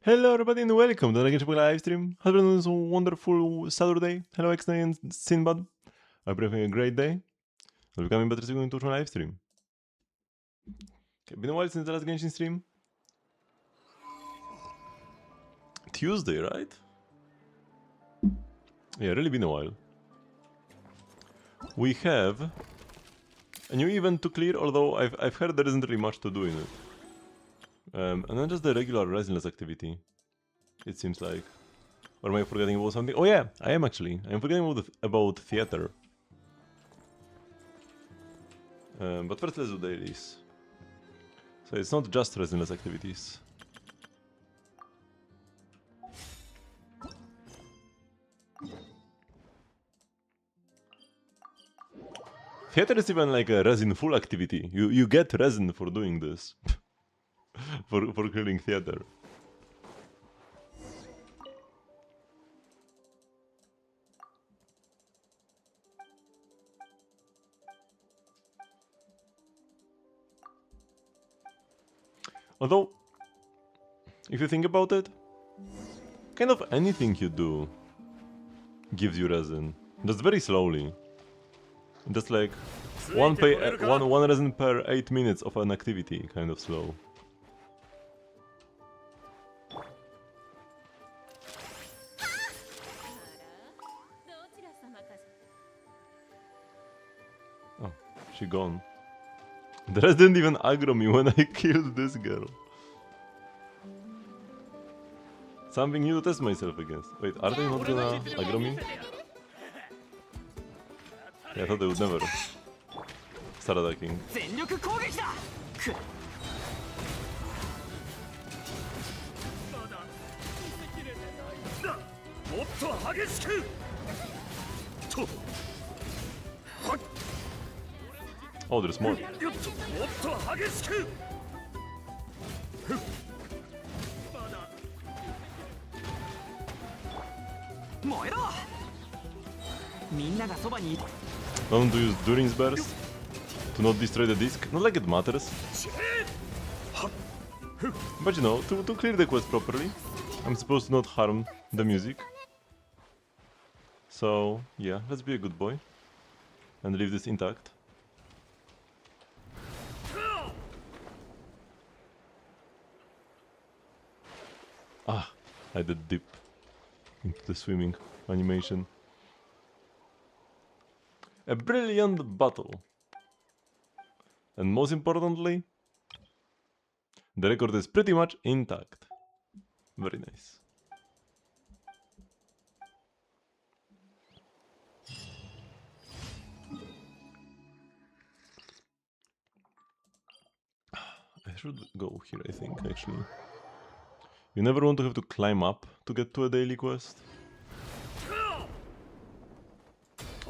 Hello everybody and welcome to the Genshin Impact live stream. Hope everyone is a wonderful Saturday. Hello X9 and Sinbad. I hope you're having a great day. I'll be coming better soon to my live stream. Okay, been a while since the last Genshin stream. Tuesday, right? Yeah, really been a while. We have a new event to clear, although I've heard there isn't really much to do in it. And then just the regular resilience activity, it seems like. Or am I forgetting about something? Oh yeah, I am actually. I am forgetting about theater. But first let's do dailies. So it's not just resilience activities. Theater is even like a resin full activity. You get resin for doing this. for clearing theater. Although, if you think about it, kind of anything you do gives you resin. Just very slowly. Just like one resin per 8 minutes of an activity, kind of slow. Oh, she gone. The rest didn't even aggro me when I killed this girl. Something new to test myself against. Wait, are they not gonna aggro me? Yeah, I thought they would never start attacking. Oh, there's more. Don't use Durin's burst to not destroy the disc. Not like it matters. But you know, to clear the quest properly, I'm supposed to not harm the music. So yeah, let's be a good boy and leave this intact. Ah, I did dip into the swimming animation. A brilliant battle. And most importantly, the record is pretty much intact. Very nice. I should go here, I think, actually. You never want to have to climb up to get to a daily quest.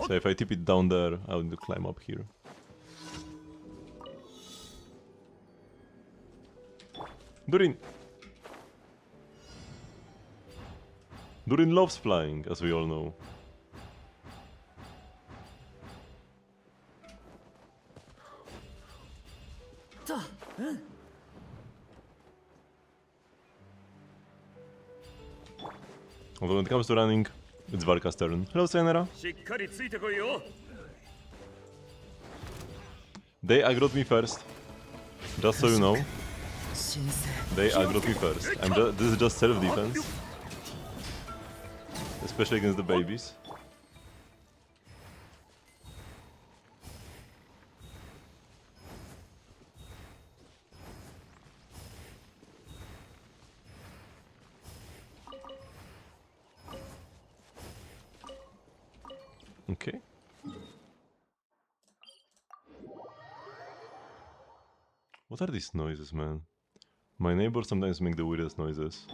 So if I tip it down there, I will need to climb up here. Durin! Durin loves flying, as we all know. Although when it comes to running, it's Varka's turn. Hello, Sayanera. They aggroed me first. Just so you know. They aggroed me first. This is just self-defense. Especially against the babies. Okay. What are these noises, man? My neighbors sometimes make the weirdest noises.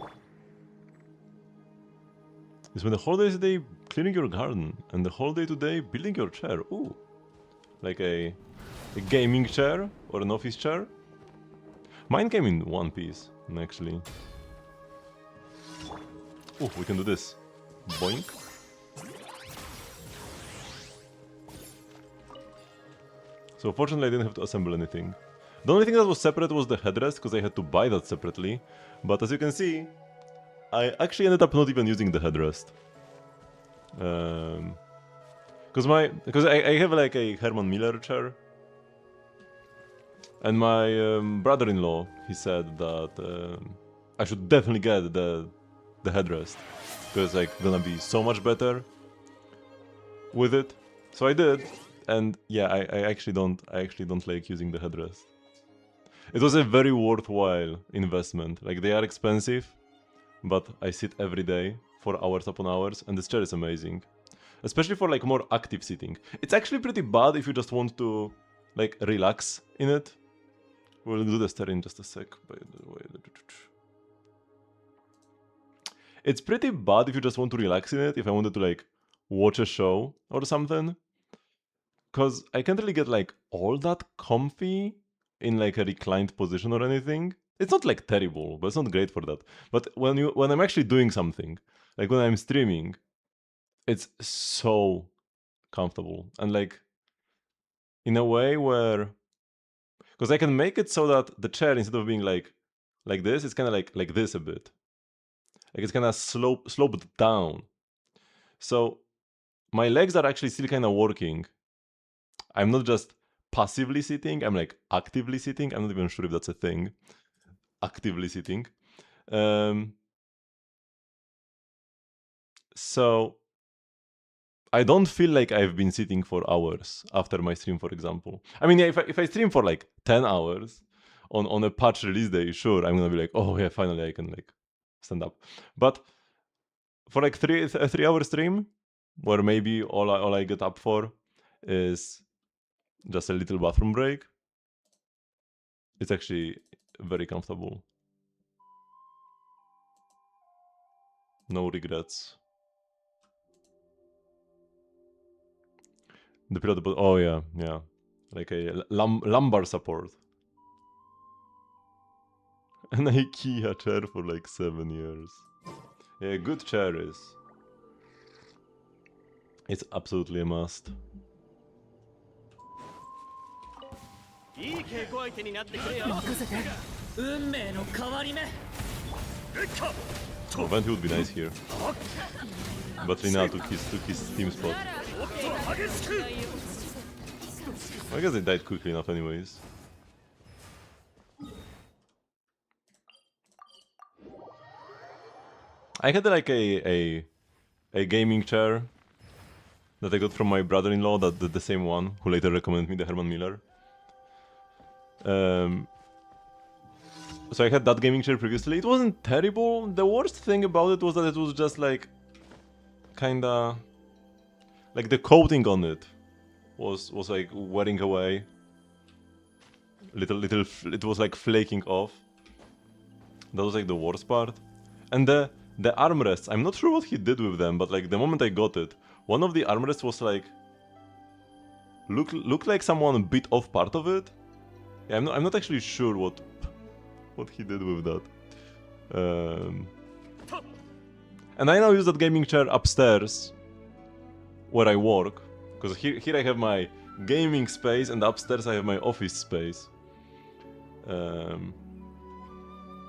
It's when the whole day is today cleaning your garden, and the whole day today building your chair. Ooh. Like a gaming chair, or an office chair. Mine came in one piece, actually. Ooh, we can do this. Boink. So fortunately I didn't have to assemble anything. The only thing that was separate was the headrest, because I had to buy that separately. But as you can see, I actually ended up not even using the headrest. Because I have like a Herman Miller chair. And my brother-in-law, he said that I should definitely get the headrest. Because like gonna be so much better with it. So I did. And yeah, I actually don't like using the headrest. It was a very worthwhile investment. Like they are expensive, but I sit every day for hours upon hours, and this chair is amazing. Especially for like more active sitting. It's actually pretty bad if you just want to like relax in it. We'll do the stair in just a sec, by the way. It's pretty bad if you just want to relax in it, if I wanted to like watch a show or something. Cause I can't really get like all that comfy in like a reclined position or anything. It's not like terrible, but it's not great for that. But when I'm actually doing something, like when I'm streaming, it's so comfortable. And like in a way where, because I can make it so that the chair, instead of being like this, it's kind of like this a bit. Like it's kind of sloped down. So my legs are actually still kind of working. I'm not just passively sitting, I'm like actively sitting. I'm not even sure if that's a thing. Actively sitting. So I don't feel like I've been sitting for hours after my stream, for example. I mean, yeah, if I stream for like 10 hours on a patch release day, sure, I'm gonna be like, oh yeah, finally I can like stand up. But for like a 3 hour stream, where maybe all I get up for is just a little bathroom break, it's actually very comfortable. No regrets. The pillow, oh yeah, yeah. Like a lumbar support. An IKEA chair for like 7 years. Yeah, good chair is. It's absolutely a must. Oh, Venti would be nice here. But Rina took his team spot. I guess they died quickly enough anyways. I had like a gaming chair that I got from my brother-in-law, the same one, who later recommended me the Herman Miller. So I had that gaming chair previously. It wasn't terrible. The worst thing about it was that it was just like kinda like the coating on it was like wearing away. Little it was like flaking off. That was like the worst part. And the armrests, I'm not sure what he did with them, but like the moment I got it, one of the armrests was like looked like someone bit off part of it. Yeah, I'm not actually sure what he did with that. And I now use that gaming chair upstairs where I work, because here I have my gaming space and upstairs I have my office space.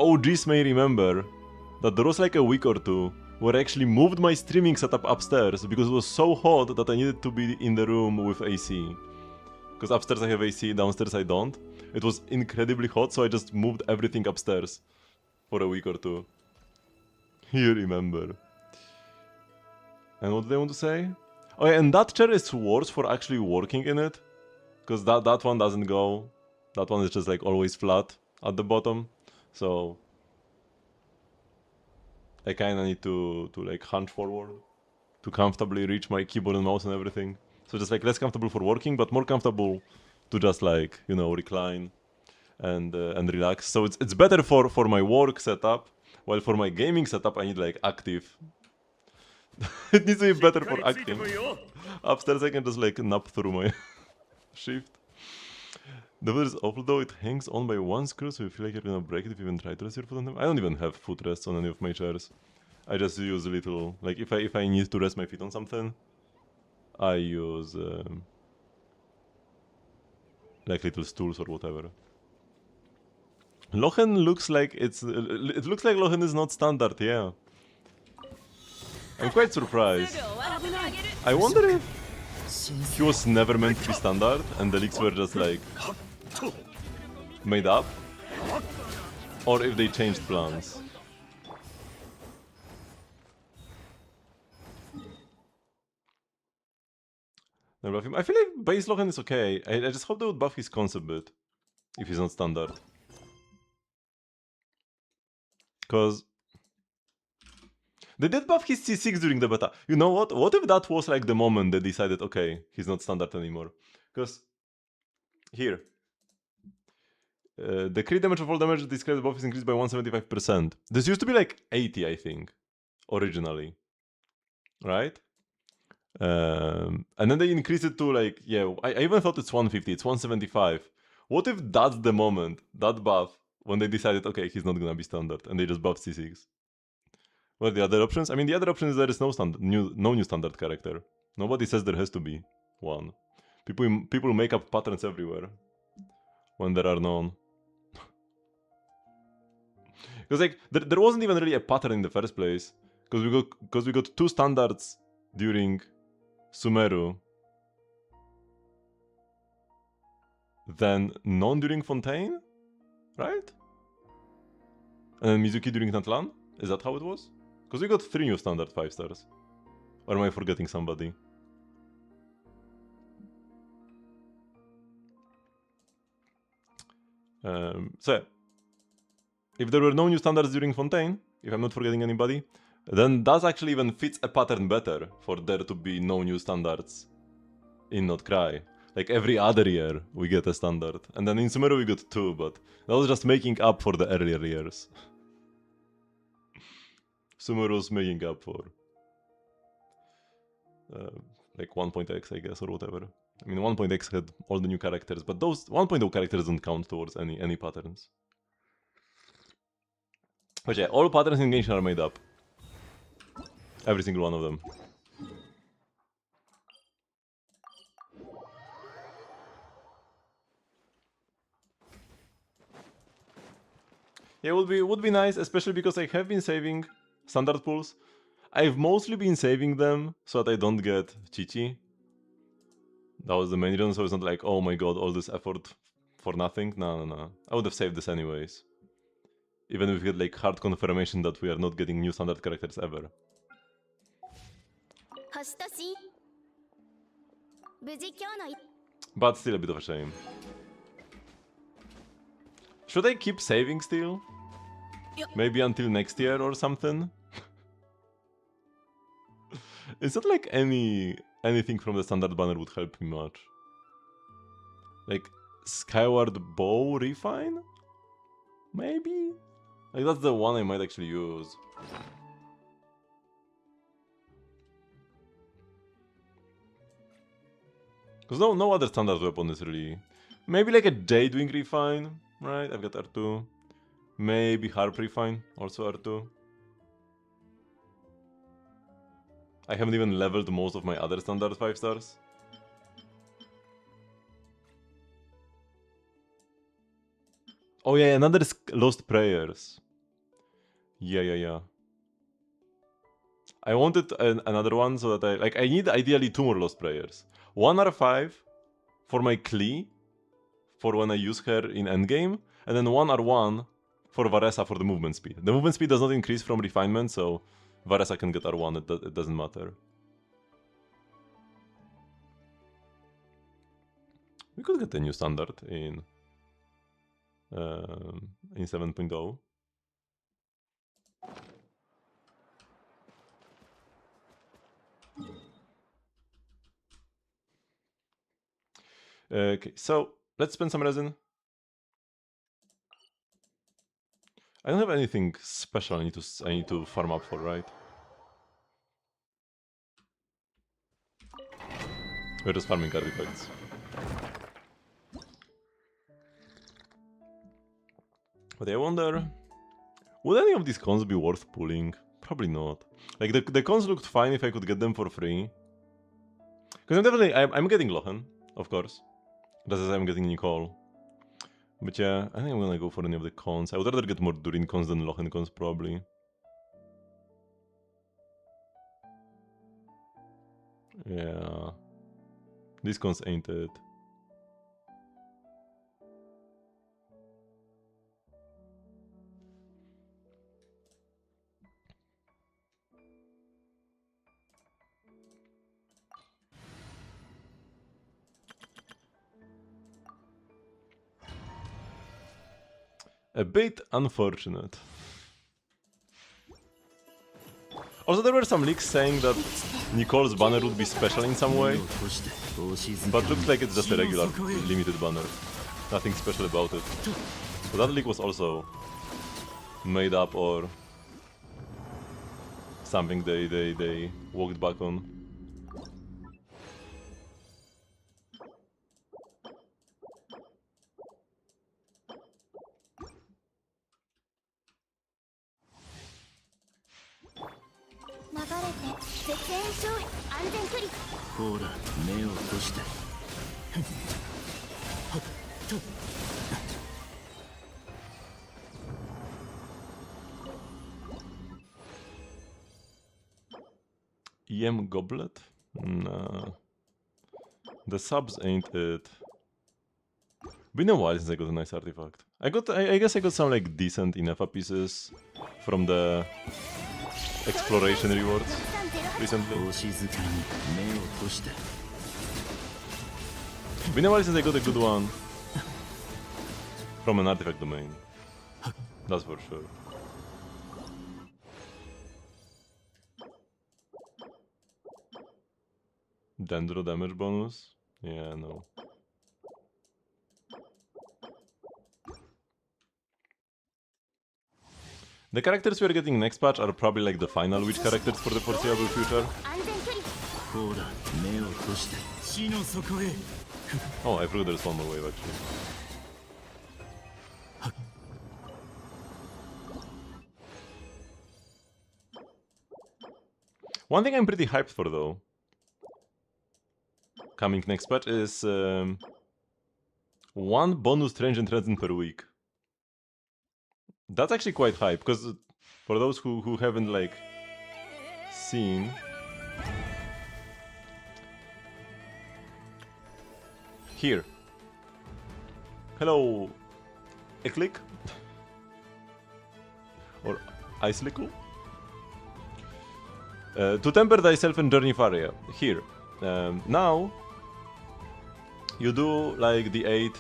OGs may remember that there was like a week or two where I actually moved my streaming setup upstairs because it was so hot that I needed to be in the room with AC. Because upstairs I have AC, downstairs I don't. It was incredibly hot, so I just moved everything upstairs for a week or two. You remember. And what did I want to say? Oh yeah, and that chair is worse for actually working in it. Because that one doesn't go. That one is just like always flat at the bottom. So I kinda need to like hunch forward to comfortably reach my keyboard and mouse and everything. So just like less comfortable for working, but more comfortable to just like, you know, recline and relax. So it's better for my work setup, while for my gaming setup I need like active. It needs to be better for acting. Upstairs I can just like nap through my shift. The weather is awful though, it hangs on by one screw, so you feel like you're gonna break it if you even try to rest your foot on them. I don't even have footrests on any of my chairs. I just use a little, like if I need to rest my feet on something, I use like little stools or whatever. Lochen looks like it looks like Lochen is not standard, yeah. I'm quite surprised. I wonder if he was never meant to be standard and the leaks were just like made up, or if they changed plans. I feel like base Lochen is okay. I just hope they would buff his cons a bit if he's not standard. Because they did buff his C6 during the beta. You know what? What if that was like the moment they decided, okay, he's not standard anymore? Because here, the crit damage of all damage discarded buff is increased by 175%. This used to be like 80, I think, originally, right? And then they increased it to like, yeah, I even thought it's 150, it's 175. What if that's the moment, that buff, when they decided, okay, he's not gonna be standard, and they just buffed C6? What are the other options? I mean, the other option is there is no new standard character. Nobody says there has to be one. People make up patterns everywhere when there are none. Because like there wasn't even really a pattern in the first place. Because we got two standards during Sumeru, then none during Fontaine, right? And then Mizuki during Natlan? Is that how it was? Because we got 3 new standard 5 stars. Or am I forgetting somebody? So yeah. If there were no new standards during Fontaine, if I'm not forgetting anybody, then that actually even fits a pattern better for there to be no new standards in Not Cry. Like every other year we get a standard, and then in Sumeru we got 2, but that was just making up for the earlier years. Sumeru's making up for like 1.x, I guess, or whatever. I mean, 1.x had all the new characters, but those 1.0 characters don't count towards any patterns. But yeah, all patterns in Genshin are made up. Every single one of them. Yeah, would be nice, especially because I have been saving standard pools. I've mostly been saving them so that I don't get Chichi. That was the main reason, so it's not like, oh my god, all this effort for nothing. No. I would have saved this anyways. Even if we get like hard confirmation that we are not getting new standard characters ever. But still a bit of a shame. Should I keep saving still? Maybe until next year or something? It's not like anything from the standard banner would help me much. Like Skyward Bow Refine? Maybe? Like that's the one I might actually use. Because no other standard weapon is really... Maybe like a Jadewing Refine, right? I've got R2. Maybe Harp Refine, also R2. I haven't even leveled most of my other standard 5 stars. Oh yeah, another Lost Prayers. Yeah. I wanted another one so that I need ideally 2 more Lost Prayers. One R5 for my Klee, for when I use her in endgame, and then one R1 for Varesa for the movement speed. The movement speed does not increase from refinement, so Varesa can get R1, it doesn't matter. We could get a new standard in 7.0. Okay, so let's spend some resin. I don't have anything special I need to farm up for, right? We're just farming artifacts. But I wonder, would any of these cons be worth pulling? Probably not. Like the cons looked fine if I could get them for free. Because I'm getting Lochen, of course. Just as I'm getting Nicole. But yeah, I think I'm gonna go for any of the cons. I would rather get more Durin cons than Lochen cons, probably. Yeah. These cons ain't it. A bit unfortunate. Also, there were some leaks saying that Nicole's banner would be special in some way, but looks like it's just a regular limited banner. Nothing special about it. So that leak was also made up or something they walked back on. EM Goblet? Nah. The subs ain't it. Been a while since I got a nice artifact. I guess I got some like decent Inefa pieces from the exploration rewards recently. Been a while since I got a good one from an artifact domain. That's for sure. Dendro damage bonus? Yeah, no. The characters we are getting next patch are probably like the final witch characters for the foreseeable future. Oh, I forgot there's one more wave actually. One thing I'm pretty hyped for though, coming next patch is one bonus transient resin per week. That's actually quite hype, because for those who haven't like seen, here. Hello, Eklik or Icelicle. To temper thyself in Journey Faria. Here. Now you do like the 8.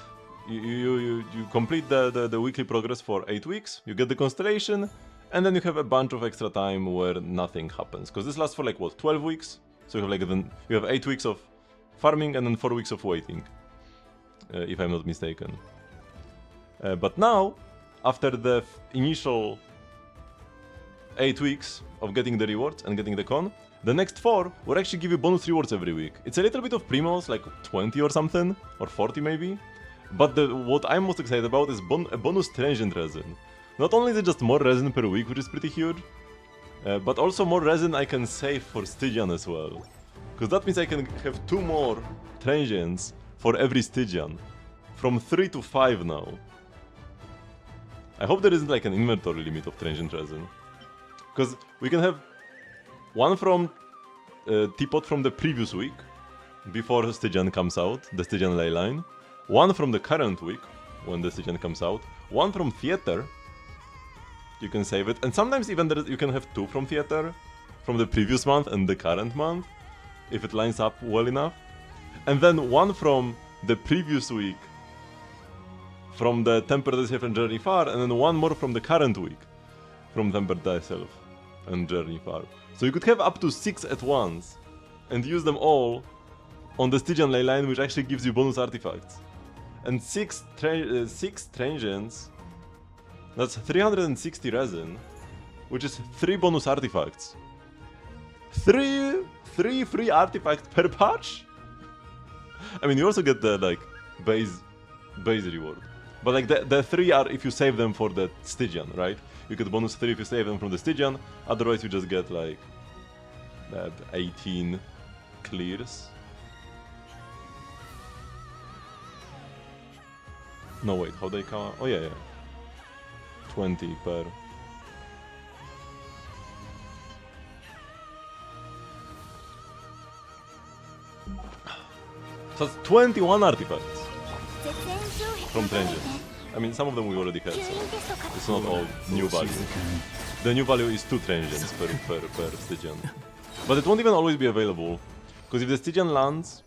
You complete the weekly progress for 8 weeks, you get the constellation, and then you have a bunch of extra time where nothing happens. Because this lasts for like what, 12 weeks? So you have like you have 8 weeks of farming and then 4 weeks of waiting, if I'm not mistaken. But now, after the initial 8 weeks of getting the rewards and getting the con, the next 4 will actually give you bonus rewards every week. It's a little bit of primos, like 20 or something, or 40 maybe. But what I'm most excited about is a bonus transient resin. Not only is it just more resin per week, which is pretty huge, but also more resin I can save for Stygian as well. Because that means I can have 2 more transients for every Stygian. From 3 to 5 now. I hope there isn't like an inventory limit of transient resin. Because we can have one from Teapot from the previous week, before Stygian comes out, the Stygian ley line. One from the current week, when the Stygian comes out. One from Theater. You can save it. And sometimes even you can have 2 from Theater. From the previous month and the current month. If it lines up well enough. And then one from the previous week. From the Temper Thyself and Journey Far. And then one more from the current week. From Temper Thyself and Journey Far. So you could have up to 6 at once. And use them all on the Stygian ley line, which actually gives you bonus artifacts. And 6 transients, that's 360 resin, which is 3 bonus artifacts. 3 free artifacts per patch? I mean, you also get the like base reward. But like the 3 are if you save them for the Stygian, right? You get bonus 3 if you save them from the Stygian, otherwise you just get like 18 clears. No, wait, how they count? Oh, yeah. 20 per. So that's 21 artifacts from Transient. I mean, some of them we already had, so it's not all new value. The new value is 2 Transients per Stygian. But it won't even always be available, because if the Stygian lands,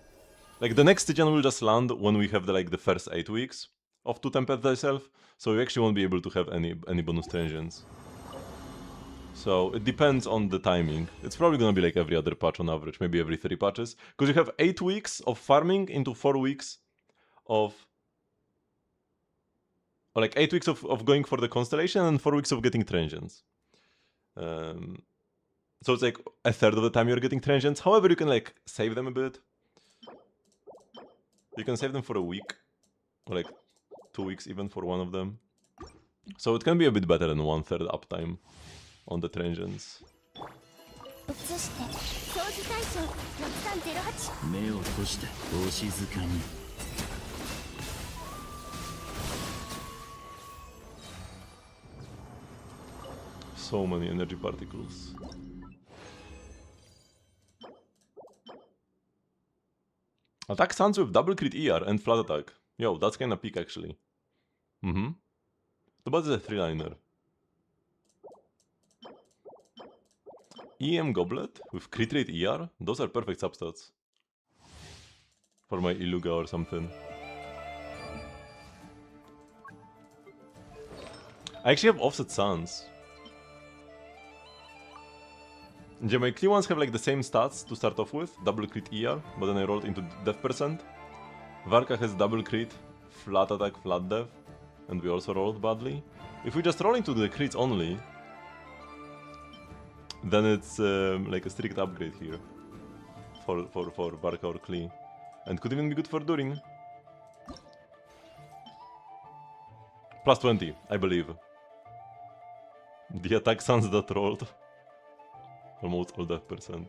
like the next Stygian will just land when we have the first 8 weeks of 2 Tempest thyself, so you actually won't be able to have any bonus Transients. So it depends on the timing. It's probably gonna be like every other patch on average, maybe every 3 patches, because you have 8 weeks of farming into 4 weeks of... Or like 8 weeks of going for the constellation and 4 weeks of getting Transients. So it's like a third of the time you're getting Transients. However, you can like save them a bit. You can save them for a week. Or like 2 weeks even for one of them. So it can be a bit better than 1/3 uptime on the Transients. So many energy particles. Attack Suns with double crit ER and flat attack. Yo, that's kinda peak actually. The boss is a 3-liner. EM Goblet with crit rate ER? Those are perfect substats. For my Iluga or something. I actually have offset Suns. Yeah, my clean ones have like the same stats to start off with, double crit ER, but then I rolled into death percent. Varka has double crit, flat attack, flat death, and we also rolled badly. If we just roll into the crits only, then it's like a strict upgrade here for Varka or Klee. And could even be good for Durin. Plus 20, I believe. The attack Suns that rolled. Almost all death percent.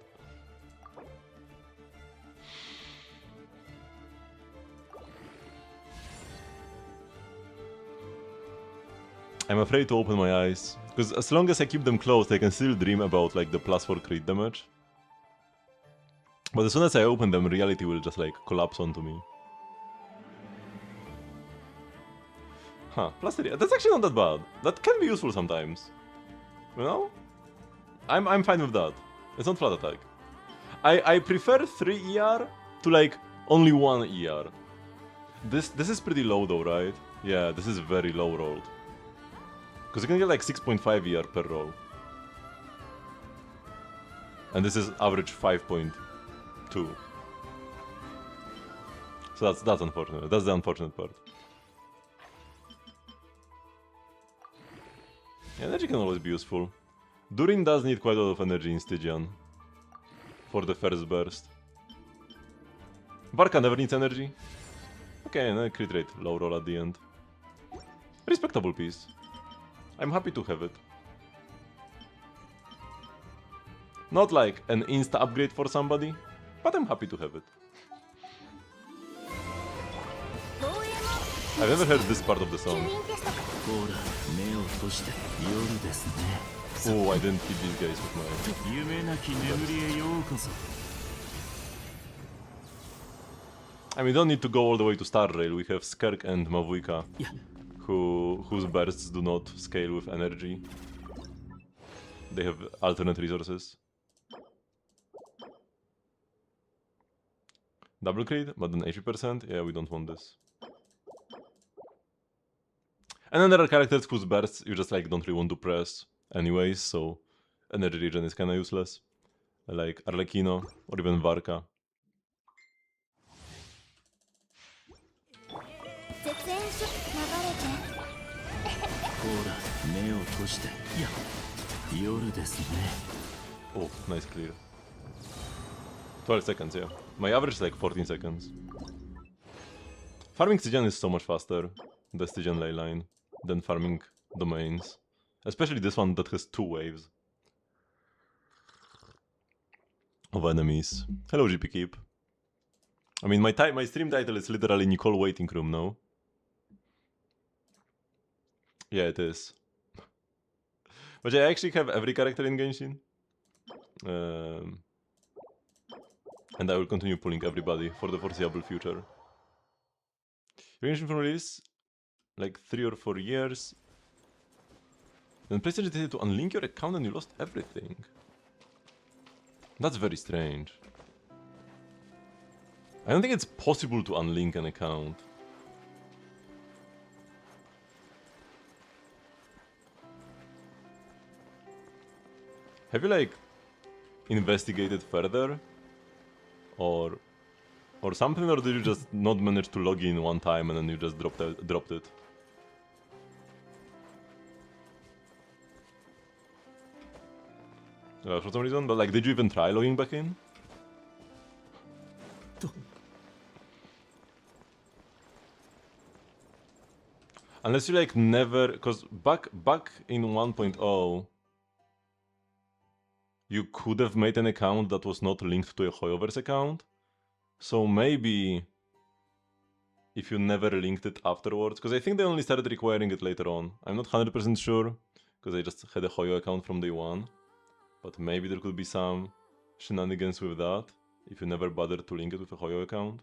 I'm afraid to open my eyes, because as long as I keep them closed, I can still dream about like the +4 crit damage. But as soon as I open them, reality will just like collapse onto me. Huh, +3. That's actually not that bad. That can be useful sometimes. You know? I'm fine with that. It's not flat attack. I prefer 3 ER to like only 1 ER. This is pretty low though, right? Yeah, this is very low rolled. Because you can get like 6.5 ER per roll. And this is average 5.2. So that's unfortunate. That's the unfortunate part. Energy can always be useful. Durin does need quite a lot of energy in Stygian. For the first burst. Varka never needs energy. Okay, and a crit rate, low roll at the end. Respectable piece. I'm happy to have it. Not like an insta upgrade for somebody, but I'm happy to have it. I've never heard this part of the song. Oh, I didn't hit these guys with my... I mean, we don't need to go all the way to Star Rail. We have Skirk and Mavuika, whose bursts do not scale with energy. They have alternate resources. Double crit, but then 80%? Yeah, we don't want this. And then there are characters whose bursts you just like don't really want to press anyways, so energy regen is kinda useless. Like Arlecchino or even Varka. Oh, nice clear. 12 seconds, yeah. My average is like 14 seconds. Farming Stygian is so much faster, the Stygian ley line, than farming domains. Especially this one that has 2 waves of enemies. Hello, GP Keep. I mean, my stream title is literally Nicole Waiting Room, no? Yeah, it is. But I actually have every character in Genshin. And I will continue pulling everybody for the foreseeable future. Genshin from release, like 3 or 4 years. Then PlayStation decided to unlink your account and you lost everything. That's very strange. I don't think it's possible to unlink an account. Have you like investigated further? Or something, or did you just not manage to log in one time and then you just dropped it? For some reason, but like, did you even try logging back in? Unless you like never, because back in 1.0, you could have made an account that was not linked to a Hoyoverse account. So maybe if you never linked it afterwards, because I think they only started requiring it later on. I'm not 100% sure, because I just had a Hoyo account from day one. But maybe there could be some shenanigans with that, if you never bothered to link it with a Hoyo account.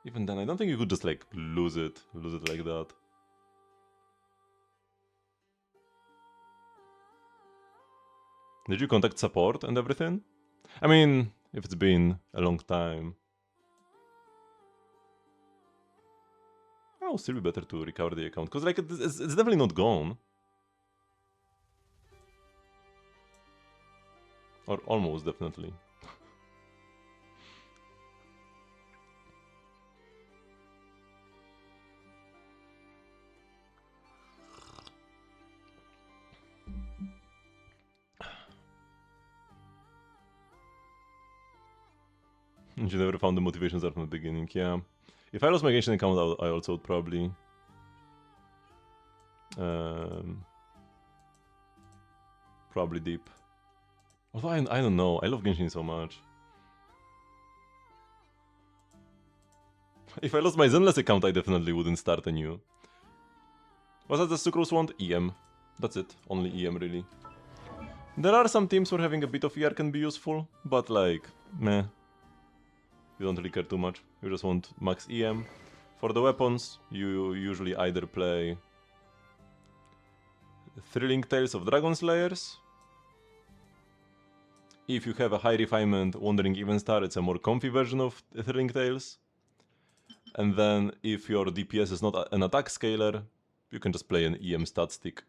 Even then, I don't think you could just like lose it like that. Did you contact support and everything? I mean, if it's been a long time. It will still be better to recover the account, because like it's definitely not gone. Or almost definitely. You never found the motivations from the beginning, yeah. If I lost my Genshin account, I also would probably... probably deep. Although I don't know, I love Genshin so much. If I lost my Zenless account, I definitely wouldn't start anew. Was that the Sucrose want? EM. That's it, only EM really. There are some teams where having a bit of ER can be useful, but like, meh. You don't really care too much, you just want max EM. For the weapons, you usually either play Thrilling Tales of Dragon Slayers. If you have a high refinement Wandering Evenstar, it's a more comfy version of Thrilling Tales. And then if your DPS is not an attack scaler, you can just play an EM stat stick.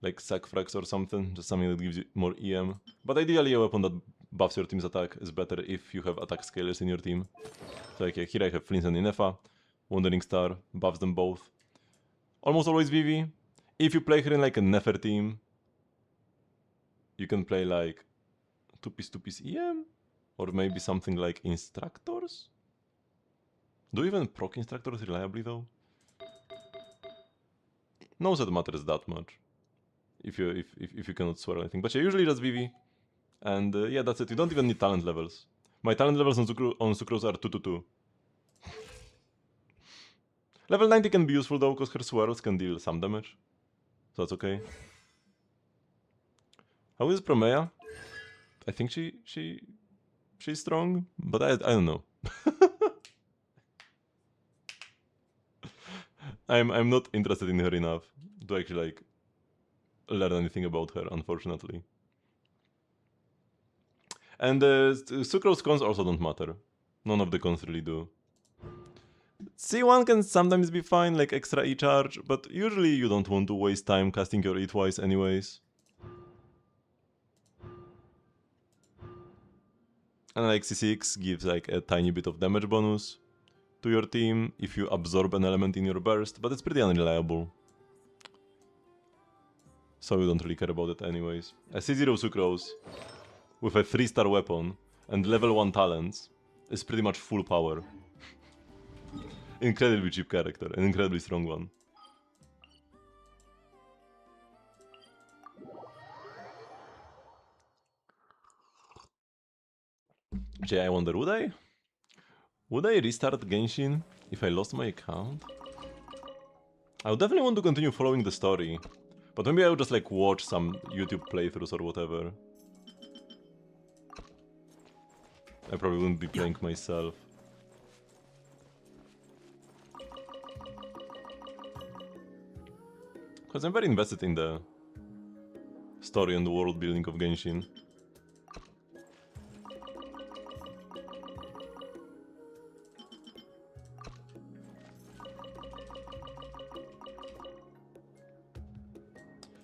Like Sackfrax or something, just something that gives you more EM. But ideally a weapon that buffs your team's attack is better if you have attack scalers in your team. So like here I have Flint and Inefa, Wandering Star, buffs them both. Almost always Vivi. If you play her in like a Nefer team, you can play like 2-piece EM? Or maybe something like Instructors? Do you even proc Instructors reliably though? No set matters that much. If you cannot swear or anything. But yeah, usually just Vivi. And yeah, that's it. You don't even need talent levels. My talent levels on Sucrose are 2-2. Level 90 can be useful though, because her swirls can deal some damage. So that's okay. How is Promea? I think she's strong, but I don't know. I'm not interested in her enough to actually like learn anything about her, unfortunately. And Sucrose cons also don't matter. None of the cons really do. C1 can sometimes be fine, like extra E-charge, but usually you don't want to waste time casting your E twice anyways. And like C6 gives like a tiny bit of damage bonus to your team if you absorb an element in your burst, but it's pretty unreliable. So you don't really care about it anyways. A C0 Sucrose with a 3-star weapon and level 1 talents is pretty much full power. Incredibly cheap character, an incredibly strong one. Actually, I wonder, would I restart Genshin if I lost my account? I would definitely want to continue following the story, but maybe I would just like watch some YouTube playthroughs or whatever. I probably wouldn't be playing myself. Because I'm very invested in the story and the world building of Genshin.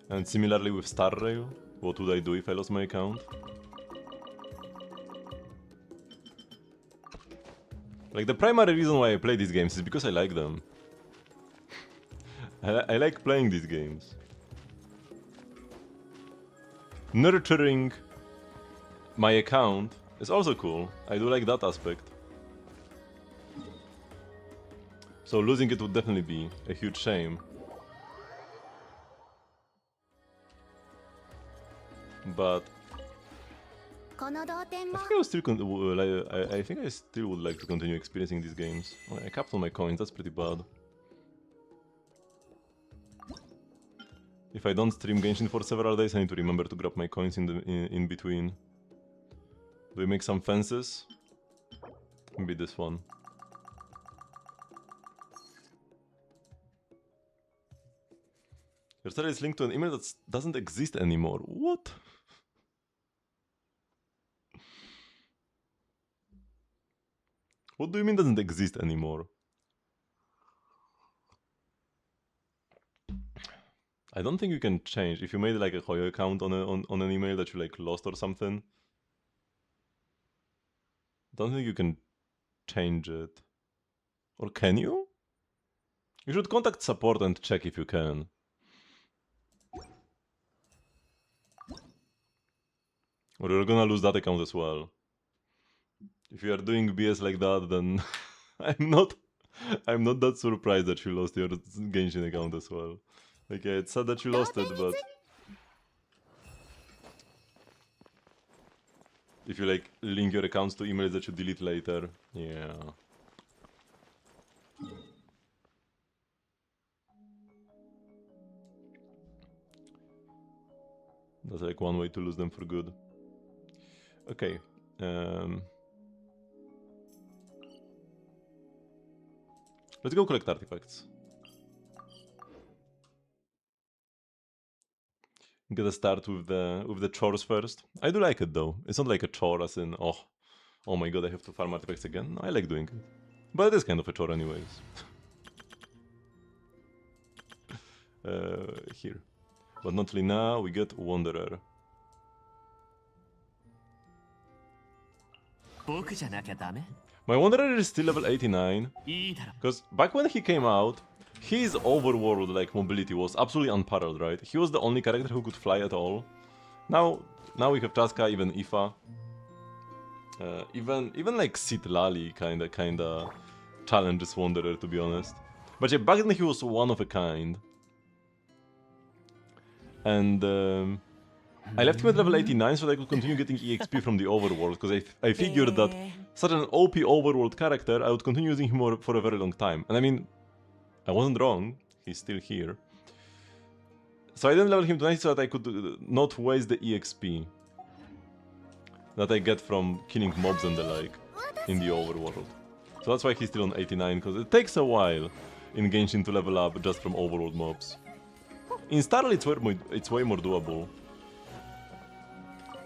And similarly with Star Rail, what would I do if I lost my account? Like, the primary reason why I play these games is because I like them. I like playing these games. Nurturing my account is also cool. I do like that aspect. So losing it would definitely be a huge shame. But I think I still I think I still would like to continue experiencing these games. Oh, I capped all my coins. That's pretty bad. If I don't stream Genshin for several days, I need to remember to grab my coins in between. Do we make some fences? Maybe this one. Your study is linked to an email that doesn't exist anymore. What? What do you mean doesn't exist anymore? I don't think you can change if you made like a Hoyo account on an email that you like lost or something. Don't think you can change it. Or can you? You should contact support and check if you can. Or you're gonna lose that account as well. If you are doing BS like that, then I'm not that surprised that you lost your Genshin account as well. Like, yeah, it's sad that you lost it, but if you like link your accounts to emails that you delete later, yeah. That's like one way to lose them for good. Okay. Let's go collect artifacts. Get a start with the chores first. I do like it though. It's not like a chore as in oh my god, I have to farm artifacts again. No, I like doing it. But it is kind of a chore anyways. Here. But not really now, we get Wanderer. My Wanderer is still level 89. Because back when he came out, his overworld like mobility was absolutely unparalleled, right? He was the only character who could fly at all. Now we have Chaska, even Ifa. Even like Citlali kinda challenges Wanderer, to be honest. But yeah, back then he was one of a kind. And I left him at level 89 so that I could continue getting EXP from the overworld, because I figured that such an OP overworld character, I would continue using him for a very long time. And I mean, I wasn't wrong, he's still here. So I then leveled him to 90 so that I could not waste the EXP that I get from killing mobs and the like in the overworld. So that's why he's still on 89, because it takes a while in Genshin to level up just from overworld mobs. In Star Rail it's way more doable.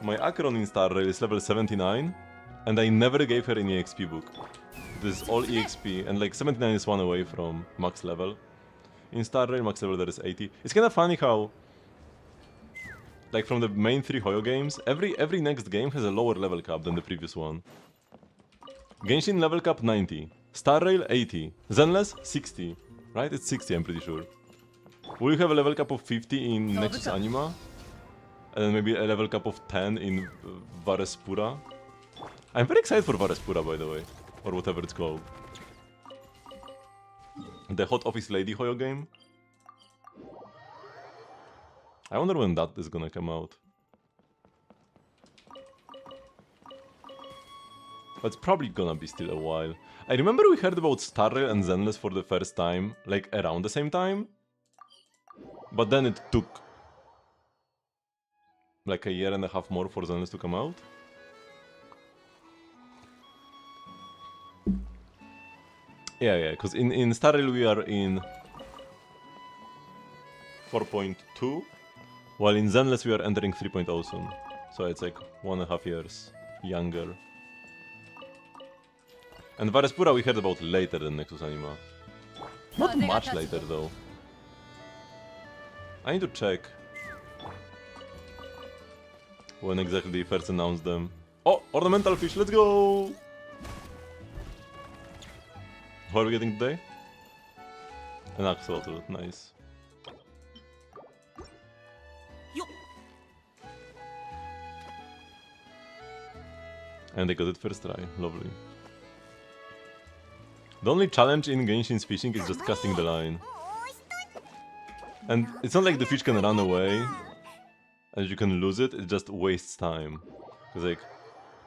My Acheron in Star Rail is level 79, and I never gave her an EXP book. This is all EXP, and like 79 is one away from max level. In Star Rail, max level there is 80. It's kinda funny how, like from the main 3 Hoyo games, every next game has a lower level cap than the previous one. Genshin level cap 90, Star Rail 80, Zenless 60, right? It's 60, I'm pretty sure. Will you have a level cap of 50 in Nexus Anima? And then maybe a level cap of 10 in Varespura? I'm very excited for Varespura, by the way. Or whatever it's called. The Hot Office Lady Hoyo game? I wonder when that is gonna come out. But it's probably gonna be still a while. I remember we heard about Star Rail and Zenless for the first time, like around the same time. But then it took like a year and a half more for Zenless to come out. Yeah, because in Star Rail we are in 4.2, while in Zenless we are entering 3.0 soon. So it's like 1.5 years younger. And Varespura we heard about later than Nexus Anima. Not much later though. I need to check when exactly they first announced them. Oh, ornamental fish, let's go! What are we getting today? An axolotl, nice. And they got it first try, lovely. The only challenge in Genshin's fishing is just casting the line. And it's not like the fish can run away and you can lose it, it just wastes time. Because like,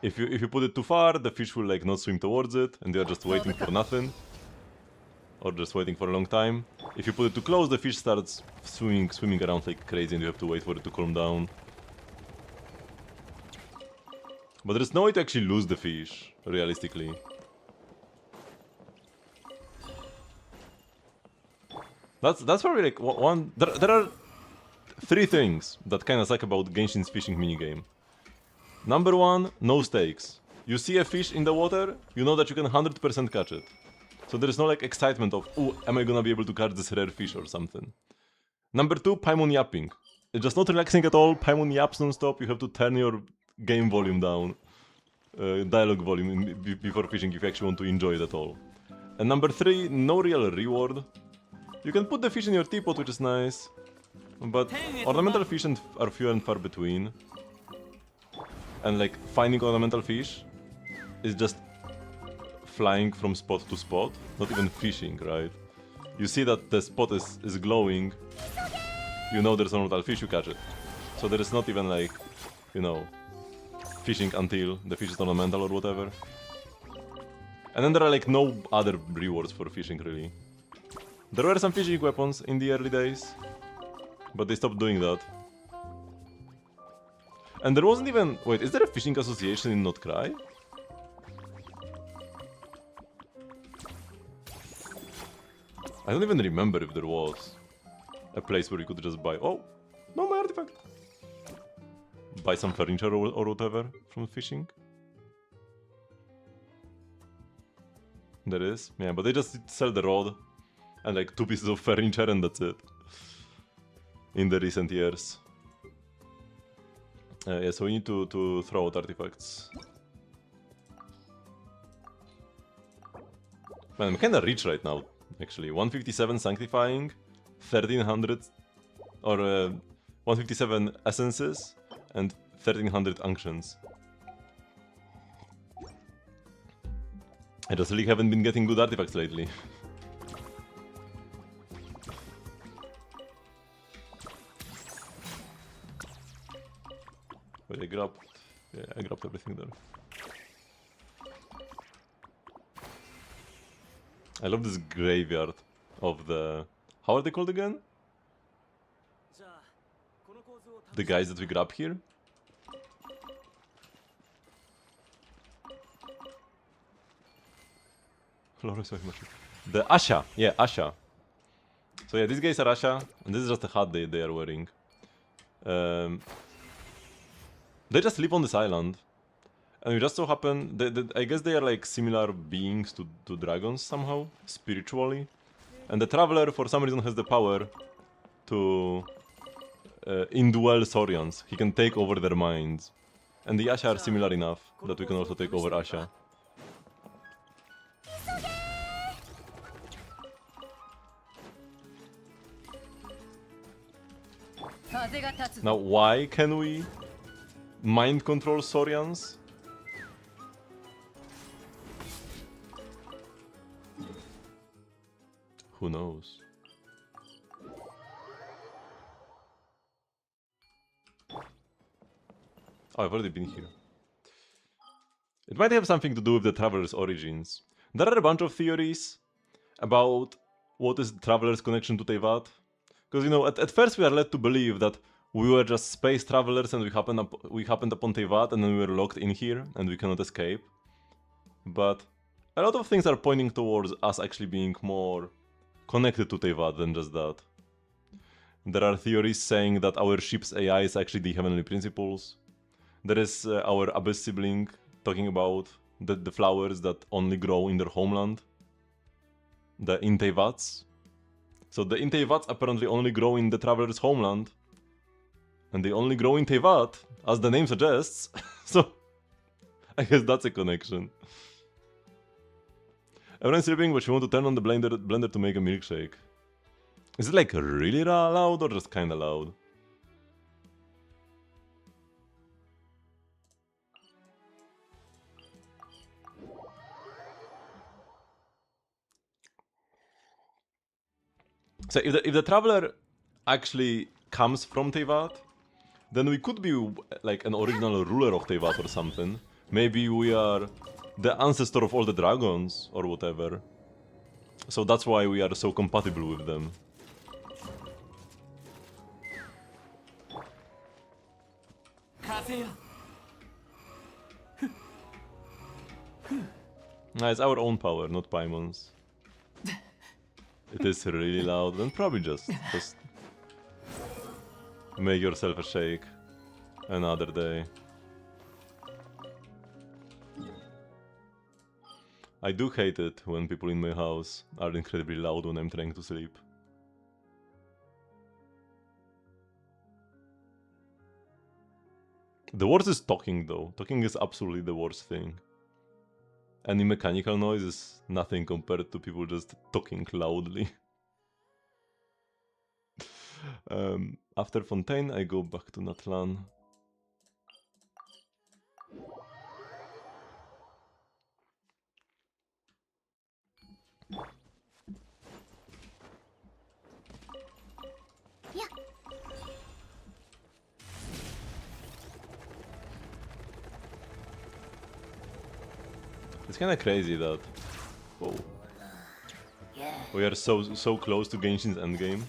if you put it too far, the fish will like not swim towards it and you're just waiting for nothing. Or just waiting for a long time. If you put it too close, the fish starts swimming around like crazy and you have to wait for it to calm down. But there's no way to actually lose the fish, realistically. That's probably like one. There are 3 things that kind of suck about Genshin's fishing minigame. Number 1, no stakes. You see a fish in the water, you know that you can 100% catch it. So there is no like excitement of, oh, am I gonna be able to catch this rare fish or something. Number 2, Paimon yapping. It's just not relaxing at all. Paimon yaps non-stop. You have to turn your game volume down, dialogue volume before fishing if you actually want to enjoy it at all. And number 3, no real reward. You can put the fish in your teapot, which is nice, but ornamental fish are few and far between. And like finding ornamental fish is just flying from spot to spot, not even fishing, right? You see that the spot is glowing, you know there's ornamental fish, you catch it. So there is not even like, you know, fishing until the fish is ornamental or whatever. And then there are like no other rewards for fishing really. There were some fishing weapons in the early days, but they stopped doing that. And there wasn't even... Wait, is there a fishing association in Not Cry? I don't even remember if there was a place where you could just buy... Oh! No, my artifact! Buy some furniture or whatever from fishing. There is? Yeah, but they just sell the rod and like 2 pieces of furniture and that's it. In the recent years. Yeah, so we need to throw out artifacts. Man, I'm kinda rich right now, actually. 157 Sanctifying, 1300... or 157 Essences, and 1300 Unctions. I just really haven't been getting good artifacts lately. Wait, I grabbed everything there. I love this graveyard of the... How are they called again? The guys that we grab here? The Asha! Yeah, Asha. So yeah, these guys are Asha, and this is just a hat they are wearing. They just live on this island. And we just so happen... I guess they are like similar beings to dragons somehow, spiritually. And the Traveler for some reason has the power to indwell Saurians. He can take over their minds. And the Asha are similar enough that we can also take over Asha. Now, why can we mind control Saurians? Who knows? Oh, I've already been here. It might have something to do with the Traveler's origins. There are a bunch of theories about what is Traveler's connection to Teyvat. Because, you know, at first we are led to believe that we were just space travelers and we happened upon Teyvat and then we were locked in here and we cannot escape. But a lot of things are pointing towards us actually being more connected to Teyvat than just that. There are theories saying that our ship's AI is actually the Heavenly Principles. There is our Abyss sibling talking about the flowers that only grow in their homeland. The Inteyvats. So the Inteyvats apparently only grow in the Traveler's homeland. And they only grow in Teyvat, as the name suggests. So, I guess that's a connection. Everyone's sleeping, but you want to turn on the blender to make a milkshake. Is it like really loud or just kinda loud? So if the Traveler actually comes from Teyvat, then we could be like an original ruler of Teyvat or something. Maybe we are the ancestor of all the dragons or whatever. So that's why we are so compatible with them. Nah, it's our own power, not Paimon's. It is really loud, and probably just make yourself a shake another day. I do hate it when people in my house are incredibly loud when I'm trying to sleep. The worst is talking though. Talking is absolutely the worst thing. Any mechanical noise is nothing compared to people just talking loudly. After Fontaine, I go back to Natlan. Yeah. It's kinda crazy that... Whoa. We are so close to Genshin's endgame.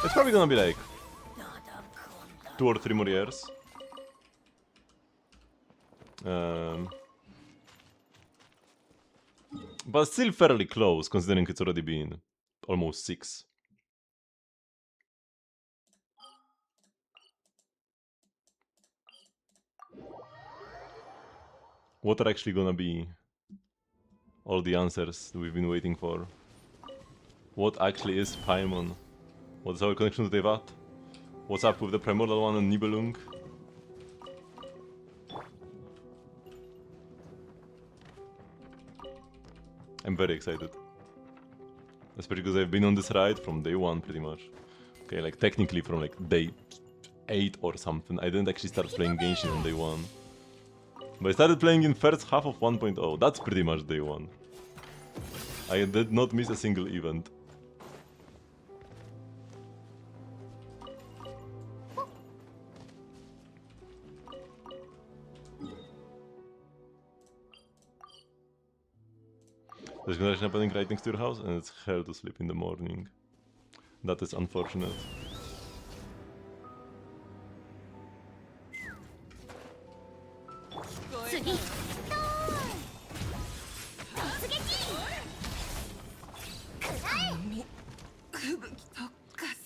It's probably gonna be like 2 or 3 more years. But still fairly close, considering it's already been almost 6. What are actually gonna be all the answers we've been waiting for? What actually is Paimon? What's our connection to Teyvat? What's up with the Primordial One and Nibelung? I'm very excited. Especially because I've been on this ride from day 1 pretty much. Okay, like technically from like day 8 or something. I didn't actually start playing Genshin on day 1. But I started playing in first half of 1.0. That's pretty much day 1. I did not miss a single event. There's construction happening right next to your house and it's hell to sleep in the morning. That is unfortunate.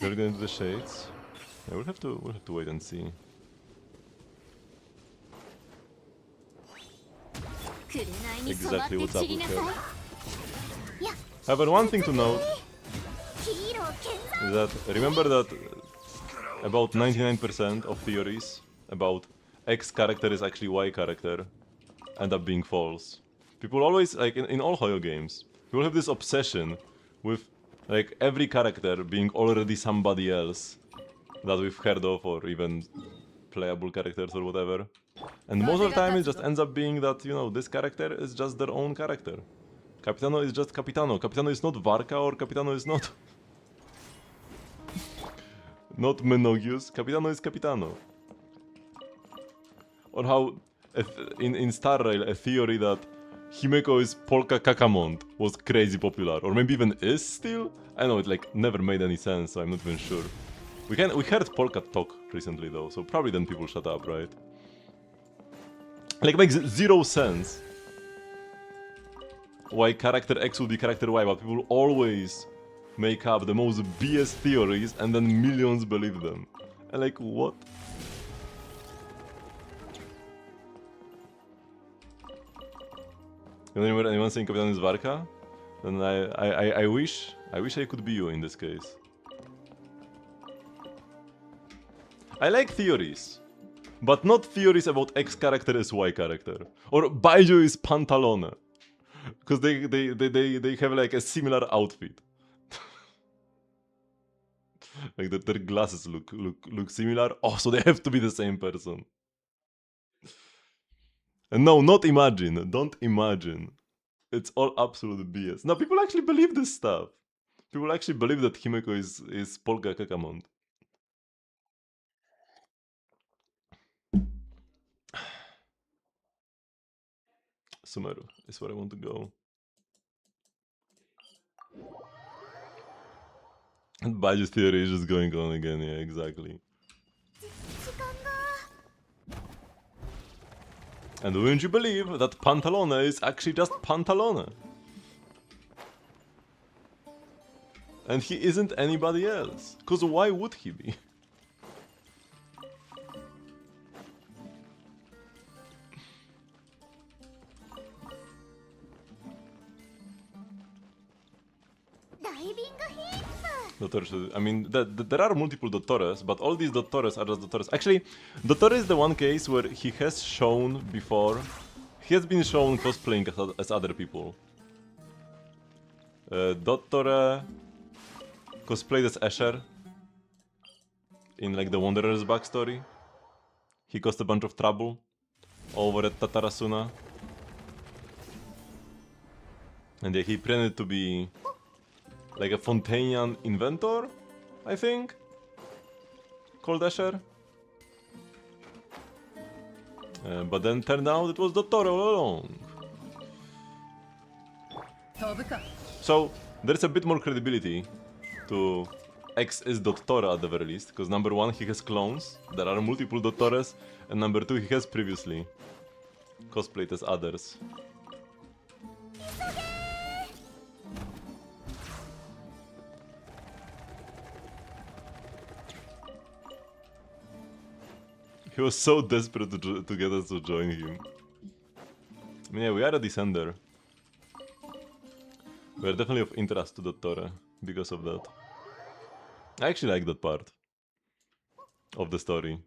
We're going to the shades. Yeah, we'll have to wait and see. Exactly what's up with her. However, one thing to note is that remember that about 99% of theories about X character is actually Y character end up being false. People always, like in all Hoyo games, people have this obsession with like every character being already somebody else that we've heard of or even playable characters or whatever. And most of the time it just ends up being that, you know, this character is just their own character. Capitano is just Capitano. Capitano is not Varka or Capitano is not... not Menogius. Capitano is Capitano. Or how in Star Rail a theory that Himeko is Polka Kakamond was crazy popular. Or maybe even is still? I know, it like never made any sense, so I'm not even sure. We heard Polka talk recently though, so probably then people shut up, right? Like, it makes zero sense why character X would be character Y, but people always make up the most BS theories and then millions believe them. And like, what? Whenever anyone saying Kapitan is Varka, then I wish I could be you in this case. I like theories, but not theories about X character is Y character. Or Baijo is Pantalone. Because they have like a similar outfit. Like their glasses look similar. Oh, so they have to be the same person. And no, not imagine. Don't imagine. It's all absolute BS. Now people actually believe this stuff. People actually believe that Himeko is Polka Kakamond. Sumeru is where I want to go. And Baiju's theory is just going on again, yeah, exactly. And wouldn't you believe that Pantalone is actually just Pantalone? And he isn't anybody else. Cause why would he be? I mean, there are multiple Dottores, but all these Dottores are just Dottores. Actually, Dottore is the one case where he has shown before. He has been shown cosplaying as other people. Dottore cosplayed as Escher in like the Wanderer's backstory. He caused a bunch of trouble over at Tatarasuna. And yeah, he pretended to be like a Fontanian inventor, I think, called Escher. But then turned out it was Dottore all along. So there's a bit more credibility to X is Dottore at the very least, because number one, he has clones, there are multiple Dottores, and number two, he has previously cosplayed as others. He was so desperate to get us to join him. I mean, yeah, we are a descender. We are definitely of interest to Dottore because of that. I actually like that part of the story.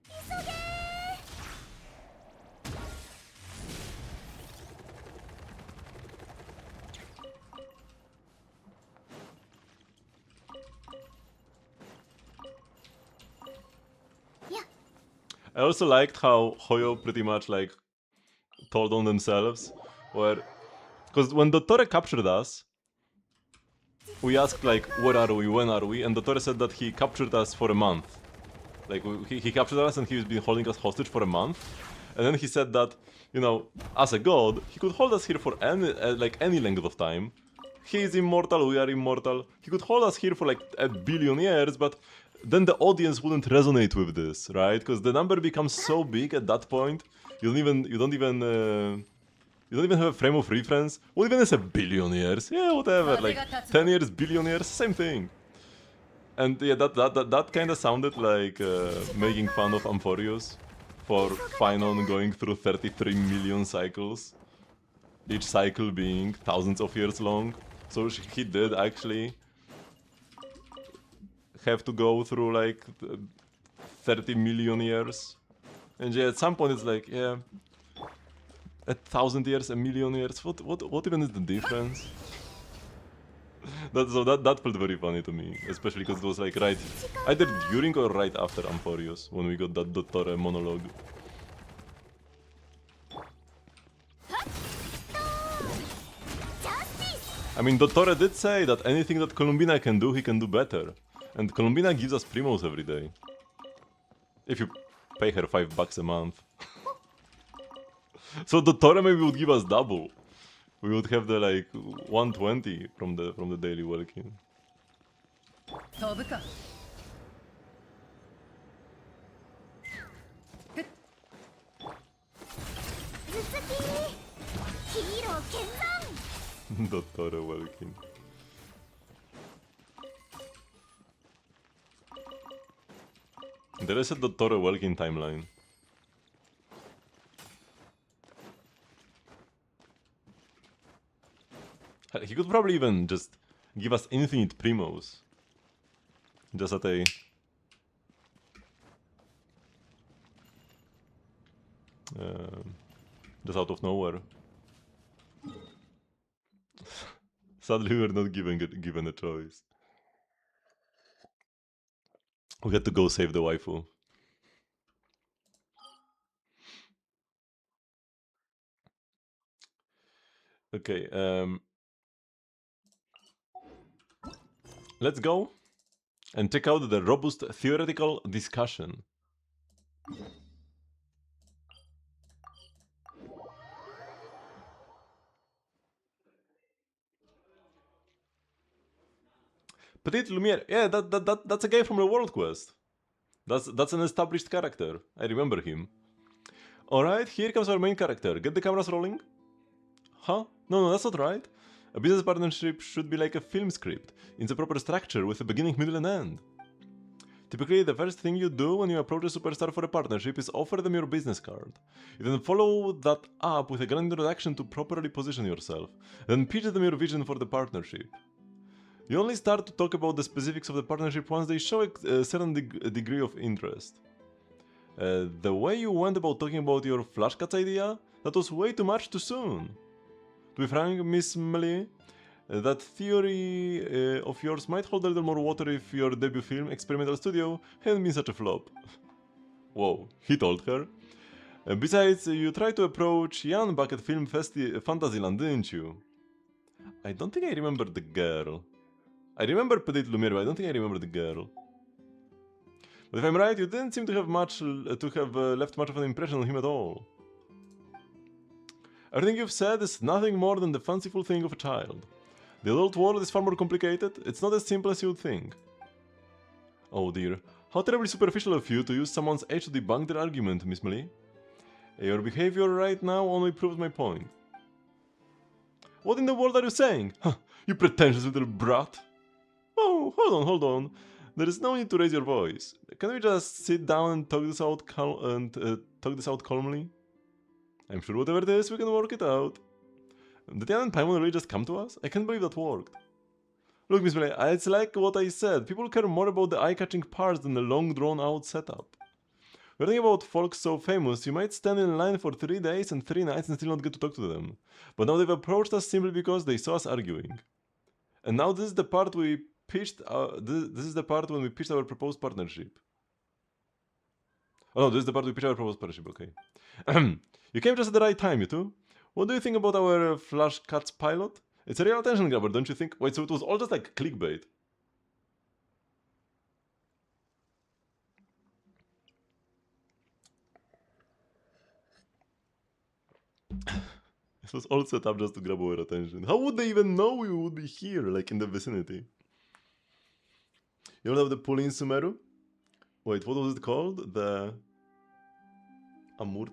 I also liked how Hoyo pretty much like told on themselves, where, because when Dottore captured us, we asked like, where are we, when are we, and Dottore said that he captured us for a month. Like, he captured us and he's been holding us hostage for a month, and then he said that, you know, as a god, he could hold us here for any length of time. He is immortal, we are immortal. He could hold us here for like 1 billion years, but then the audience wouldn't resonate with this, right? Because the number becomes so big at that point, you don't even have a frame of reference. What even is 1 billion years? Yeah, whatever. Like 10 years, billion years, same thing. And yeah, that kind of sounded like making fun of Amphorius for Phynon going through 33 million cycles, each cycle being thousands of years long. So he did actually have to go through like 30 million years. And yeah, at some point it's like, yeah, 1,000 years, 1 million years, what even is the difference? That felt very funny to me, especially because it was like right, either during or right after Amphorius, when we got that Dottore monologue. I mean, Dottore did say that anything that Columbina can do, he can do better. And Columbina gives us primos every day. If you pay her $5 a month. So Dottore maybe would give us double. We would have the like 120 from the daily welkin. Dottore Welkin. There is a Dottore Welkin timeline. He could probably even just give us infinite primos. Just at a... just out of nowhere. Sadly, we were not given a choice. We had to go save the waifu. Okay, let's go and check out the robust theoretical discussion. Petite Lumiere, yeah, that's a guy from the World Quest. That's an established character. I remember him. Alright, here comes our main character. Get the cameras rolling. Huh? No, that's not right. A business partnership should be like a film script, in the proper structure with a beginning, middle and end. Typically, the first thing you do when you approach a superstar for a partnership is offer them your business card. You then follow that up with a grand introduction to properly position yourself, then pitch them your vision for the partnership. You only start to talk about the specifics of the partnership once they show a certain degree of interest. The way you went about talking about your flashcards idea, that was way too much too soon. To be frank, Miss Melee, that theory of yours might hold a little more water if your debut film, Experimental Studio, hadn't been such a flop. Whoa, he told her. Besides, you tried to approach Jan back at Film Fantasyland, didn't you? I don't think I remember the girl. I remember Petite Lumiere, but I don't think I remember the girl. But if I'm right, you didn't seem to have left much of an impression on him at all. Everything you've said is nothing more than the fanciful thing of a child. The adult world is far more complicated, it's not as simple as you'd think. Oh dear, how terribly superficial of you to use someone's age to debunk their argument, Miss Melee. Your behavior right now only proves my point. What in the world are you saying? Huh, you pretentious little brat. Oh, hold on. There is no need to raise your voice. Can we just sit down and talk this out calmly? I'm sure whatever it is, we can work it out. Did Jan and Paimon really just come to us? I can't believe that worked. Look, Miss Melee, it's like what I said. People care more about the eye-catching parts than the long drawn-out setup. We're talking about folks so famous, you might stand in line for 3 days and 3 nights and still not get to talk to them. But now they've approached us simply because they saw us arguing. And now this is the part we pitched. This is the part when we pitched our proposed partnership. Oh no, this is the part we pitched our proposed partnership. Okay. You came just at the right time, you two. What do you think about our Flash Cuts pilot? It's a real attention grabber, don't you think? Wait, so it was all just like clickbait. It was all set up just to grab our attention. How would they even know we would be here, like in the vicinity? You know the pool in Sumeru? Wait, what was it called? The...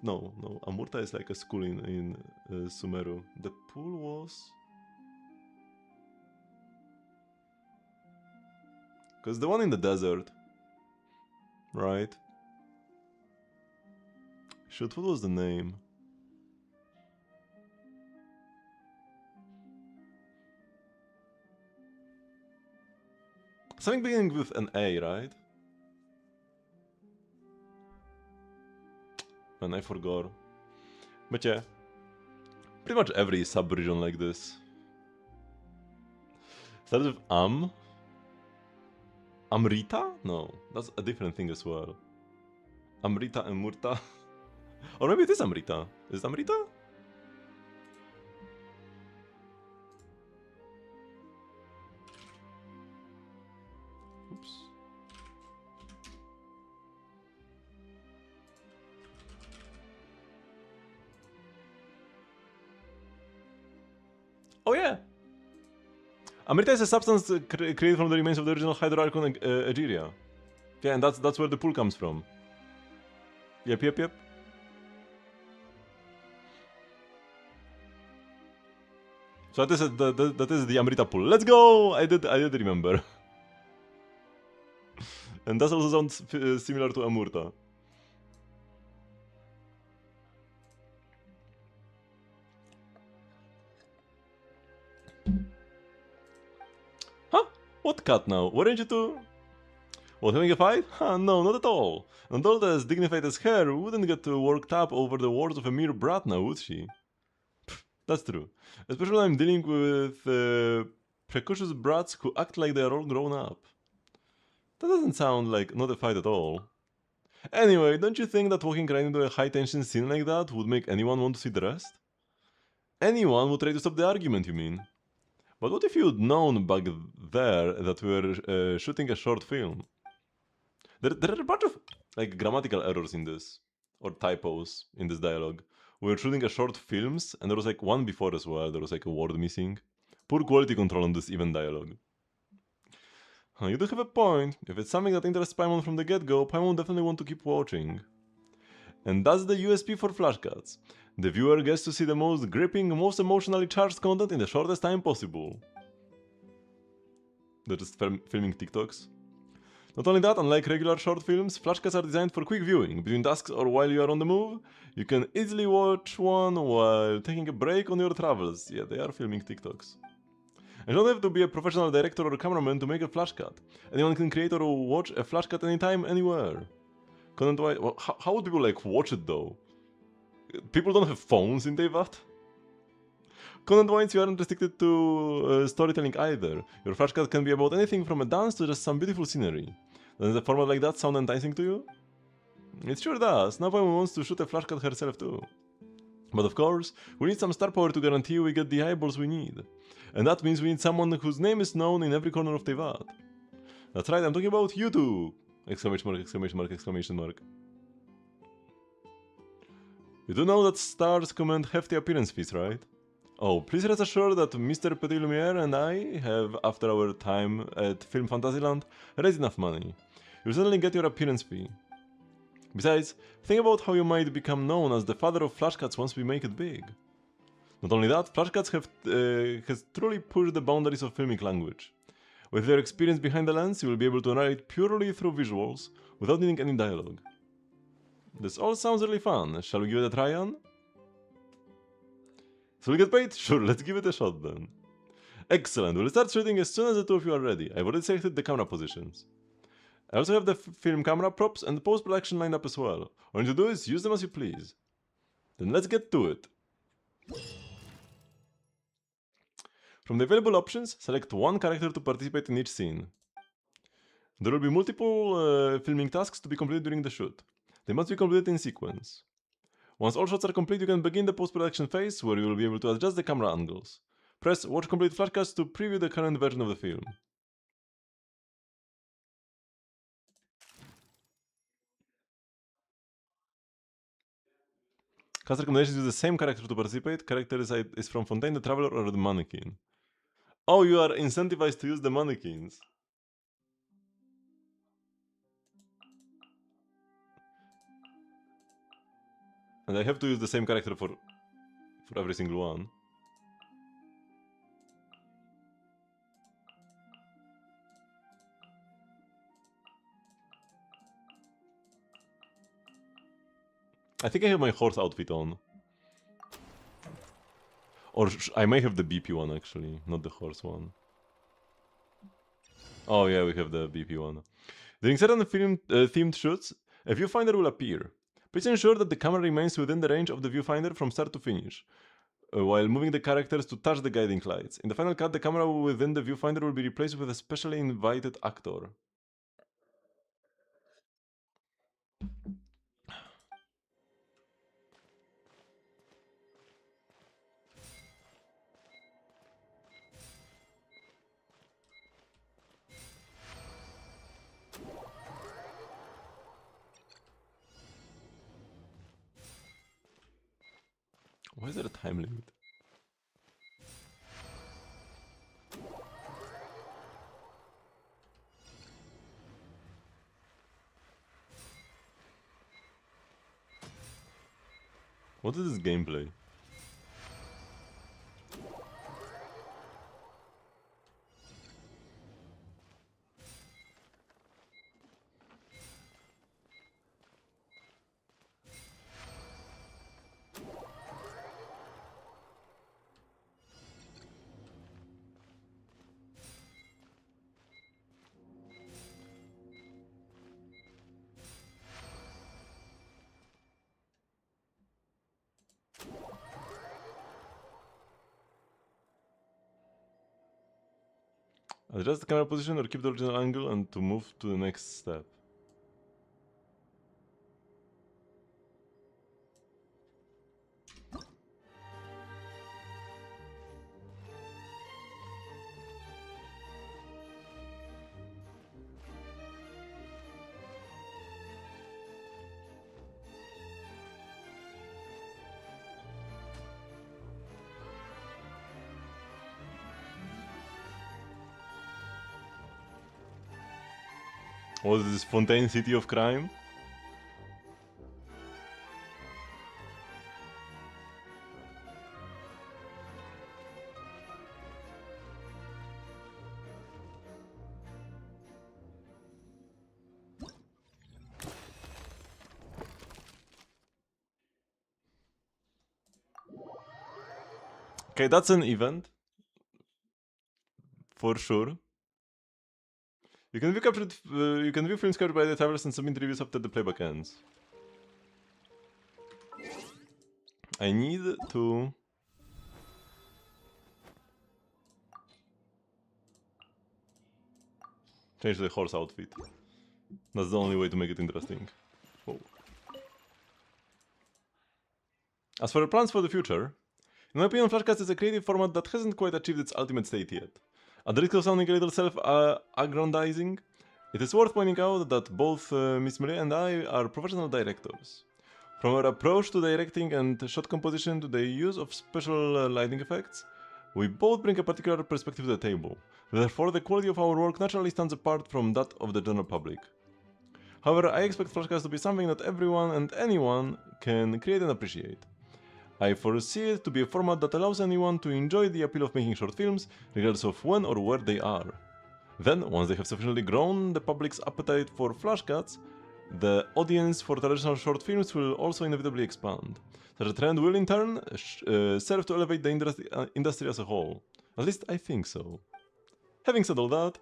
No. Amurta is like a school in Sumeru. The pool was... Because the one in the desert. Right? Shoot, what was the name? Something beginning with an A, right? Man, I forgot. But yeah. Pretty much every sub-region like this. Starts with Amrita? No, that's a different thing as well. Amrita and Murta. Or maybe it is Amrita. Is it Amrita? Oops. Oh yeah! Amrita is a substance created from the remains of the original hydroarchon Egeria. Yeah, and that's where the pool comes from. Yep. So that is the Amrita pool. Let's go! I did remember. And that also sounds similar to Amurta. Huh? What cut now? Weren't you two? What, having a fight? Huh, no, not at all. An adult as dignified as her wouldn't get worked up over the words of a mere brat now, would she? Pfft, that's true. Especially when I'm dealing with precocious brats who act like they are all grown up. That doesn't sound like not a fight at all. Anyway, don't you think that walking right into a high-tension scene like that would make anyone want to see the rest? Anyone would try to stop the argument, you mean? But what if you'd known back there that we were shooting a short film? There are a bunch of like grammatical errors in this, or typos in this dialogue. We were shooting a short films, and there was like one before as well. There was like a word missing. Poor quality control on this even dialogue. You do have a point. If it's something that interests Paimon from the get-go, Paimon definitely want to keep watching. And that's the USP for flash cuts. The viewer gets to see the most gripping, most emotionally charged content in the shortest time possible. They're just filming TikToks. Not only that, unlike regular short films, flash cuts are designed for quick viewing. Between tasks or while you are on the move, you can easily watch one while taking a break on your travels. Yeah, they are filming TikToks. And you don't have to be a professional director or cameraman to make a flash cut. Anyone can create or watch a flash cut anytime, anywhere. Content-wise, well, how would people like watch it though? People don't have phones in Devat. Content-wise, you aren't restricted to storytelling either. Your flash cut can be about anything from a dance to just some beautiful scenery. Does a format like that sound enticing to you? It sure does. Now Paimon wants to shoot a flash cut herself too. But of course, we need some star power to guarantee we get the eyeballs we need. And that means we need someone whose name is known in every corner of Tevat. That's right, I'm talking about you two! Exclamation mark, exclamation mark, exclamation mark. You do know that stars command hefty appearance fees, right? Oh, please rest assured that Mr. Petit Lumiere and I have, after our time at Film Fantasyland, raised enough money. You'll certainly get your appearance fee. Besides, think about how you might become known as the father of flash cuts once we make it big. Not only that, flash cuts has truly pushed the boundaries of filmic language. With your experience behind the lens, you will be able to narrate purely through visuals, without needing any dialogue. This all sounds really fun. Shall we give it a try on? So we get paid? Sure, let's give it a shot then. Excellent, we'll start shooting as soon as the two of you are ready. I've already selected the camera positions. I also have the film camera props and post-production lined up as well. All you need to do is use them as you please. Then let's get to it. From the available options, select one character to participate in each scene. There will be multiple filming tasks to be completed during the shoot. They must be completed in sequence. Once all shots are complete, you can begin the post-production phase, where you will be able to adjust the camera angles. Press Watch Complete Flashcuts to preview the current version of the film. Cast recommendations use the same character to participate. Character is from Fontaine the Traveler or the Mannequin. Oh, you are incentivized to use the mannequins. And I have to use the same character for every single one. I think I have my horse outfit on. Or I may have the BP one actually, not the horse one. Oh yeah, we have the BP one. During certain film themed shoots, a viewfinder will appear. Please ensure that the camera remains within the range of the viewfinder from start to finish, while moving the characters to touch the guiding lights. In the final cut, the camera within the viewfinder will be replaced with a specially invited actor. Why is there a time limit? What is this gameplay? Adjust the camera position or keep the original angle and to move to the next step. What is this Fontaine City of Crime? Okay, that's an event. For sure. You can view films captured by the travelers and submit reviews after the playback ends. I need to... change the horse outfit. That's the only way to make it interesting. Whoa. As for the plans for the future, in my opinion, Flashcast is a creative format that hasn't quite achieved its ultimate state yet. At the risk of sounding a little self-aggrandizing, it is worth pointing out that both Miss Maria and I are professional directors. From our approach to directing and shot composition to the use of special lighting effects, we both bring a particular perspective to the table. Therefore, the quality of our work naturally stands apart from that of the general public. However, I expect Flashcast to be something that everyone and anyone can create and appreciate. I foresee it to be a format that allows anyone to enjoy the appeal of making short films, regardless of when or where they are. Then, once they have sufficiently grown the public's appetite for flashcards, the audience for traditional short films will also inevitably expand. Such a trend will in turn serve to elevate the industry as a whole. At least I think so. Having said all that,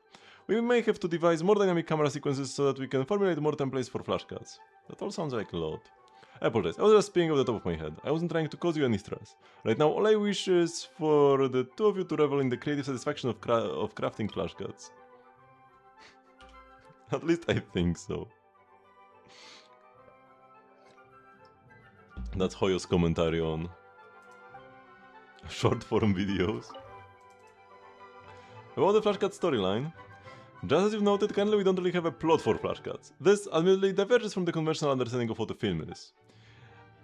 we may have to devise more dynamic camera sequences so that we can formulate more templates for flashcards. That all sounds like a lot. I apologize, I was just speaking off the top of my head. I wasn't trying to cause you any stress. Right now, all I wish is for the two of you to revel in the creative satisfaction of crafting flashcards. At least I think so. That's Hoyo's commentary on short form videos. About the flashcard storyline, just as you've noted, currently we don't really have a plot for flashcards. This admittedly diverges from the conventional understanding of what a film is.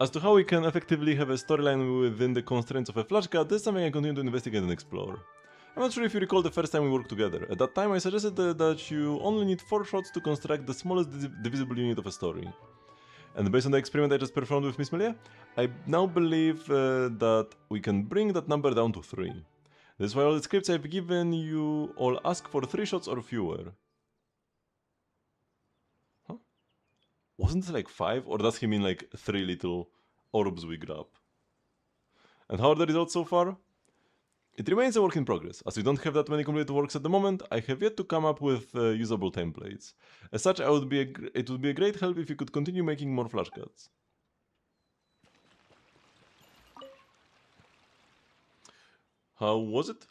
As to how we can effectively have a storyline within the constraints of a flashcard, this is something I continue to investigate and explore. I'm not sure if you recall the first time we worked together. At that time I suggested that you only need 4 shots to construct the smallest divisible unit of a story. And based on the experiment I just performed with Miss Melia, I now believe that we can bring that number down to 3. This is why all the scripts I've given you all ask for 3 shots or fewer. Huh? Wasn't it like 5? Or does he mean like 3 little orbs we grab? And how are the results so far? It remains a work in progress. As we don't have that many completed works at the moment, I have yet to come up with usable templates. As such, it would be a great help if you could continue making more flashcards. How was it?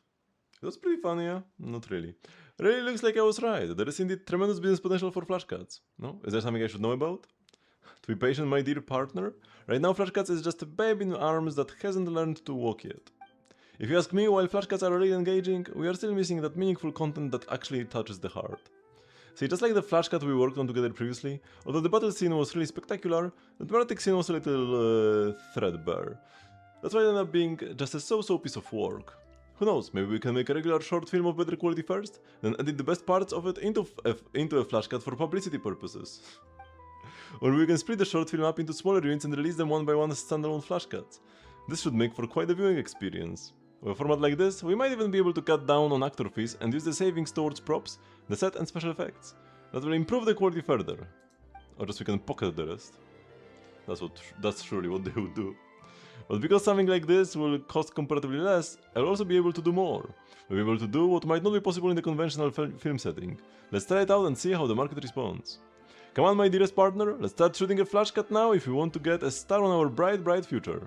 It was pretty fun, yeah? Not really. Really looks like I was right. There is indeed tremendous business potential for flashcards. No? Is there something I should know about? To be patient, my dear partner. Right now, flashcards is just a babe in arms that hasn't learned to walk yet. If you ask me, while flashcards are really engaging, we are still missing that meaningful content that actually touches the heart. See, just like the flashcard we worked on together previously, although the battle scene was really spectacular, the dramatic scene was a little threadbare. That's why it ended up being just a so-so piece of work. Who knows, maybe we can make a regular short film of better quality first, then edit the best parts of it into a flashcard for publicity purposes. Or we can split the short film up into smaller units and release them one by one as standalone flashcards. This should make for quite a viewing experience. With a format like this, we might even be able to cut down on actor fees and use the savings towards props, the set and special effects. That will improve the quality further. Or just we can pocket the rest. That's surely what they would do. But because something like this will cost comparatively less, I'll also be able to do more. We'll be able to do what might not be possible in the conventional film setting. Let's try it out and see how the market responds. Come on, my dearest partner, let's start shooting a flashcard now if we want to get a star on our bright, bright future.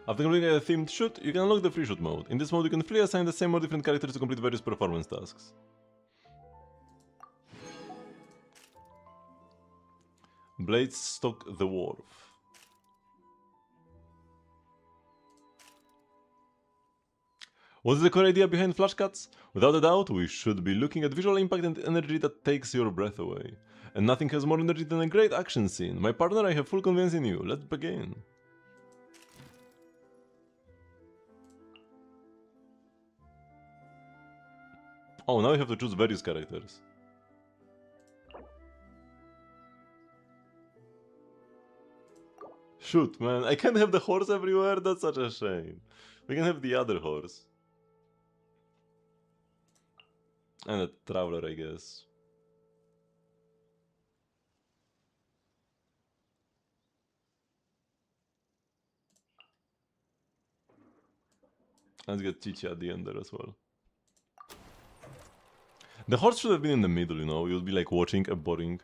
After completing a themed shoot, you can unlock the free shoot mode. In this mode, you can freely assign the same or different characters to complete various performance tasks. Blades stalk the wharf. What is the core idea behind flash cuts? Without a doubt, we should be looking at visual impact and energy that takes your breath away. And nothing has more energy than a great action scene. My partner, I have full confidence in you. Let's begin. Oh, now I have to choose various characters. Shoot, man, I can't have the horse everywhere, that's such a shame. We can have the other horse. And a traveler, I guess. Let's get Chichi at the end there as well. The horse should have been in the middle, you know, you'll be like watching a boring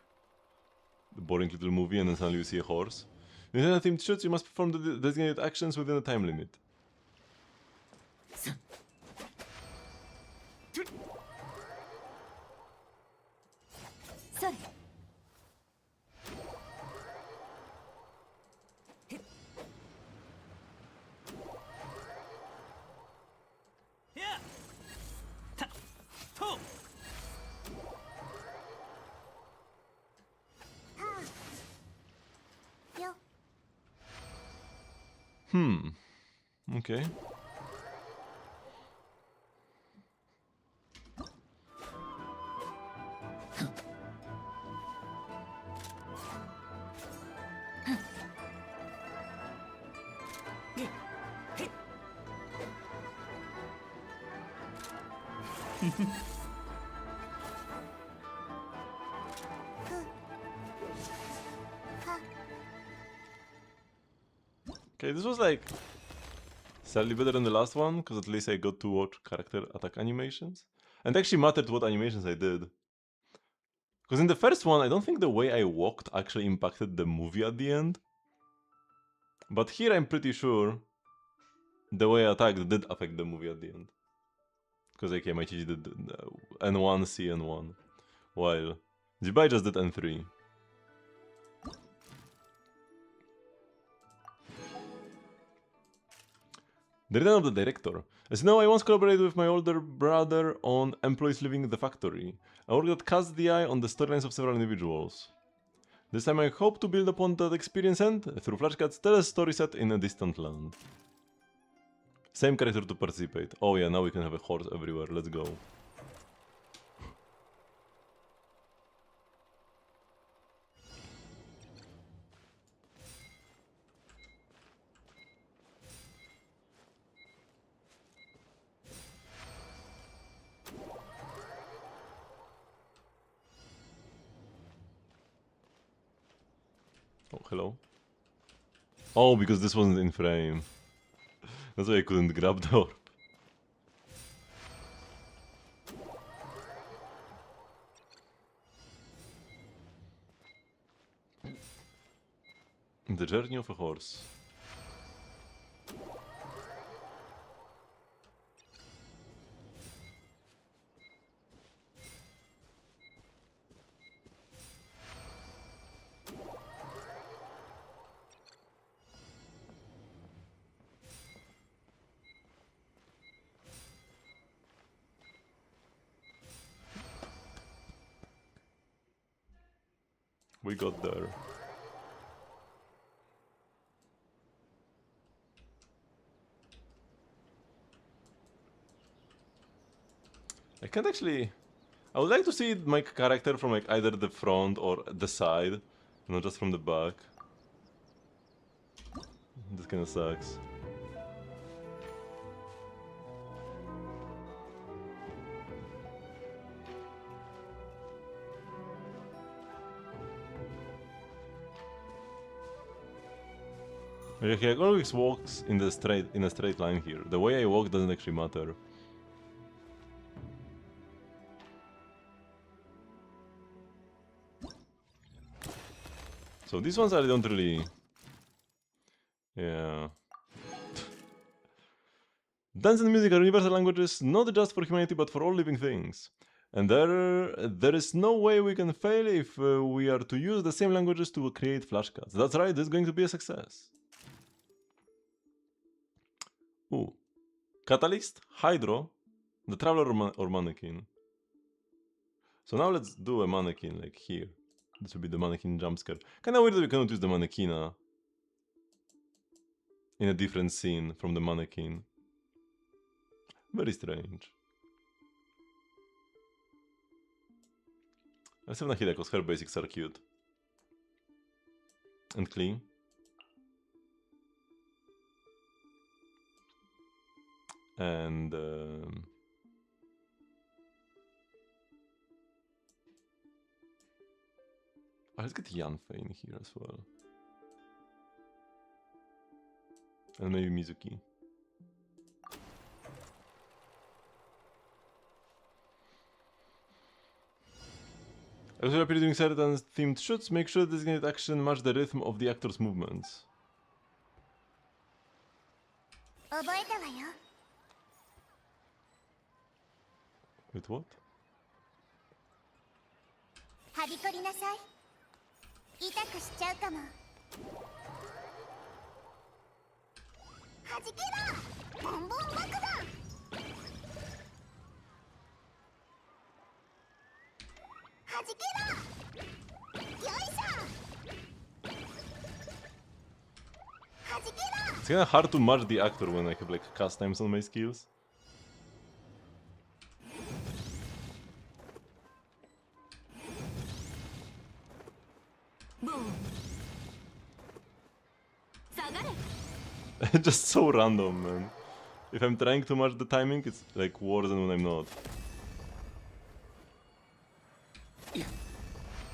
little movie and then suddenly you see a horse. In a themed shoots, you must perform the designated actions within a time limit. Okay. Okay, this was like slightly better than the last one, because at least I got to watch character attack animations. And it actually mattered what animations I did. Because in the first one, I don't think the way I walked actually impacted the movie at the end. But here I'm pretty sure the way I attacked did affect the movie at the end. Because okay, my Chichi did N1, C, N1. While Jibai just did N3. The return of the director. As you know, I once collaborated with my older brother on Employees Leaving the Factory, a work that cast the eye on the storylines of several individuals. This time I hope to build upon that experience and, through flashcards, tell a story set in a distant land. Same character to participate. Oh yeah, now we can have a horse everywhere, let's go. Oh, hello. Oh, because this wasn't in frame. That's why I couldn't grab the orb. The journey of a horse. We got there. I can't actually... I would like to see my character from like either the front or the side, not just from the back. This kinda sucks. Okay, I always walks in a straight line here. The way I walk doesn't actually matter. So these ones I don't really... Yeah... Dance and music are universal languages, not just for humanity, but for all living things. And there is no way we can fail if we are to use the same languages to create flashcards. That's right, this is going to be a success. Ooh. Catalyst, Hydro, the Traveler or Mannequin. So now let's do a Mannequin, like here. This will be the Mannequin jumpscare. Kinda weird that we cannot use the Mannequina in a different scene from the Mannequin. Very strange. Let's have Nahida, because her basics are cute. And clean. And... let's get Yanfei in here as well. And maybe Mizuki. As you're doing certain themed shoots, make sure the designated action match the rhythm of the actor's movements. Wait, what? It's kinda hard to match the actor when I have like cast times on my skills. Just so random, man. If I'm trying to match the timing, it's like worse than when I'm not.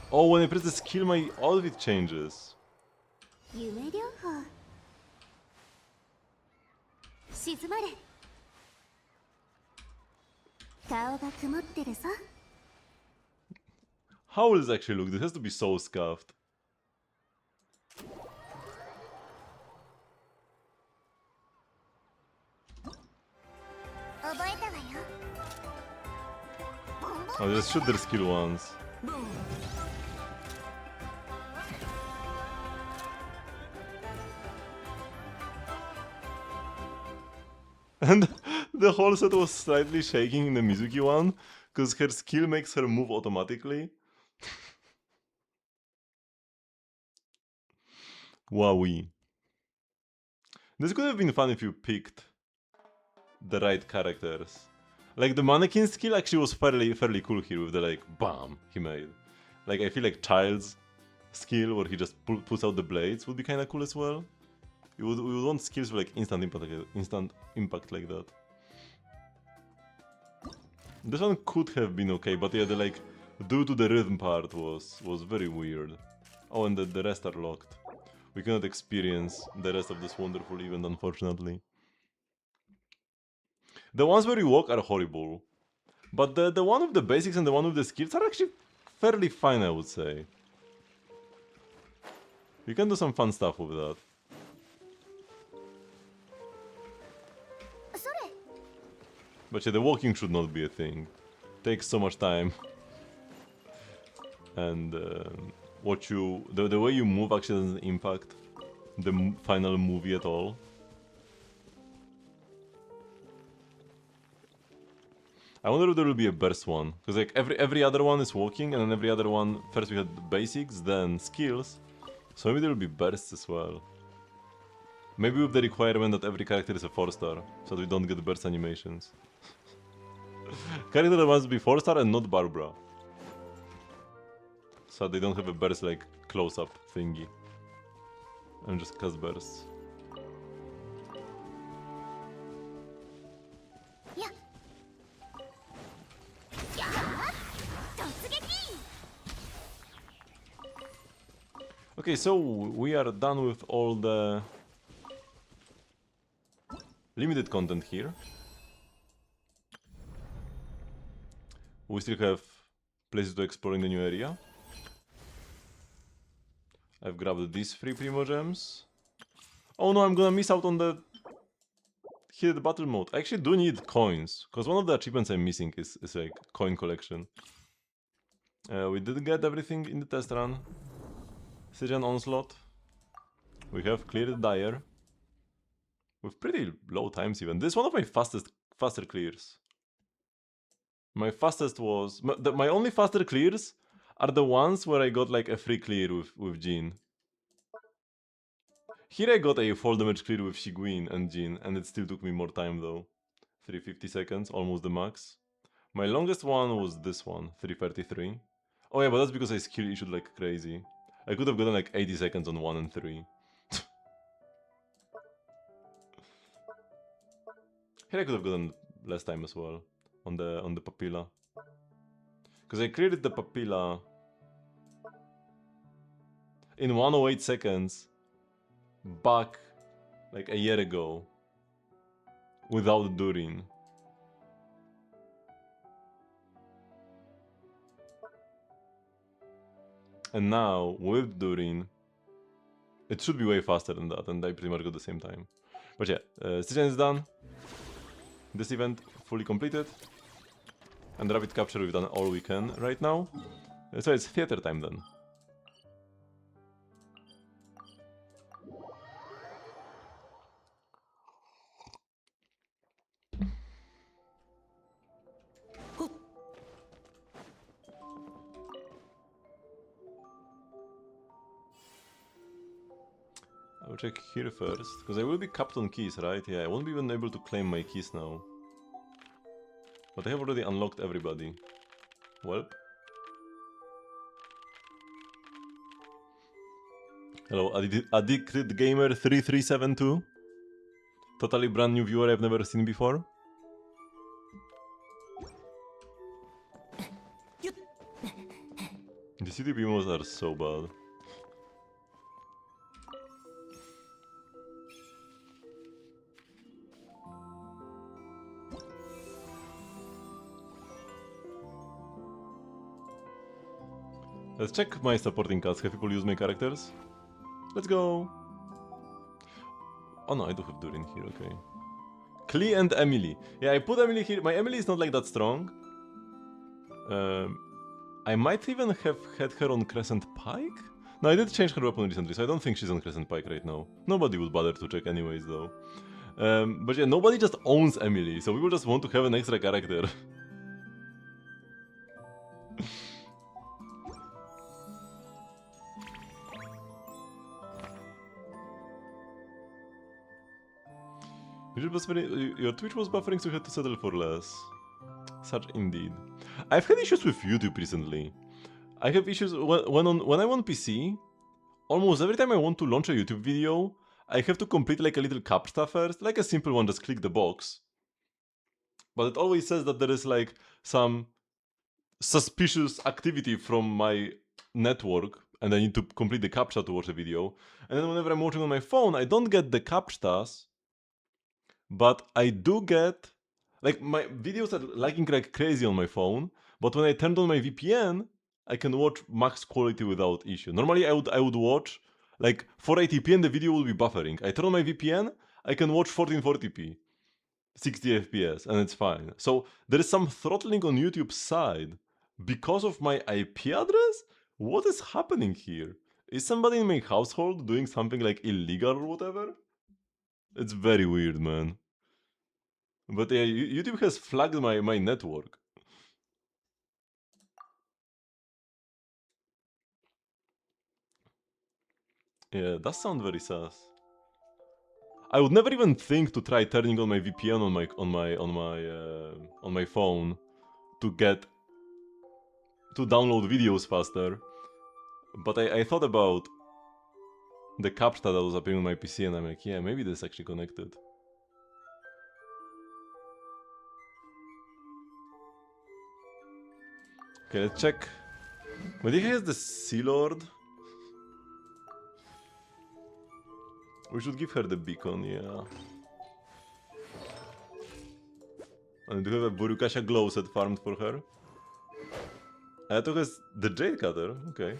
Oh, when I press the skill, my outfit changes. How will this actually look? This has to be so scuffed. Oh, just shoot their skill once. And the whole set was slightly shaking in the Mizuki one, because her skill makes her move automatically. Wowee. This could have been fun if you picked the right characters. Like the mannequin skill actually was fairly cool here with the like BAM he made. Like I feel like Child's skill where he just puts out the blades would be kinda cool as well. We would want skills with like instant impact like that. This one could have been okay, but yeah, the like due to the rhythm part was very weird. Oh, and the rest are locked. We cannot experience the rest of this wonderful event, unfortunately. The ones where you walk are horrible. But the one with the basics and the one with the skills are actually fairly fine, I would say. You can do some fun stuff with that. But yeah, the walking should not be a thing. Takes so much time. And the way you move actually doesn't impact the final movie at all. I wonder if there will be a burst one, because like every other one is walking, and then every other one, first we had basics, then skills, so maybe there will be bursts as well. Maybe with the requirement that every character is a 4-star, so that we don't get burst animations. Character that wants to be 4-star and not Barbara. So they don't have a burst like close-up thingy. And just cast bursts. Okay, so we are done with all the limited content here. We still have places to explore in the new area. I've grabbed these 3 Primo Gems. Oh no, I'm gonna miss out on the Hit the battle mode. I actually do need coins, because one of the achievements I'm missing is like coin collection. We did get everything in the test run. Syrian Onslaught. We have cleared the Dire. With pretty low times even. This is one of my faster clears. My fastest was... My only faster clears are the ones where I got like a free clear with Jean. Here I got a full damage clear with Shiguin and Jean, and it still took me more time though. 350 seconds, almost the max. My longest one was this one, 333. Oh yeah, but that's because I skill issued like crazy. I could have gotten like 80 seconds on 1 and 3. Here I could have gotten less time as well on the Papilla. Because I cleared the Papilla in 108 seconds back like a year ago without Durin. And now with Durin, it should be way faster than that, and I pretty much got the same time. But yeah, Stygian is done. This event fully completed. And rapid capture, we've done all we can right now. So it's theater time then. I will check here first, because I will be capped on keys, right? Yeah, I won't be even able to claim my keys now. But I have already unlocked everybody. Welp. Hello, Addicted Gamer 3372. Totally brand new viewer I've never seen before. The CTP moves are so bad. Let's check my supporting cast. Have people used my characters? Let's go! Oh no, I do have Durin here, okay. Klee and Emily. Yeah, I put Emily here. My Emily is not like that strong. I might even have had her on Crescent Pike? No, I did change her weapon recently, so I don't think she's on Crescent Pike right now. Nobody would bother to check anyways, though. But yeah, nobody just owns Emily, so people just want to have an extra character. Your Twitch was buffering, so you had to settle for less. Such indeed. I've had issues with YouTube recently. I have issues when I'm on PC. Almost every time I want to launch a YouTube video, I have to complete like a little captcha first, like a simple one, just click the box. But it always says that there is like some suspicious activity from my network, and I need to complete the captcha to watch a video. And then whenever I'm watching on my phone, I don't get the captchas, but I do get, like, my videos are lagging like crazy on my phone, but when I turned on my VPN, I can watch max quality without issue. Normally I would watch like 480p and the video will be buffering. I turn on my VPN, I can watch 1440p, 60 FPS, and it's fine. So there is some throttling on YouTube's side because of my IP address? What is happening here? Is somebody in my household doing something like illegal or whatever? It's very weird, man. But yeah, YouTube has flagged my network. Yeah, that sounds very sus. I would never even think to try turning on my VPN on my phone to download videos faster. But I thought about the captcha that was appearing on my PC, and I'm like, yeah, maybe this is actually connected. Okay, let's check. But he has the Sea Lord. We should give her the beacon, yeah. And do we have a Burukasha glow set farmed for her? Ato has the Jade Cutter, okay.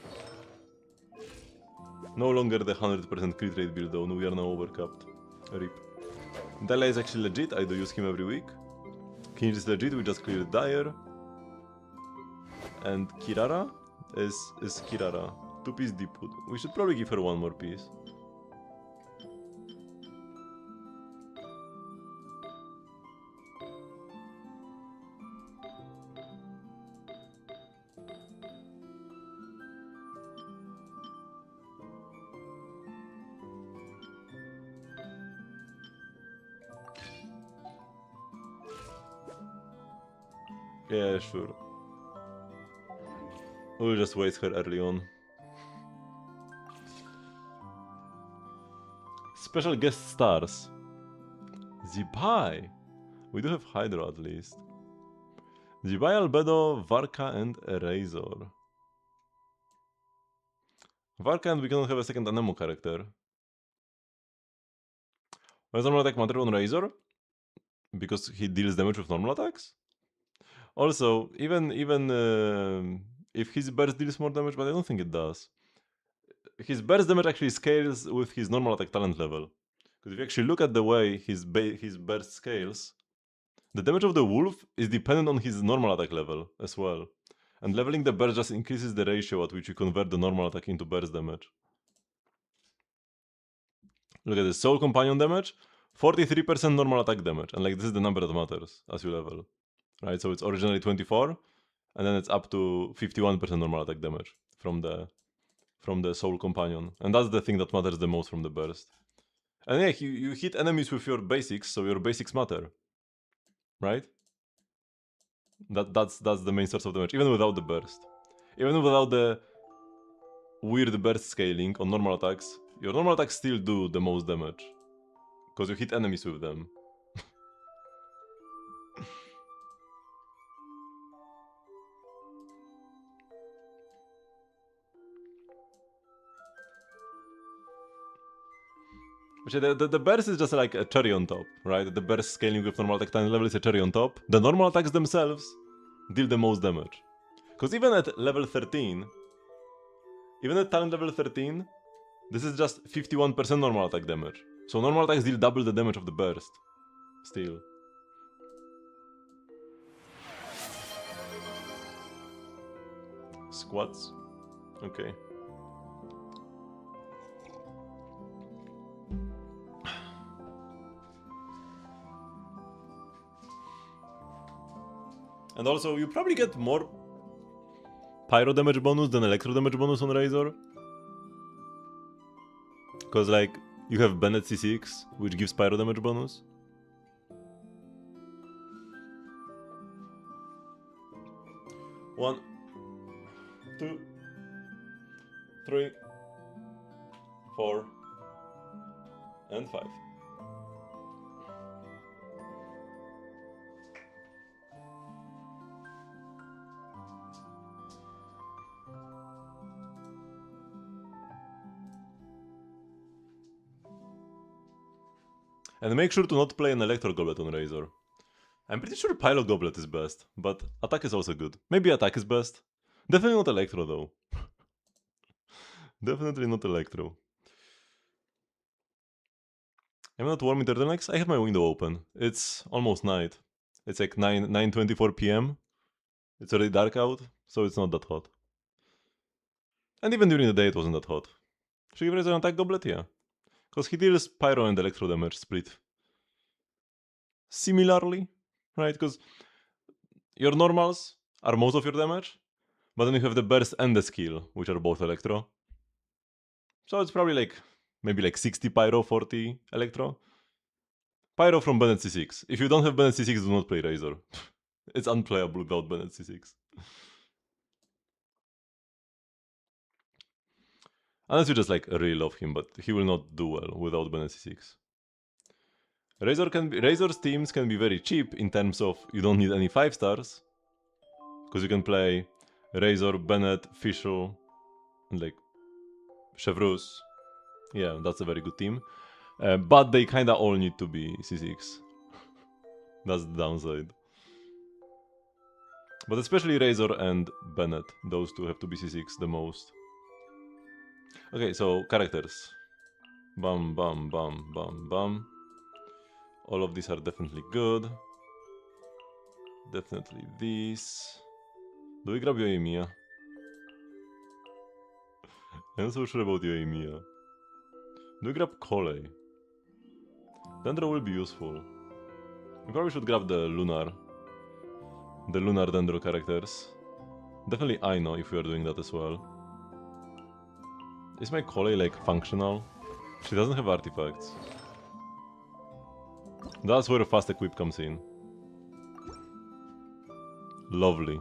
No longer the 100% crit rate build though, we are now overcapped. RIP. Dela is actually legit, I do use him every week. Kinji is legit, we just cleared Dyer. And Kirara is Kirara. 2-piece deep put. We should probably give her one more piece. Yeah, sure. We'll just waste her early on. Special guest stars. Zibai! We do have Hydra at least. Zibai, Albedo, Varka, and Razor. Varka, and we cannot have a second Anemo character. Why does normal attack matter on Razor? Because he deals damage with normal attacks? Also, even if his burst deals more damage, but I don't think it does. His burst damage actually scales with his normal attack talent level. Because if you actually look at the way his burst scales, the damage of the wolf is dependent on his normal attack level as well. And leveling the burst just increases the ratio at which you convert the normal attack into burst damage. Look at the soul companion damage, 43% normal attack damage, and like this is the number that matters as you level. Right, so it's originally 24, and then it's up to 51% normal attack damage from the soul companion. And that's the thing that matters the most from the burst. And yeah, you hit enemies with your basics, so your basics matter. Right? That's the main source of damage, even without the burst. Even without the weird burst scaling on normal attacks, your normal attacks still do the most damage. Because you hit enemies with them. The burst is just like a cherry on top, right? The burst scaling with normal attack talent level is a cherry on top. The normal attacks themselves deal the most damage. Because even at level 13, even at talent level 13, this is just 51% normal attack damage. So normal attacks deal double the damage of the burst. Still. Squats? Okay. And also, you probably get more pyro damage bonus than electro damage bonus on Razor. Because, like, you have Bennett C6, which gives pyro damage bonus. One, two, three, 4, and 5. And make sure to not play an Electro Goblet on Razor. I'm pretty sure Pyro Goblet is best, but attack is also good. Maybe attack is best. Definitely not Electro though. Definitely not Electro. I'm not warm in turtlenecks. I have my window open. It's almost night. It's like 9:24 p.m. It's already dark out, so it's not that hot. And even during the day it wasn't that hot. Should give Razor an attack goblet? Yeah. Because he deals pyro and electro damage split similarly, right? Because your normals are most of your damage, but then you have the burst and the skill, which are both electro. So it's probably like, maybe like 60 pyro, 40 electro. Pyro from Bennett C6. If you don't have Bennett C6, do not play Razor. It's unplayable without Bennett C6. Unless you just like really love him, but he will not do well without Bennett C6. Razor's teams can be very cheap in terms of you don't need any 5 stars. Because you can play Razor, Bennett, Fischl, and like Chevreuse. Yeah, that's a very good team. But they kinda all need to be C6. That's the downside. But especially Razor and Bennett, those two have to be C6 the most. Okay, so characters. Bam, bam, bam, bam, bam. All of these are definitely good. Definitely these. Do we grab Yoimiya? I'm not so sure about Yoimiya. Do we grab Kole? Dendro will be useful. We probably should grab the Lunar Dendro characters. Definitely Aino if we are doing that as well. Is my Kole like functional? She doesn't have artifacts. That's where fast equip comes in. Lovely.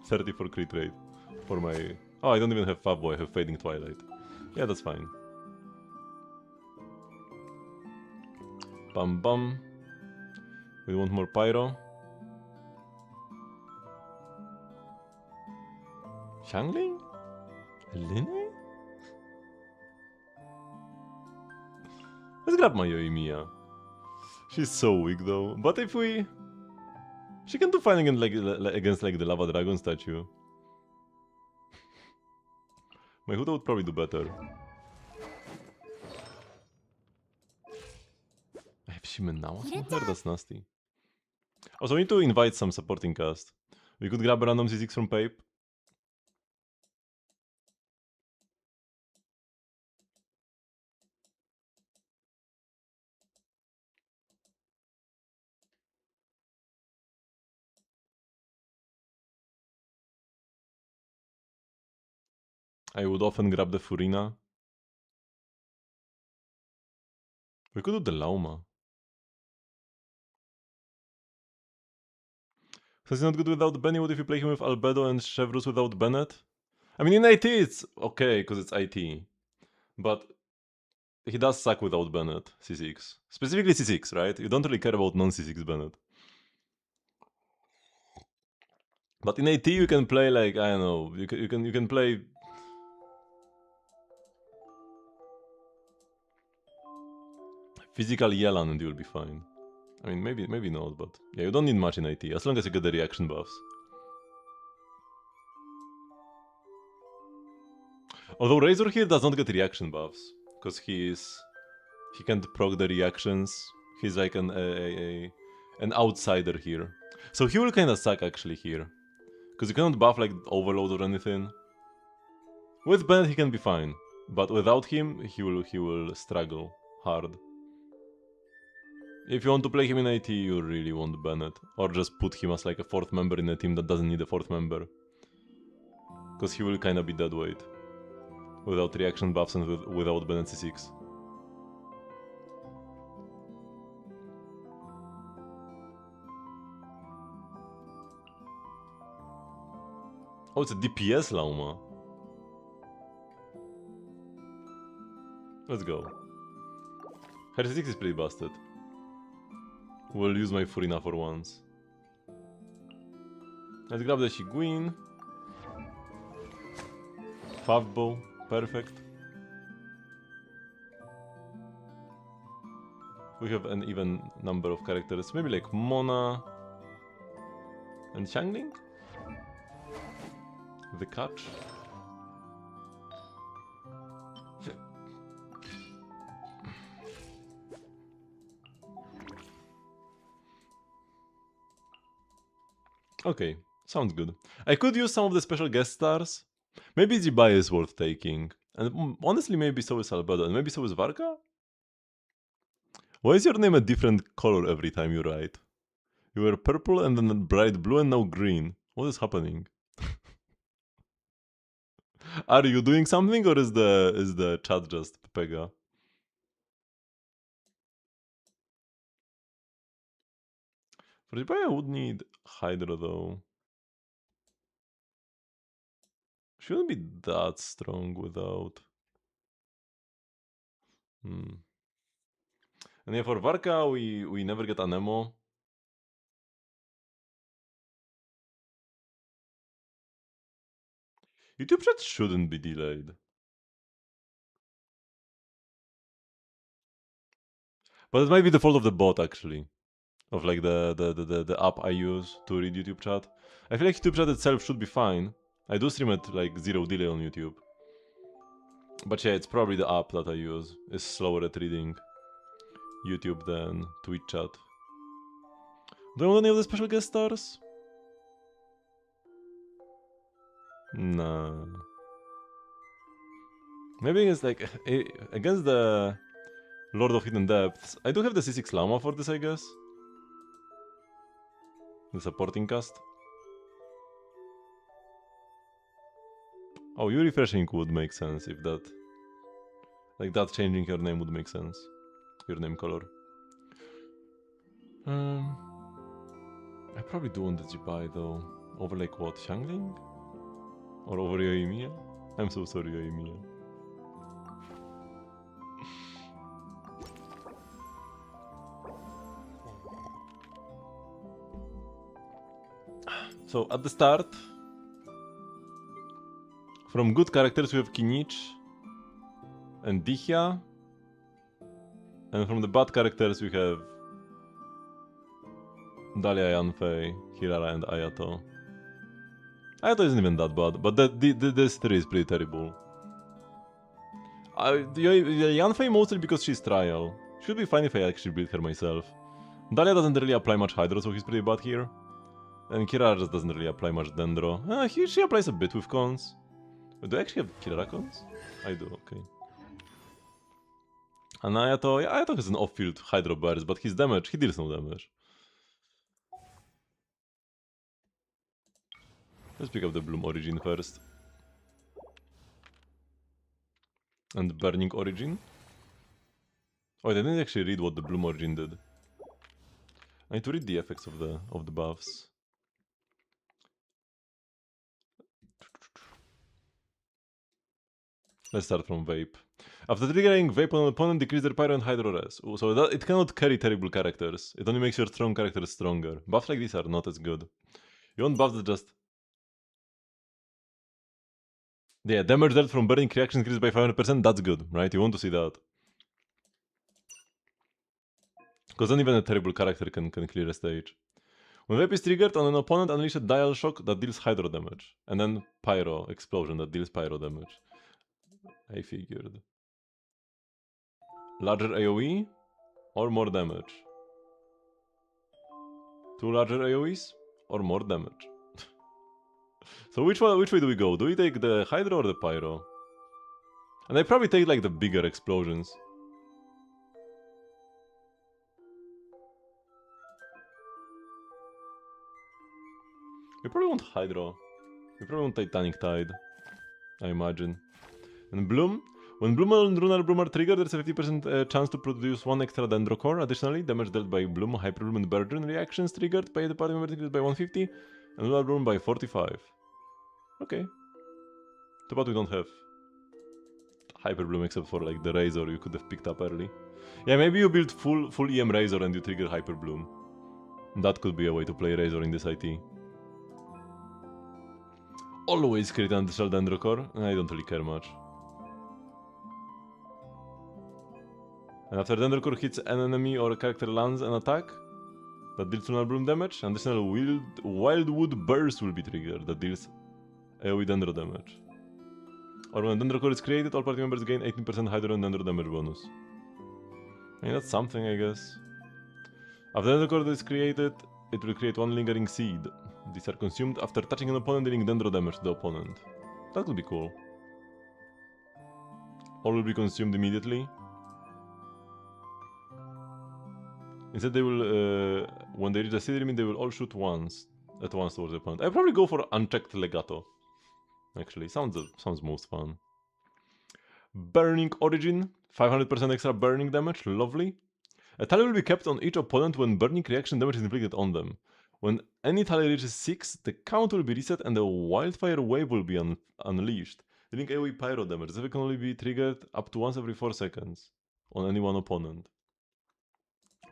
30 for crit rate. For my... Oh, I don't even have Fab Boy, I have Fading Twilight. Yeah, that's fine. Bam bam. We want more Pyro. Xiangling? Elene? Let's grab my Yoimiya. She's so weak though. But if we... She can do fine against like the Lava Dragon statue. My Huda would probably do better. I have Shimenawa on her? That's nasty. Also, we need to invite some supporting cast. We could grab a random C6 from Pape. I would often grab the Furina. We could do the Lauma. So he's not good without Benny. What if you play him with Albedo and Chevrus without Bennett? I mean, in IT it's okay, because it's IT. But he does suck without Bennett, C6. Specifically C6, right? You don't really care about non-C6 Bennett. But in AT you can play like, I don't know, you can play... Physical Yelan and you'll be fine. I mean, maybe not, but yeah, you don't need much in IT, as long as you get the reaction buffs. Although Razor here does not get reaction buffs, because he can't proc the reactions. He's like an outsider here. So he will kinda suck actually here. Because you cannot buff like Overload or anything. With Bennett he can be fine, but without him he will struggle hard. If you want to play him in AT, you really want Bennett. Or just put him as like a 4th member in a team that doesn't need a 4th member. Because he will kinda be dead weight. Without reaction buffs and without Bennett C6. Oh, it's a DPS Lauma. Let's go. Her C6 is pretty busted. We'll use my Furina for once. Let's grab the Shiguin. Favbo, perfect. We have an even number of characters, maybe like Mona and Xiangling? The catch. Okay, sounds good. I could use some of the special guest stars. Maybe Jibai is worth taking. And honestly, maybe so is Albedo, and maybe so is Varka? Why is your name a different color every time you write? You were purple and then bright blue and now green. What is happening? Are you doing something or is the chat just Pega? For Jibai I would need Hydra though. Shouldn't be that strong without. And yeah, for Varka we never get Anemo. YouTube chat shouldn't be delayed. But it might be the fault of the bot actually. Of like the app I use to read YouTube chat. I feel like YouTube chat itself should be fine. I do stream at like 0 delay on YouTube. But yeah, it's probably the app that I use is slower at reading. YouTube than Twitch chat. Do you want any of the special guest stars? Nah. Maybe it's like against the Lord of Hidden Depths. I do have the C6 Llama for this, I guess. The supporting cast. Oh, you refreshing would make sense if that... Like that changing your name would make sense. Your name color. I probably do want the Jibai though. Over like what? Xiangling? Or over Yoimiya? I'm so sorry, Yoimiya. So at the start, from good characters we have Kinich and Dihya, and from the bad characters we have Dahlia, Yanfei, Hirara and Ayato. Ayato isn't even that bad, but this 3 is pretty terrible. Yanfei mostly because she's trial. Should be fine if I actually build her myself. Dahlia doesn't really apply much Hydro, so he's pretty bad here. And Kirara just doesn't really apply much Dendro. She applies a bit with cons. Do I actually have Kirara cons? I do, okay. And Ayato has an off-field Hydro burst, but his damage, he deals no damage. Let's pick up the Bloom Origin first. And Burning Origin. Oh, I didn't actually read what the Bloom Origin did. I need to read the effects of the buffs. Let's start from Vape. After triggering Vape on an opponent, decrease their Pyro and Hydro res. Ooh, so it cannot carry terrible characters. It only makes your strong characters stronger. Buffs like these are not as good. You want buffs that just... Yeah, damage dealt from burning reaction increased by 500%, that's good, right? You want to see that. Because then even a terrible character can clear a stage. When Vape is triggered on an opponent, unleash a Dial Shock that deals Hydro damage. And then Pyro Explosion that deals Pyro damage. I figured. Larger AoE or more damage? 2 larger AoEs or more damage? So which way do we go? Do we take the Hydro or the Pyro? And I probably take like the bigger explosions. We probably want Hydro. We probably want Titanic Tide, I imagine. And Bloom. When Bloom and Lunar Bloom are triggered, there's a 50% chance to produce 1 extra Dendro Core. Additionally, damage dealt by Bloom, Hyper Bloom and Burgeon reactions triggered by the party member increased by 150, and Lunar Bloom by 45. Okay. Too bad we don't have Hyper Bloom except for like the Razor you could have picked up early. Yeah, maybe you build full EM Razor and you trigger Hyper Bloom. That could be a way to play Razor in this IT. Always create an additional Dendro Core. I don't really care much. And after Dendro Core hits an enemy or a character lands an attack that deals Lunar Bloom damage, additional Wildwood Burst will be triggered that deals AoE Dendro damage. Or when Dendro Core is created, all party members gain 18% Hydro and Dendro damage bonus. I mean, that's something, I guess. After Dendro Core is created, it will create 1 Lingering Seed. These are consumed after touching an opponent, dealing Dendro damage to the opponent. That could be cool. All will be consumed immediately. Instead, they will, when they reach the city limit, they will all shoot at once towards the opponent. I'll probably go for Unchecked Legato. Actually, sounds most fun. Burning Origin, 500% extra burning damage, lovely. A tally will be kept on each opponent when burning reaction damage is inflicted on them. When any tally reaches 6, the count will be reset and a Wildfire Wave will be unleashed, dealing AoE Pyro damage. This can only be triggered up to once every 4 seconds on any one opponent.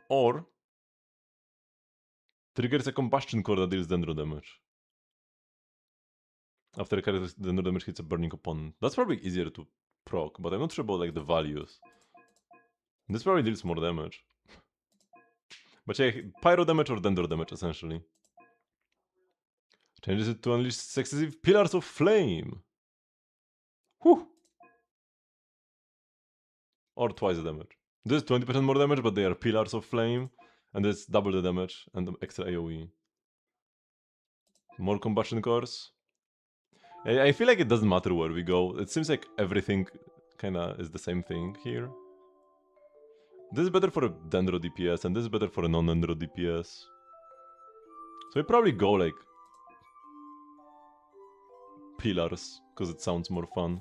Or triggers a Combustion Core that deals Dendro damage. After a character's Dendro damage hits a burning opponent. That's probably easier to proc, but I'm not sure about like the values. This probably deals more damage. But yeah, Pyro damage or Dendro damage essentially. Changes it to unleash successive Pillars of Flame. Whew! Or twice the damage. This is 20% more damage, but they are pillars of flame, and it's double the damage and the extra AoE. More combustion cores. I feel like it doesn't matter where we go. It seems like everything kinda is the same thing here. This is better for a Dendro DPS, and this is better for a non-Dendro DPS. So we probably go like pillars, because it sounds more fun.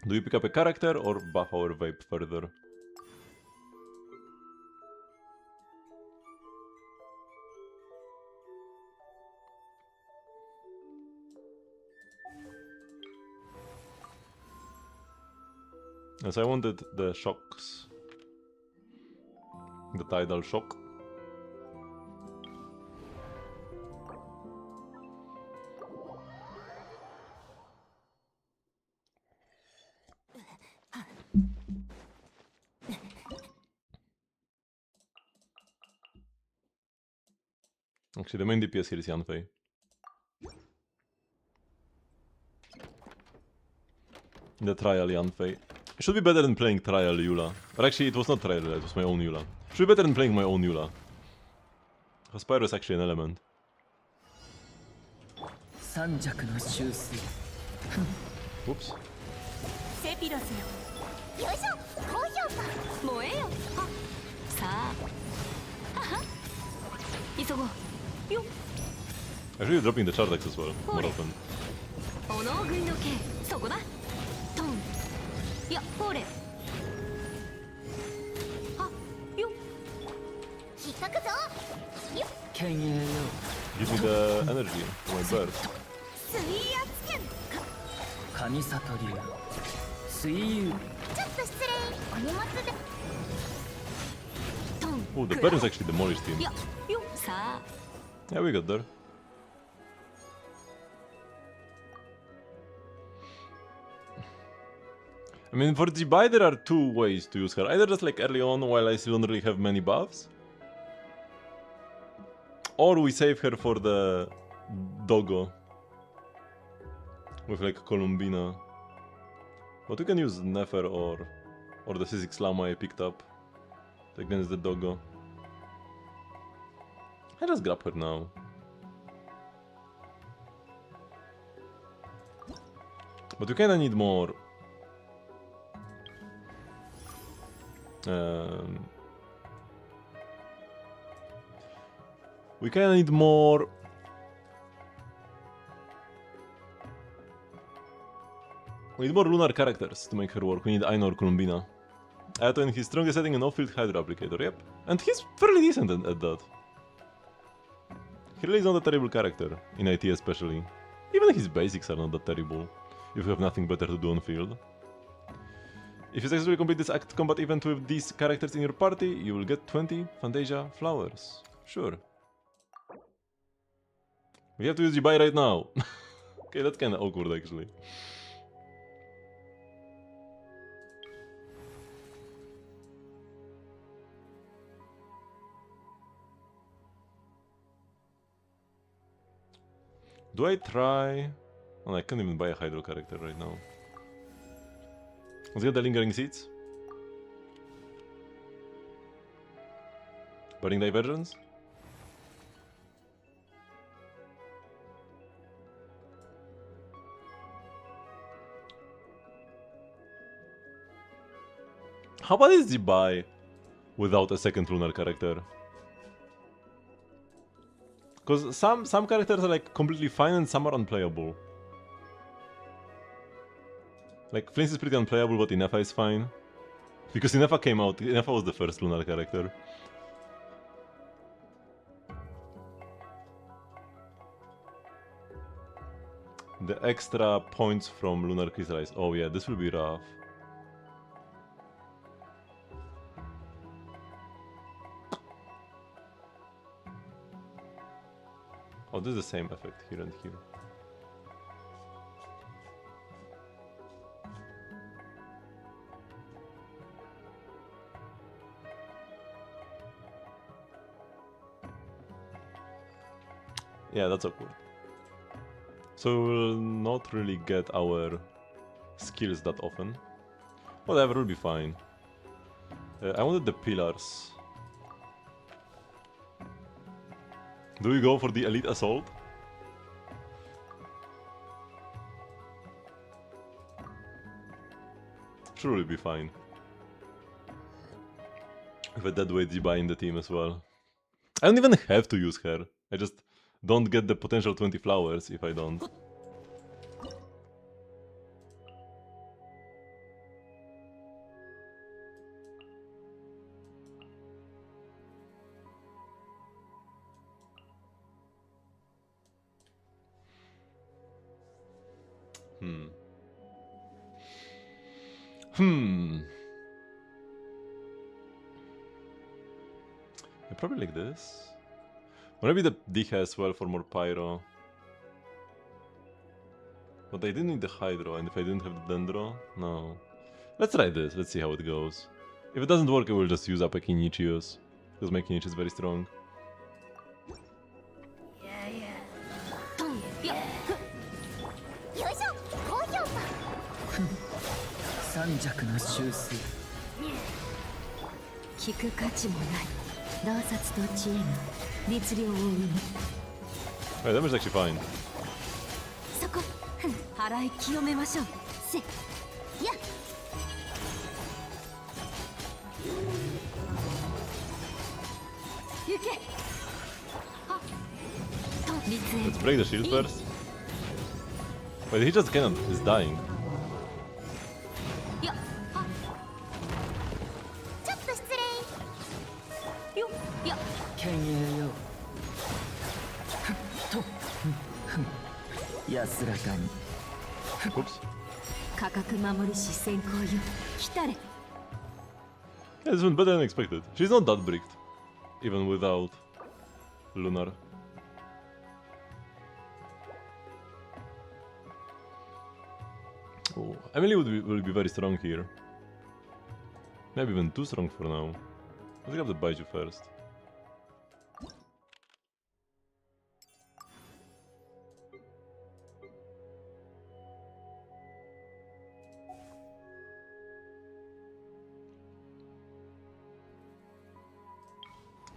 Do we pick up a character or buff our vape further? Yes, I wanted the shocks. The tidal shock. Actually, the main DPS here is Yanfei. The trial Yanfei. It should be better than playing trial Eula. Or actually, it was not trial Eula, it was my own Eula. It should be better than playing my own Eula. Because Pyro is actually an element. Oops. I should be dropping the Chardex as well, more often. Give me the energy for my burst. Oh, the parents actually demolished him. Yeah, we got there. I mean, for Jibai there are two ways to use her. Either just like early on while I still don't really have many buffs. Or we save her for the Doggo. With like Columbina. But we can use Nefer or the Physics Lama I picked up against the Doggo. I just grab her now. But we kinda need more. We kinda need more. We need more lunar characters to make her work. We need Ainur Columbina. Ato in his strongest setting an off-field Hydro Applicator, yep. And he's fairly decent at that. He really is not a terrible character, in IT especially. Even his basics are not that terrible, if you have nothing better to do on field. If you successfully complete this act combat event with these characters in your party, you will get 20 Fantasia flowers. Sure. We have to use Jibai right now. Okay, that's kinda awkward actually. Do I try? Oh, I can't even buy a Hydro character right now. Let's get the Lingering Seeds. Burning Divergence. How about this Jibai without a second lunar character? Because some characters are like completely fine and some are unplayable. Like Flints is pretty unplayable, but Inefa is fine. Because Inefa came out, Inefa was the first lunar character. The extra points from Lunar Crystallize. Oh yeah, this will be rough. Oh, this is the same effect here and here. Yeah, that's awkward. So we'll not really get our skills that often. Whatever, will be fine. I wanted the pillars. Do we go for the elite assault? Sure, we'll be fine. With a deadweight Zibai in the team as well. I don't even have to use her. I just don't get the potential 20 flowers if I don't. I probably like this. Or maybe the Dicha as well for more pyro. But I didn't need the Hydro, and if I didn't have the Dendro, no. Let's try this, let's see how it goes. If it doesn't work, I will just use up a Kinichios, because my Kinichi is very strong. 三弱の修正聞く価値もない洞察と知恵が律令を生む Right, that was actually fine. そこ払い清めましょうせや行け Let's break the shield first. Wait, he just cannot, he's dying. Oops. Yeah, this went better than expected. She's not that bricked, even without Lunar. Oh, Emily will be very strong here. Maybe even too strong for now. Let's grab the Baiju first.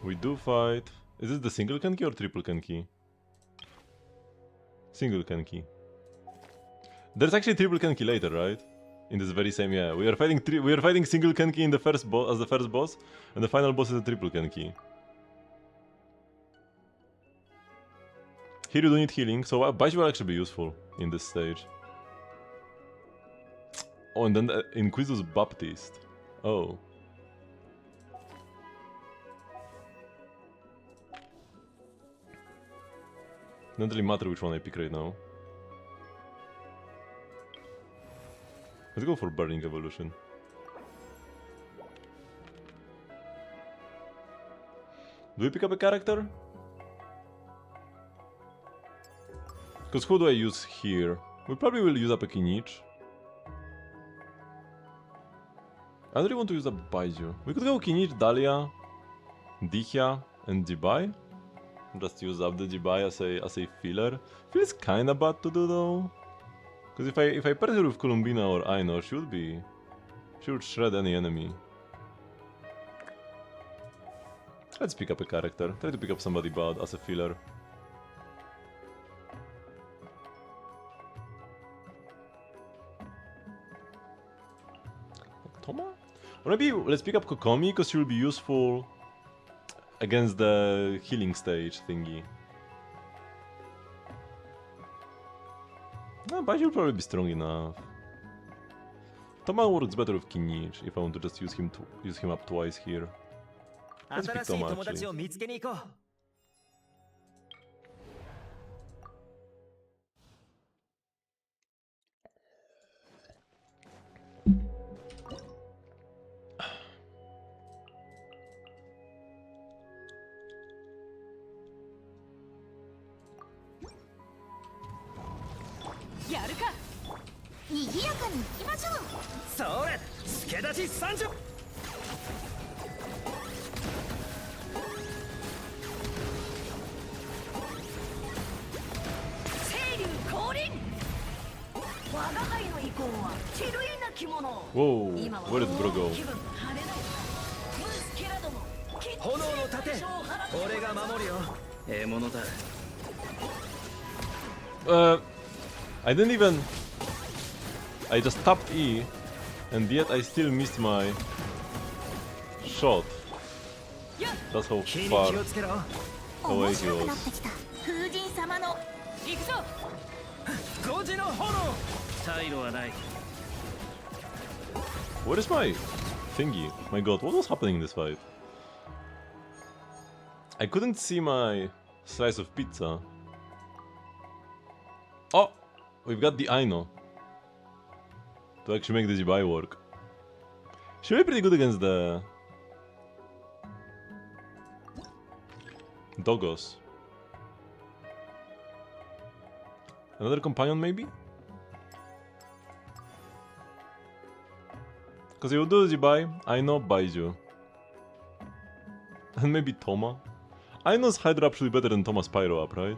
We do fight. Is this the single Kenki or triple Kenki? Single Kenki. There's actually triple Kenki later, right? In this very same, yeah. We are fighting single Kenki in the first boss as the first boss, and the final boss is a triple Kenki. Here you do need healing, so Baiju will actually be useful in this stage. Oh, and then Inquisitus Baptist. Oh. Doesn't really matter which one I pick right now. Let's go for Burning Evolution. Do we pick up a character? Because who do I use here? We probably will use up a Kinich. I don't really want to use up Baiju. We could go Kinich, Dahlia, Dihya, and Jibai. Just use up the Jibai as a filler. Feels kinda bad to do though. Because if I pair her with Columbina or Ainor, she would shred any enemy. Let's pick up a character. Try to pick up somebody bad as a filler. Toma? Or maybe let's pick up Kokomi because she will be useful against the healing stage thingy. No, but he'll probably be strong enough. Toma works better with Kinich if I want to just use him up twice here. Let's pick Toma actually. Whoa, where did bro go? 炎の盾俺が守るよええものだ I didn't even... I just tapped E, and yet I still missed my shot. That's how 気に far 気をつけろ away 面 he 白くな was. ってきた風神様の行くぞ5時の炎退路はない Where is my thingy? My god, what was happening in this fight? I couldn't see my slice of pizza. Oh! We've got the Aino to actually make the Jibai work. Should be pretty good against the Doggos. Another companion maybe? Because he will do the Jibai, Aino, Baiju. And maybe Toma. Aino's Hydra up should be better than Toma's Pyro up, right?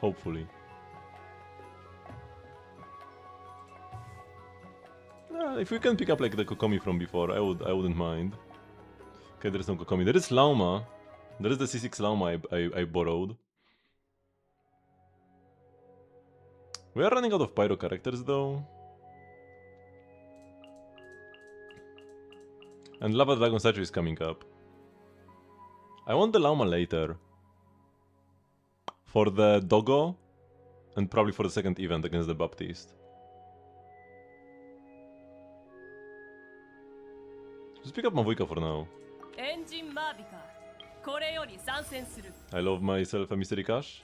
Hopefully. If we can pick up like the Kokomi from before, I wouldn't mind. Okay, there is no Kokomi. There is Lauma. There is the C6 Lauma I borrowed. We are running out of Pyro characters though. And Lava Dragon statue is coming up. I want the Lauma later. For the Doggo. And probably for the second event against the Baptiste. Just pick up Mavuika for now. I love myself a mystery cache.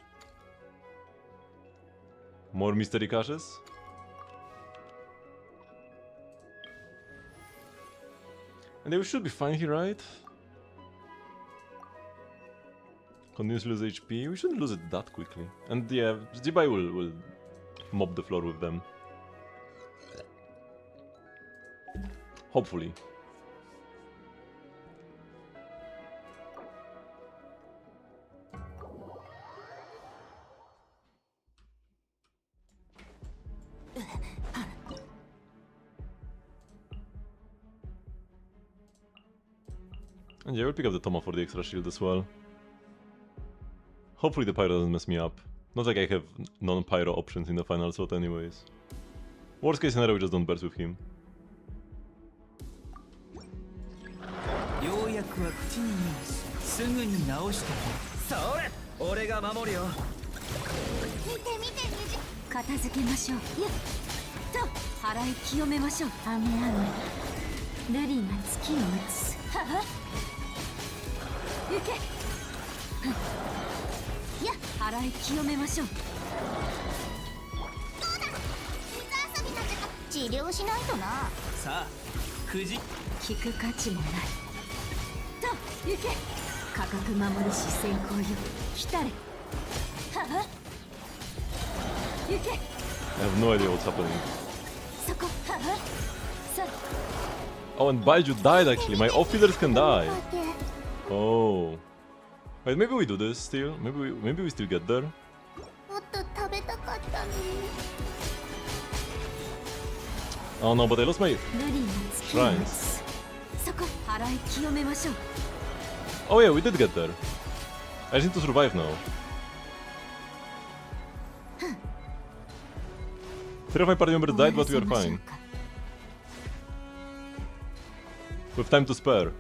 More mystery caches. And we should be fine here, right? Continuously lose HP. We shouldn't lose it that quickly. And yeah, Jibai will mop the floor with them. Hopefully. And yeah, we'll pick up the Toma for the extra shield as well. Hopefully the Pyro doesn't mess me up. Not like I have non-Pyro options in the final slot anyways. Worst case scenario, we just don't burst with him. ようやくは口に見すぐに直してそれ俺が守るよ見て見て片付けましょうよっと払い清めましょう雨雨ルリが月を打つはは行けや払い清めましょうどうだ水遊びなんて治療しないとなさあ9時聞く価値もないと行け価格守るし先行よ来たれはは行け I have no idea what's happening. そこははさ Oh, and Baiju died actually. My off-fielders can die. Oh. Wait, maybe we do this still? Maybe we still get there? もっと食べたかったのに Oh no, but I lost my ルリが月を打 shrines. つそこ払い清めましょう Oh yeah, we did get there. I just need to survive now. 3 of my party members died, but we are fine. With time to spare.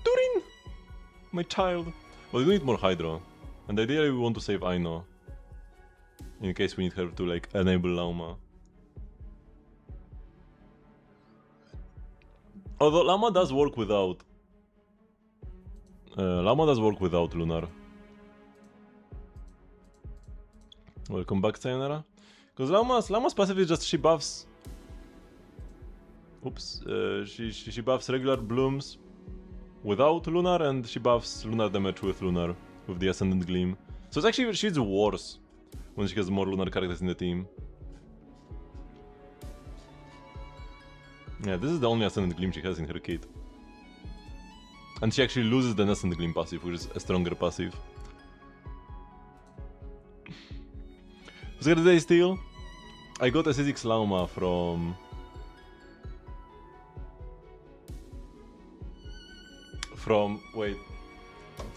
Turin! My child. Well, we need more Hydra. And ideally we want to save Aino. In case we need her to like enable Lauma. Although Lama does work without... Lama does work without Lunar. Welcome back, Sayonara. Because Lama's passive is just she buffs... Oops. She buffs regular blooms without Lunar, and she buffs Lunar damage with Lunar, with the Ascendant Gleam. So it's actually, she's worse when she has more Lunar characters in the team. Yeah, this is the only Ascendant Gleam she has in her kit. And she actually loses the Ascendant Gleam passive, which is a stronger passive. What's today still? I got a C6 Lauma from... wait...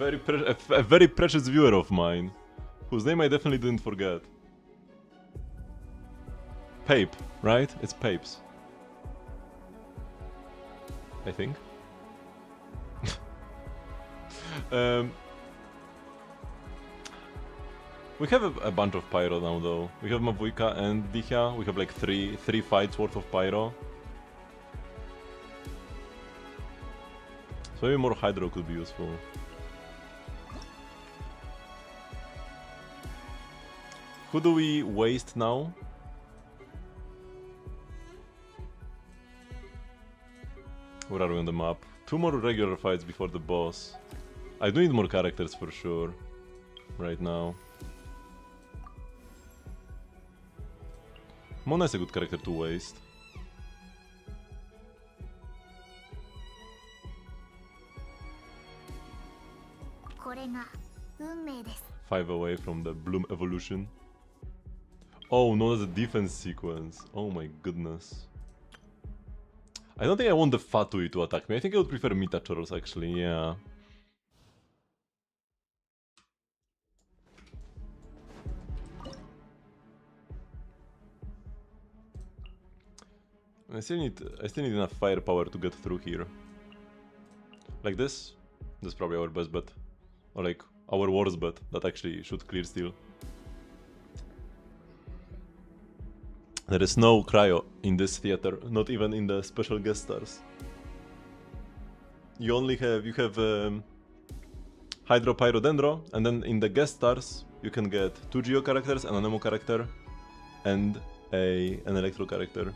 a very precious viewer of mine, whose name I definitely didn't forget. Pape, right? It's Papes. I think. We have a bunch of Pyro now though. We have Mavuika and Dicha. We have like three fights worth of Pyro. So maybe more Hydro could be useful. Who do we waste now? Where are we on the map? 2 more regular fights before the boss. I do need more characters for sure. Right now. Mona is a good character to waste. Five away from the Bloom evolution. Oh no, that's a defense sequence. Oh my goodness. I don't think I want the Fatui to attack me. I think I would prefer Mitachoros actually, yeah. I still need enough firepower to get through here. Like this? This is probably our best bet. Or like our worst bet that actually should clear steel. There is no cryo in this theater, not even in the special guest stars. You only have Hydro, Pyro, Dendro, and then in the guest stars you can get 2 Geo characters, an Anemo character, and an Electro character.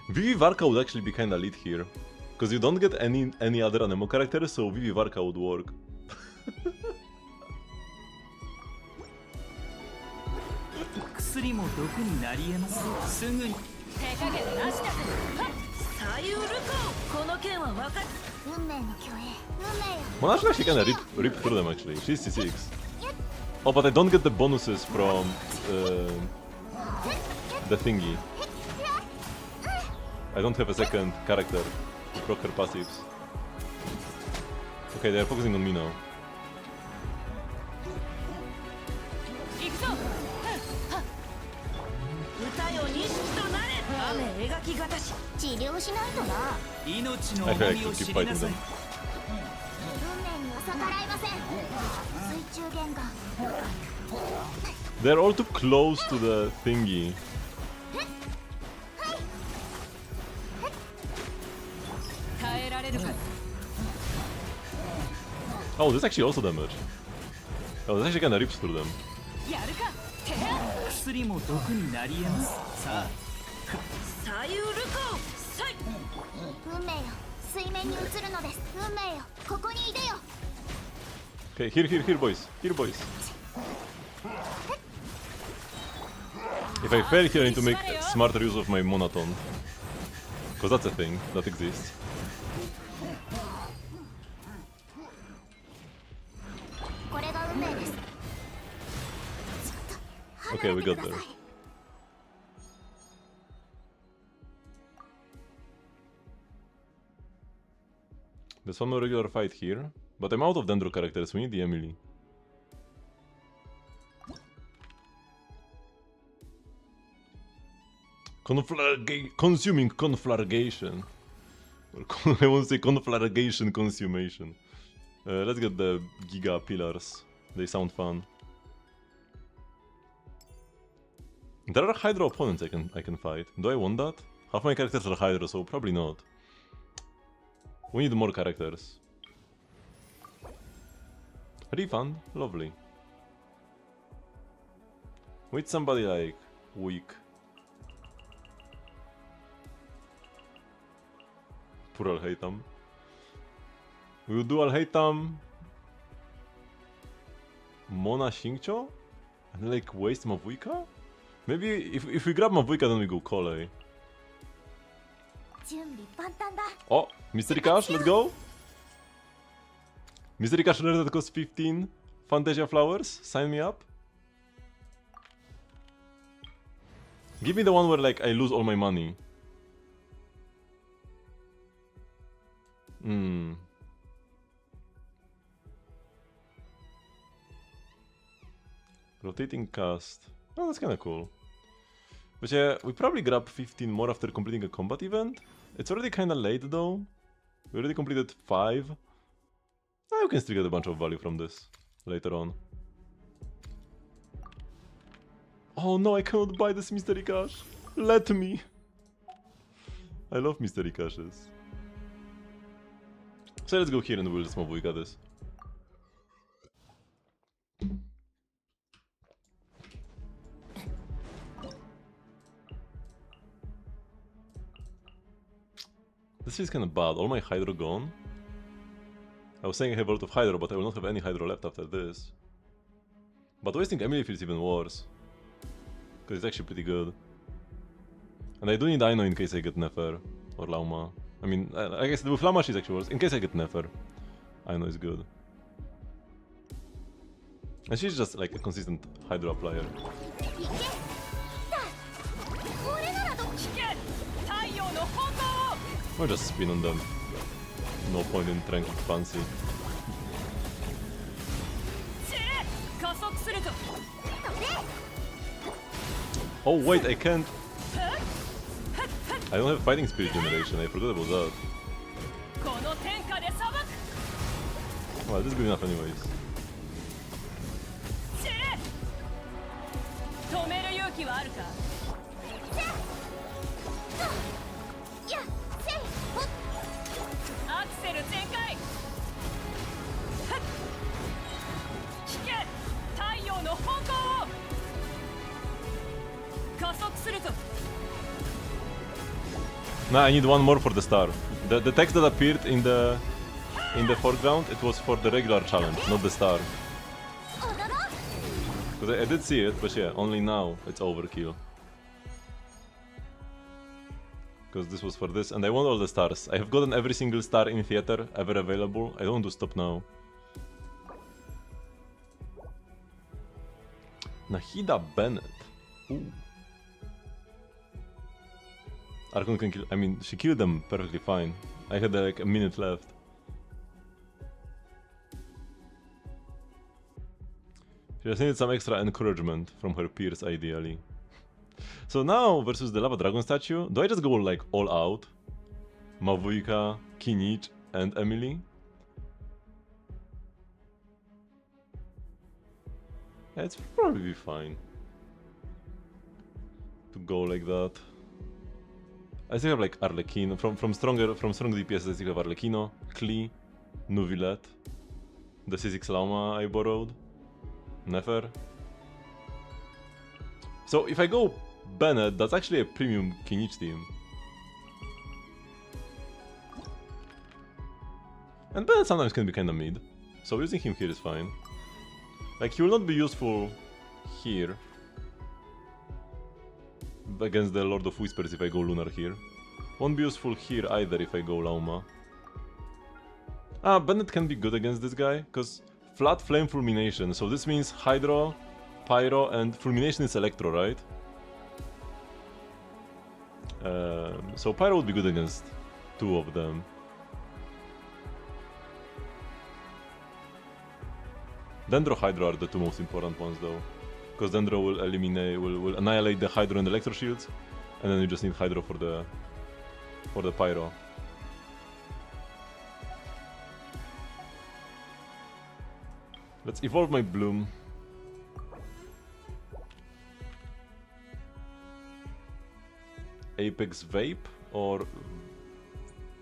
Vivi Varka would actually be kinda lit here, because you don't get any other Anemo characters, so Vivi Varka would work. Monarch actually kinda rip through them actually. She's C6. Oh, but I don't get the bonuses from the thingy. I don't have a second character to proc her passives. Okay, they are focusing on me now. Actually, I should keep fighting them. They're all too close to the thingy. Oh, this actually also damage. Oh, this actually kinda rips through them. Okay, here, boys. Here, boys. If I fail here, I need to make smarter use of my Monoton. Because that's a thing that exists. Okay, we got there. There's one more regular fight here, but I'm out of Dendro characters, we need the Emily. Consuming conflagration. I want to say conflagration consummation. Let's get the Giga Pillars. They sound fun. There are Hydro opponents I can fight. Do I want that? Half my characters are Hydro, so probably not. We need more characters. Refund? Lovely. With somebody like weak. Poor Alheitam. We will do Alheitam, Mona Xingqiu, and like waste Mavuika? Maybe if we grab Mavuika then we go Kole. 準備万端だ。 Oh, Mystery Cash, let's go! Mystery Cash rare that costs 15. Fantasia Flowers, sign me up. Give me the one where like I lose all my money. Rotating cast. Oh, that's kinda cool. But yeah, we probably grab 15 more after completing a combat event. It's already kinda late though. We already completed 5. We can still get a bunch of value from this later on. Oh no, I cannot buy this mystery cache. Let me. I love mystery caches. So let's go here and we'll just mobujka this. This is kinda bad. All my Hydro gone. I was saying I have a lot of Hydro, but I will not have any Hydro left after this. But wasting Emily feels even worse. Because it's actually pretty good. And I do need Aino in case I get Nefer or Lauma. I mean, I guess with Lauma she's actually worse. In case I get Nefer, Aino is good. And she's just like a consistent Hydro player. Or just spin on them. No point in trying to fancy. Oh wait, I can't. I don't have fighting spirit generation, I forgot about that. Well, this is good enough anyways. Nah, I need one more for the star. The text that appeared in the foreground, it was for the regular challenge, not the star. Because I did see it, but yeah, only now it's overkill. Because this was for this, and I want all the stars. I have gotten every single star in theater ever available. I don't want to stop now. Nahida Bennett. Ooh. Archon can kill. I mean, she killed them perfectly fine. I had like a minute left. She just needed some extra encouragement from her peers, ideally. So now, versus the Lava Dragon statue, do I just go like all out? Mavuika, Kinich, and Emily? Yeah, it's probably fine to go like that. I still have like Arlecchino from strong DPS. I still have Arlecchino, Klee, Nuvillet, the C6 Lauma I borrowed, Nefer. So if I go Bennett, that's actually a premium Kinich team. And Bennett sometimes can be kinda mid, so using him here is fine. Like, he will not be useful here against the Lord of Whispers if I go Lunar here. Won't be useful here either if I go Lauma. Ah, Bennett can be good against this guy, because flat flame fulmination, so this means Hydro, Pyro, and fulmination is Electro, right? So Pyro would be good against 2 of them. Dendro Hydro are the 2 most important ones though. Because Dendro will eliminate, will annihilate the Hydro and Electro shields, and then you just need Hydro for the Pyro. Let's evolve my Bloom. Apex Vape or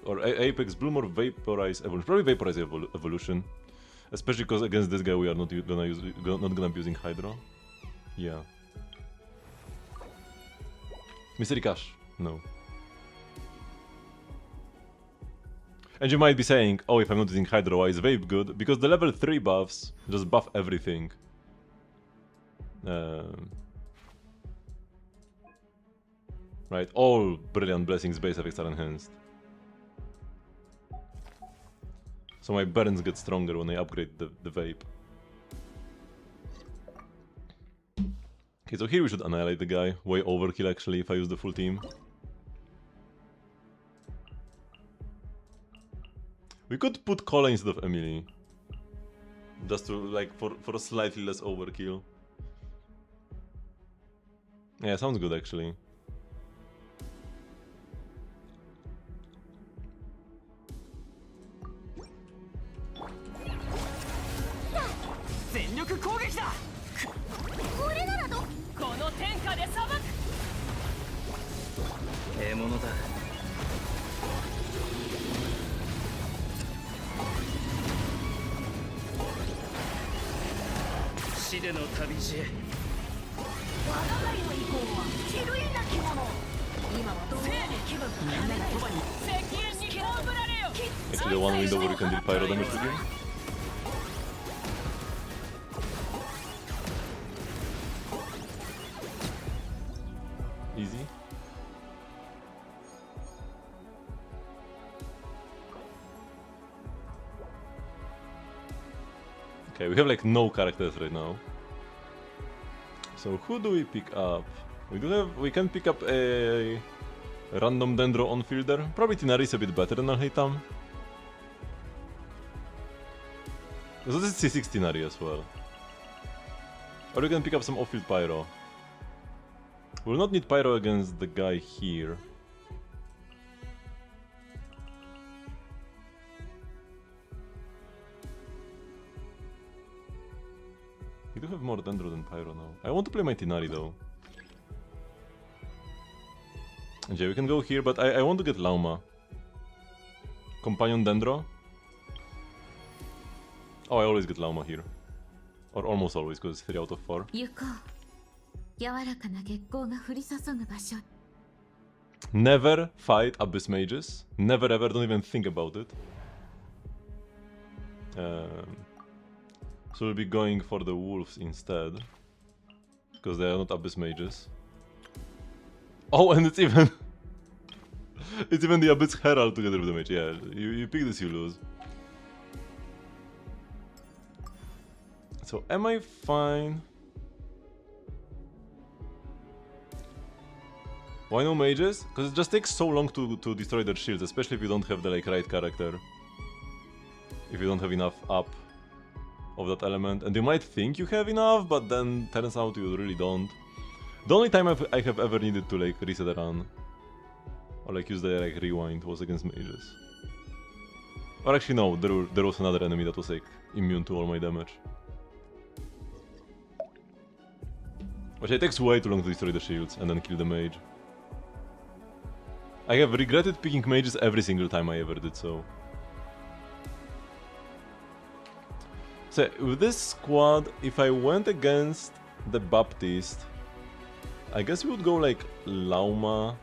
Apex Bloom or Vaporize Evolution. Probably Vaporize Evolution. Especially because against this guy we are not gonna be using Hydro. Yeah. Mystery Cash. No. And you might be saying, oh, if I'm not using Hydro, why is Vape good? Because the level 3 buffs just buff everything. Right, all Brilliant Blessings base effects are enhanced. So my burns get stronger when I upgrade the vape. Okay, so here we should annihilate the guy. Way overkill actually if I use the full team. We could put Cola instead of Emily. Just to, like, for slightly less overkill. Yeah, sounds good actually. Actually, the one window where you can deal pyro damage to him. Easy. Okay, we have like no characters right now. So who do we pick up? We can pick up a random Dendro on fielder. Probably Tinari is a bit better than Alheitam. So this is C6 Tinari as well. Or we can pick up some off-field pyro. We'll not need pyro against the guy here. We do have more Dendro than pyro now. I want to play my Tinari though. And yeah, we can go here, but I want to get Lauma. Companion Dendro. Oh, I always get Lauma here. Or almost always, because it's 3 out of 4. Never fight Abyss Mages. Never ever, don't even think about it. So we'll be going for the Wolves instead. Because they are not Abyss Mages. Oh, and it's even... it's even the Abyss Herald together with the mage. Yeah, you pick this, you lose. So, am I fine? Why no mages? Because it just takes so long to destroy their shields, especially if you don't have the like right character. If you don't have enough up of that element. And you might think you have enough, but then turns out you really don't. The only time I have ever needed to like reset a run or like use the like rewind was against mages. Or actually no, there was another enemy that was like immune to all my damage. Which it takes way too long to destroy the shields and then kill the mage. I have regretted picking mages every single time I ever did so. So with this squad, if I went against the Baptist, I guess we would go like Lauma,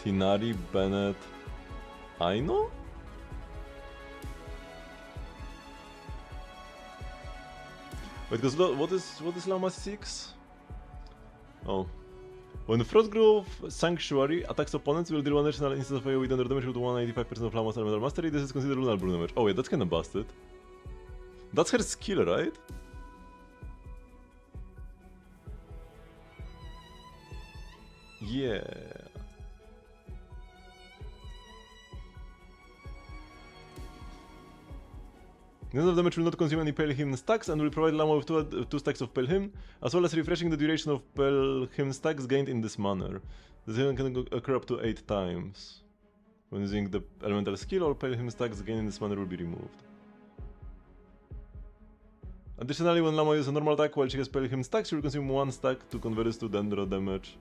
Tinari, Bennett, Aino? Wait, because what is Lauma 6? Oh. When Frostgrove Sanctuary attacks opponents, will deal 1 additional instead of AoE thunder damage with 185% of Lauma's elemental mastery. This is considered lunar blue damage. Oh wait, that's kinda busted. That's her skill, right? Yeah. None of damage will not consume any Pale Hymn stacks and will provide Lama with 2 stacks of Pale Hymn, as well as refreshing the duration of Pale Hymn stacks gained in this manner. This event can occur up to 8 times. When using the elemental skill, all Pale Hymn stacks gained in this manner will be removed. Additionally, when Lama uses a normal attack while she has Pale Hymn stacks, she will consume 1 stack to convert this to Dendro damage.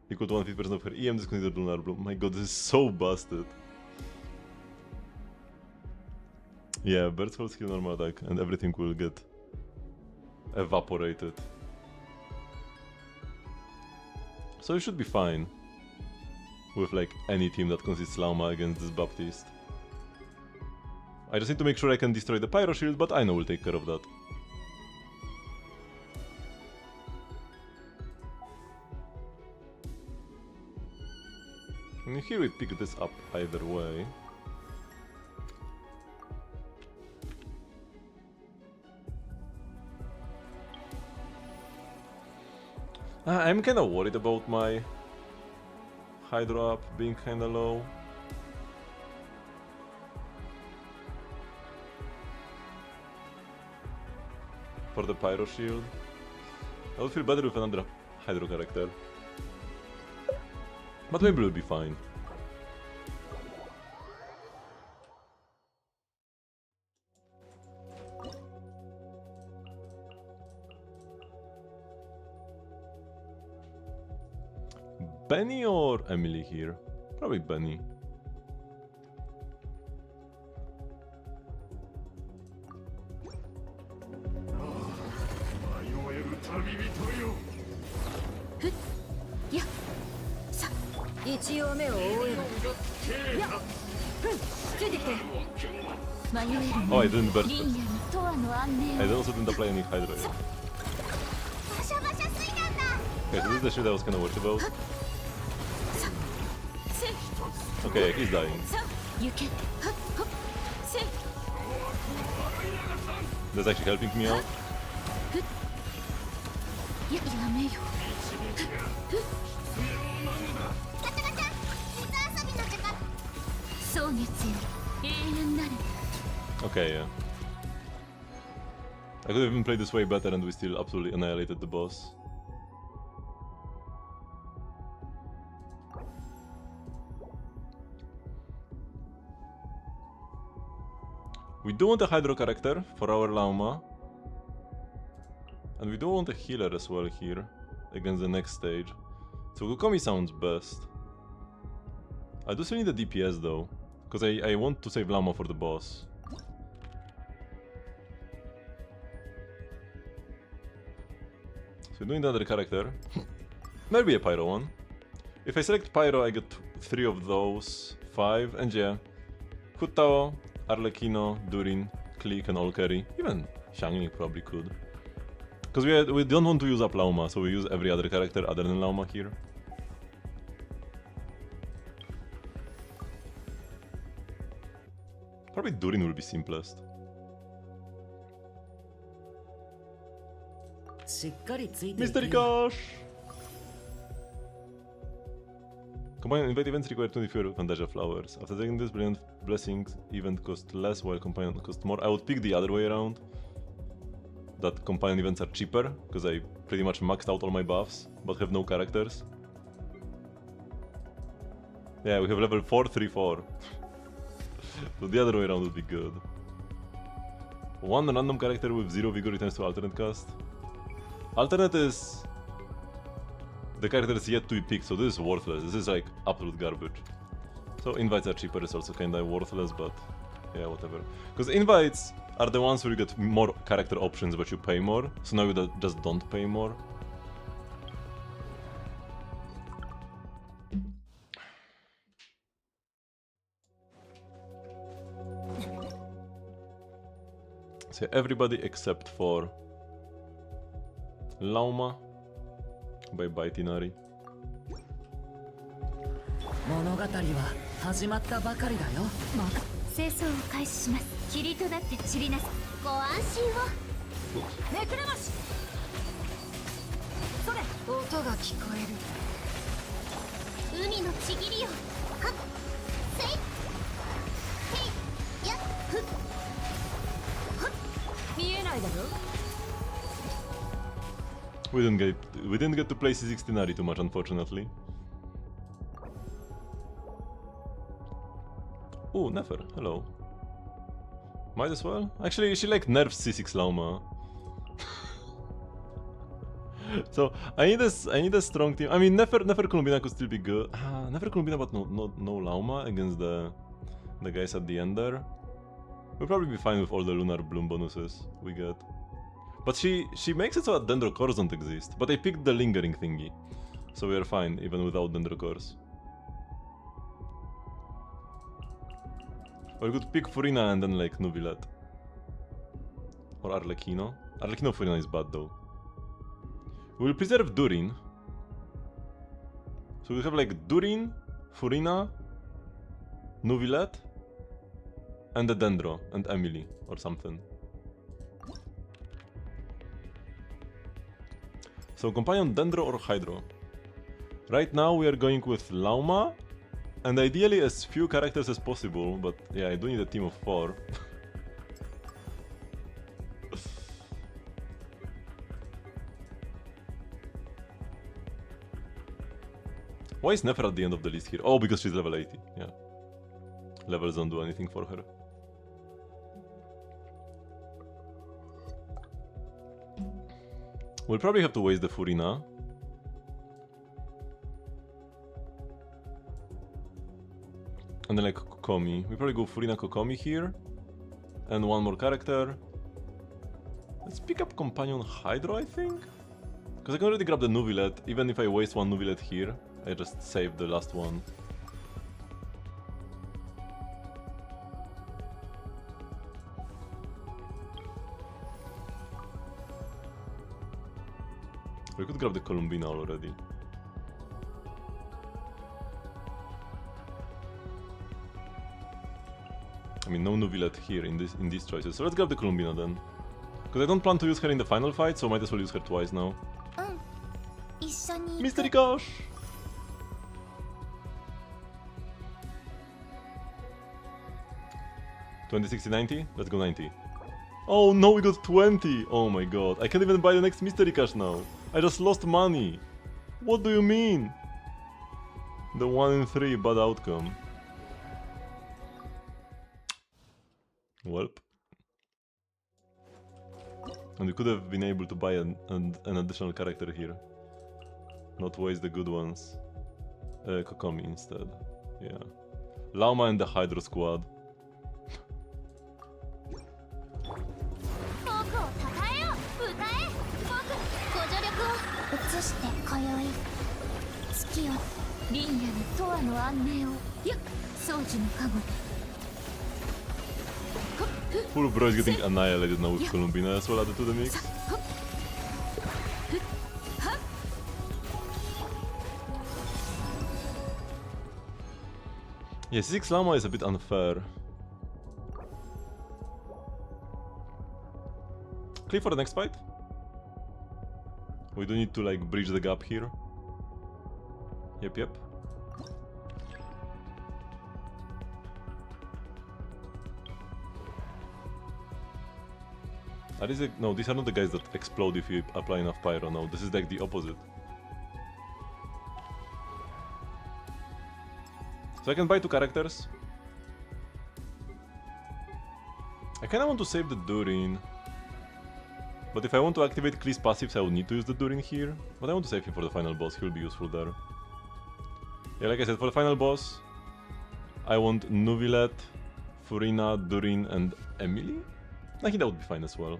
Equal to 1/5% of her EM, this is considered lunar blue. My god, this is so busted. Yeah, Bird's Hold skill normal attack and everything will get evaporated. So you should be fine with like any team that consists Lauma against this Baptist. I just need to make sure I can destroy the Pyro Shield, but I know we'll take care of that. And here we pick this up either way. I'm kinda worried about my Hydro up being kinda low. For the Pyro Shield. I would feel better with another Hydro character. But maybe we'll be fine. Benny or Emily here? Probably Benny. Oh, I didn't burst first. I also didn't apply any Hydro yet. Okay, so this is the shit I was kinda worried about. Okay, he's dying. That's actually helping me out. Okay, yeah. I could have even played this way better and we still absolutely annihilated the boss. We do want a Hydro character for our Lauma. And we do want a healer as well here, against the next stage. So Gukomi sounds best. I do still need a DPS though, because I want to save Lauma for the boss. So we're doing another character. Maybe a Pyro one. If I select Pyro, I get 3 of those, 5, and yeah. Hutao, Arlecchino, Durin, Click, and all carry. Even Xiangling probably could. Because we don't want to use up Lauma, so we use every other character other than Lauma here. Probably Durin will be simplest. Mystery Gosh! Companion invite events require 24 Fantasia Flowers. After taking this, Brilliant Blessings event cost less while Companion cost more. I would pick the other way around. That Companion events are cheaper, because I pretty much maxed out all my buffs, but have no characters. Yeah, we have level 4, 3, 4. So the other way around would be good. One random character with 0 vigor returns to alternate cast. Alternate is the character is yet to be picked, so this is worthless. This is like absolute garbage. So invites are cheaper is also kinda worthless, but yeah, whatever. Because invites are the ones where you get more character options but you pay more. So now you just don't pay more. So everybody except for Lauma. Bye bye Tinari. 物語は始まったばかりだよ。もう清掃を開始します。霧となって散りなさい。ご安心を。めくれますそれ音が聞こえる。海のちぎりよ。はっせいへいやっふっはっ見えないだろ。We didn't get to play C6 Tinari too much, unfortunately. Oh, Nefer, hello. Might as well. Actually, she like nerfs C6 Lauma. So I need a strong team. I mean, Nefer Columbina could still be good. Nefer Columbina, but no Lauma against the guys at the end there. We'll probably be fine with all the Lunar Bloom bonuses we get. But she makes it so that Dendrocores don't exist. But I picked the lingering thingy, so we are fine even without Dendrocores. Or we could pick Furina and then like Nubilet. Or Arlecchino. Arlecchino Furina is bad though. We will preserve Durin. So we have like Durin, Furina, Nubilet, and the Dendro, and Emily, or something. So companion Dendro or Hydro? Right now we are going with Lauma, and ideally as few characters as possible, but yeah, I do need a team of 4. Why is Nefer at the end of the list here? Oh, because she's level 80, yeah. Levels don't do anything for her. We'll probably have to waste the Furina. And then like Kokomi. We probably go Furina Kokomi here. And one more character. Let's pick up Companion Hydro, I think? Because I can already grab the Nuvilet. Even if I waste one Nuvilet here, I just save the last one. We could grab the Columbina already. I mean, no Nuvilet here in these choices, so let's grab the Columbina then. Because I don't plan to use her in the final fight, so might as well use her twice now. Mystery Gosh! $20, $60, $90? Let's go 90. Oh no, we got 20! Oh my god, I can't even buy the next Mystery Cash now. I just lost money. What do you mean? The 1 in 3 bad outcome. Welp. And we could have been able to buy an additional character here. Not waste the good ones. Kokomi instead. Yeah. Lauma and the Hydro Squad. Full Bro is getting annihilated now with Columbina as well added to the mix. Yeah, C6 Lama is a bit unfair. Click for the next fight. We do need to like bridge the gap here. Yep. No, these are not the guys that explode if you apply enough pyro. No, this is like the opposite. So I can buy 2 characters. I kinda want to save the Durin. But if I want to activate Klee's passives, I will need to use the Durin here. But I want to save him for the final boss, he'll be useful there. Yeah, like I said, for the final boss, I want Nuvilet, Furina, Durin, and Emily? I think that would be fine as well.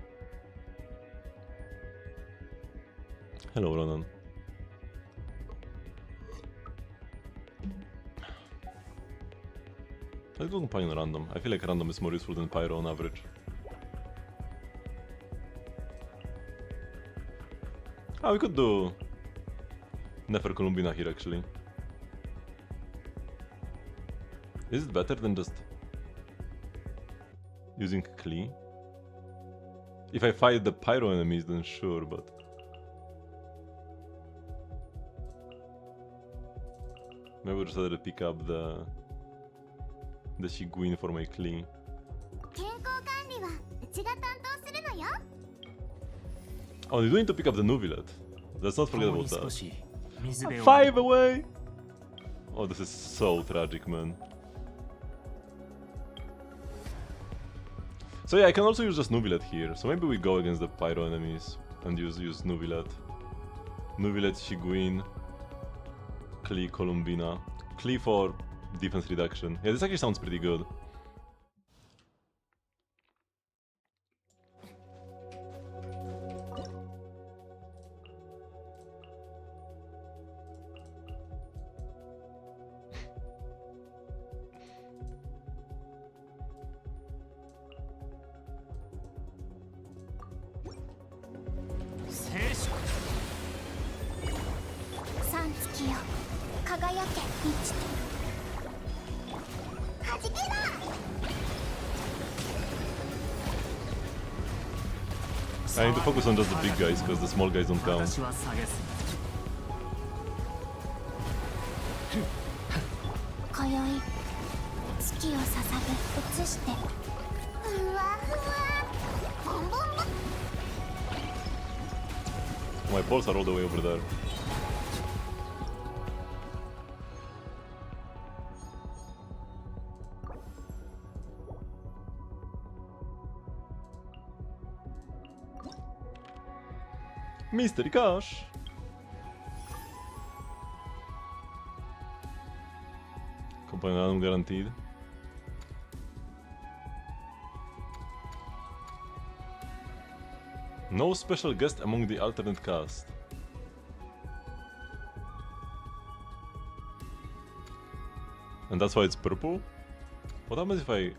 Hello, Ronan. Let's go Companion Random. I feel like Random is more useful than Pyro on average. Ah, we could do Nefer Columbina here actually. Is it better than just using Klee? If I fight the Pyro enemies, then sure, but... Maybe we'll just rather pick up the Shiguin for my Klee. Oh, you do need to pick up the Nuvilet. Let's not forget about that. 5 away! Oh, this is so tragic, man. So yeah, I can also use just Nuvilet here. So maybe we go against the Pyro enemies and use Nuvilet. Nuvilet, Shiguin, Klee, Columbina. Klee for defense reduction. Yeah, this actually sounds pretty good. I need to focus on just the big guys, because the small guys don't count. 私は下げす今宵月を捧げ移してふわふわボンボンボン My balls are all the way over there. Mystery Cash! Companion guaranteed. No special guest among the alternate cast. And that's why it's purple? What happens if I...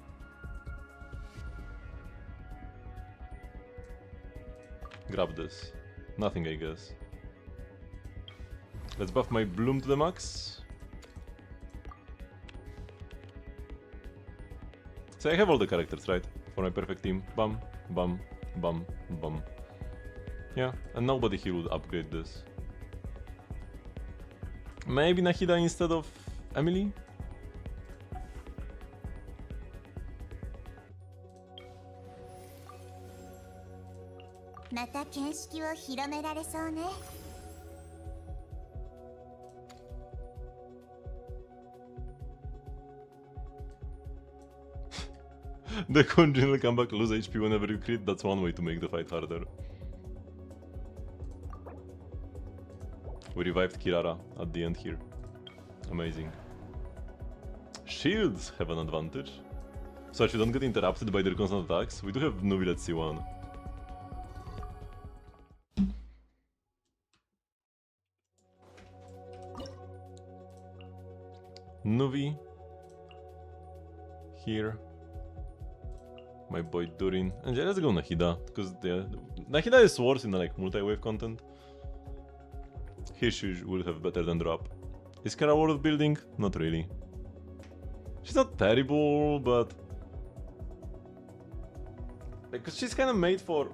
grab this? Nothing, I guess. Let's buff my bloom to the max. So I have all the characters, right? For my perfect team. Bum, bum, bum, bum. Yeah, and nobody here would upgrade this. Maybe Nahida instead of Emily? The Conjun will come back, lose HP whenever you crit. That's one way to make the fight harder. We revived Kirara at the end here. Amazing. Shields have an advantage. So if you don't get interrupted by their constant attacks, we do have Nuvi at C1. Nuvi. Here. My boy Durin. And yeah, let's go Nahida, because Nahida is worse in like multi-wave content. Here she will have better than drop. Is Kara worth building? Not really. She's not terrible, but... because she's kind of made for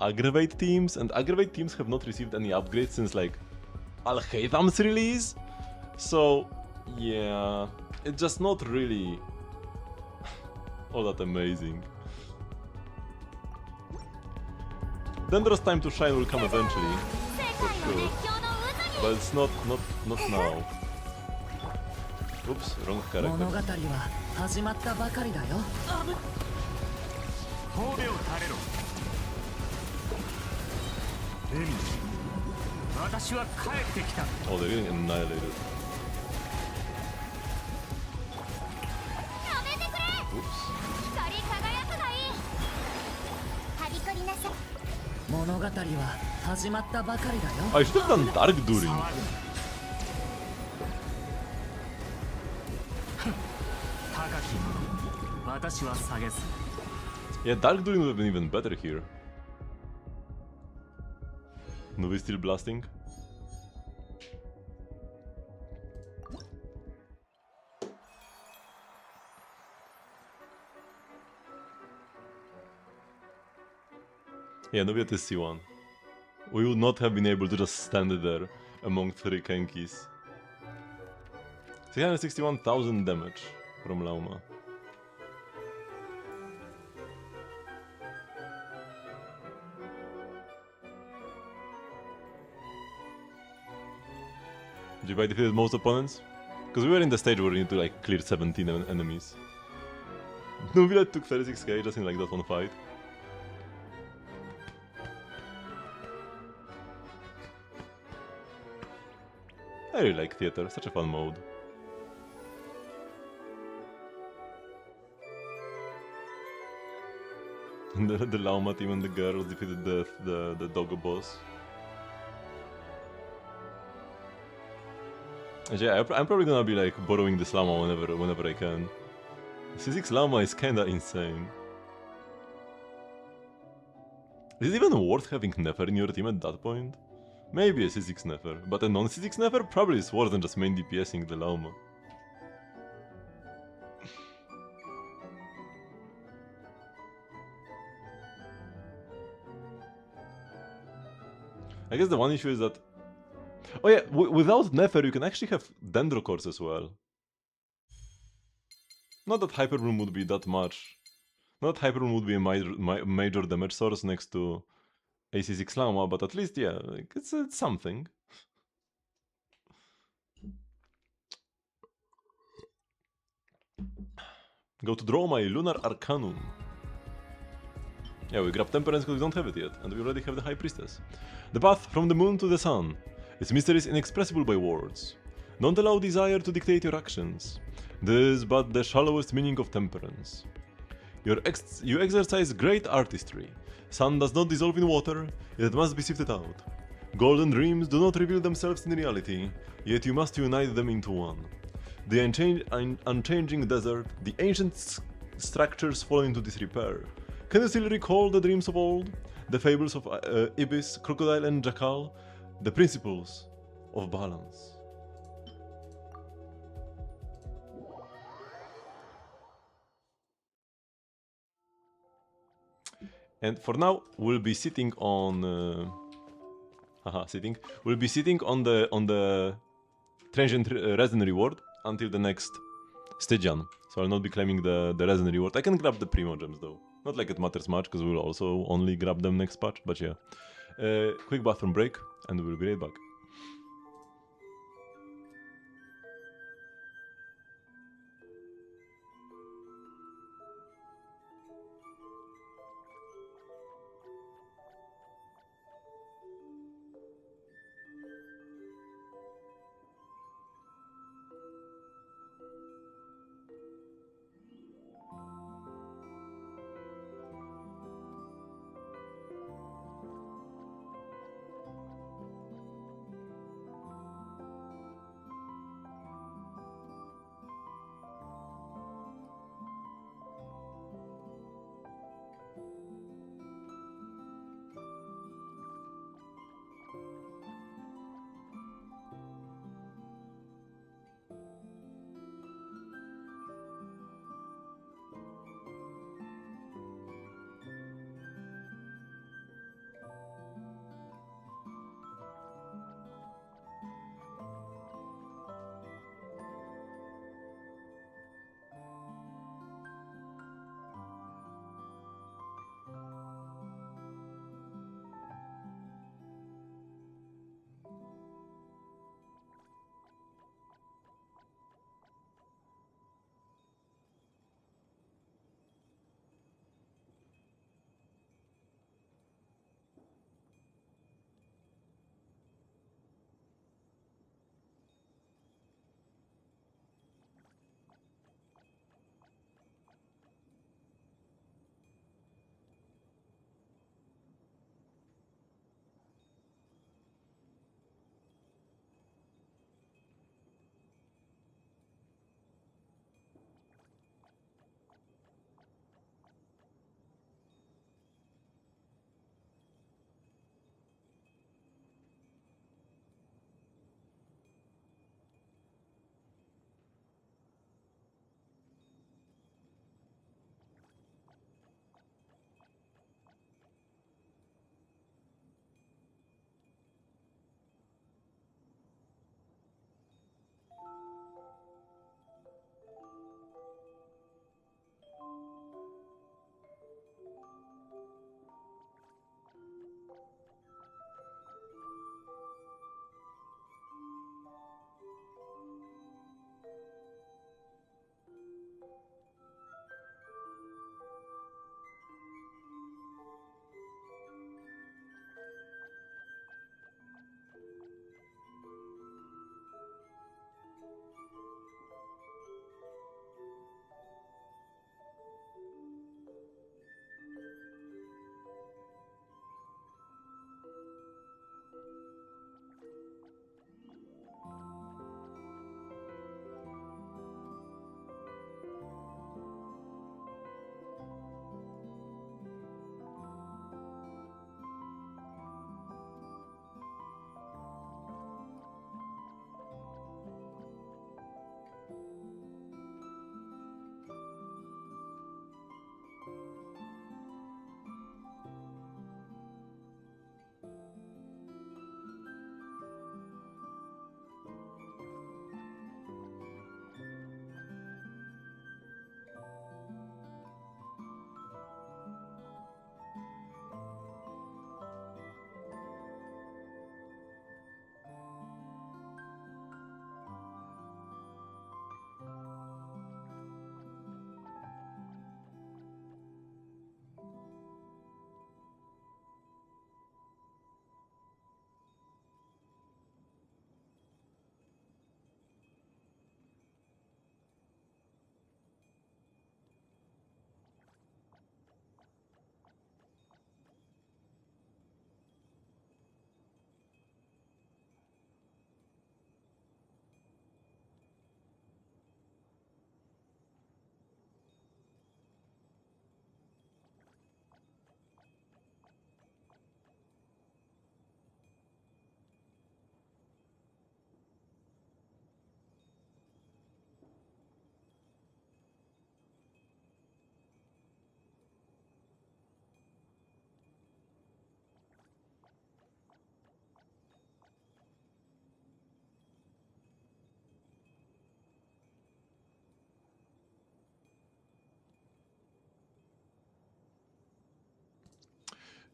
aggravate teams, and aggravate teams have not received any upgrades since like Al-Haytham's release. So, yeah, it's just not really all that amazing. Dendra's time to shine will come eventually, for sure. But it's not now. Oops, wrong character. 物語は始まったばかりだよ。神戸を垂れろ。エミ、私は帰ってきた。 Oh, they're getting annihilated. Oops. 物語は始まったばかりだよ。 I should have done Dark During. 高き、私は下げず。 Yeah, Dark During would have been even better here. Nuvi still blasting? Yeah, Nuvi at C1. We would not have been able to just stand there among 3 Kenkis. 361,000 damage from Lauma. Did I defeated most opponents? Because we were in the stage where we need to like clear 17 enemies. Nuvi took 36k just in like that one fight. I really like theater, such a fun mode. The Lauma team and the girls defeated the Doggo boss. And yeah, I'm probably gonna be like borrowing this Lauma whenever I can. C6 Lauma is kinda insane. Is it even worth having Nefer in your team at that point? Maybe a C6 Nefer, but a non-C6 Nefer probably is worse than just main DPSing the Lauma. I guess the one issue is that... Oh yeah, without Nefer you can actually have Dendrocores as well. Not that Hyper Bloom would be that much. Not that Hyper Bloom would be a major damage source next to AC6 Lama, but at least, yeah, like, it's something. Go to draw my Lunar Arcanum. Yeah, we grab Temperance because we don't have it yet, and we already have the High Priestess. The path from the moon to the sun. Its mystery is inexpressible by words. Don't allow desire to dictate your actions. This is but the shallowest meaning of temperance. You exercise great artistry. Sun does not dissolve in water, yet it must be sifted out. Golden dreams do not reveal themselves in reality, yet you must unite them into one. The unchanging desert, the ancient structures fall into disrepair. Can you still recall the dreams of old? The fables of Ibis, Crocodile and Jackal? The principles of balance. And for now, we'll be sitting on... We'll be sitting on the transient resin reward until the next Stygian. So I'll not be claiming the resin reward. I can grab the Primo gems though. Not like it matters much, because we'll also only grab them next patch, but yeah. Quick bathroom break, and we'll be right back.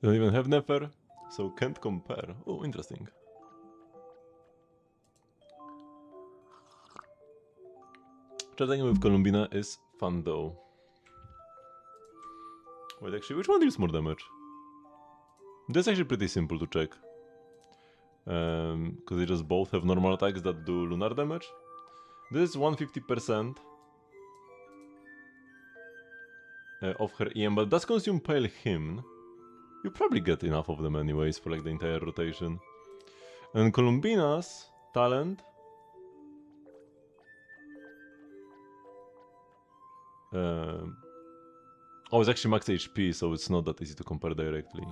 Don't even have Nefer, so can't compare. Oh, interesting. Chatting with Columbina is fun though. Wait, actually, which one deals more damage? That's actually pretty simple to check. Because they just both have normal attacks that do lunar damage. This is 150% of her EM, but does consume Pale Hymn. You probably get enough of them anyways for like the entire rotation. And Columbina's talent oh, it's actually max HP, so it's not that easy to compare directly.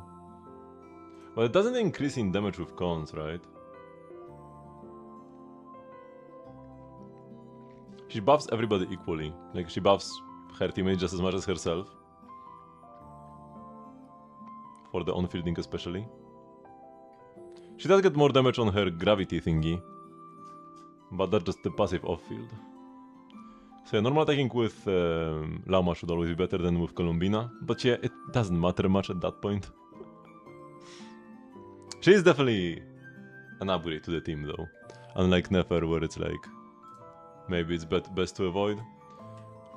Well, it doesn't increase in damage with cons, right? She buffs everybody equally. Like, she buffs her teammates just as much as herself. For the on-fielding especially. She does get more damage on her gravity thingy. But that's just the passive off-field. So yeah, normal attacking with Lauma should always be better than with Columbina. But yeah, it doesn't matter much at that point. She is definitely an upgrade to the team though. Unlike Nefer, where it's like... maybe it's best to avoid.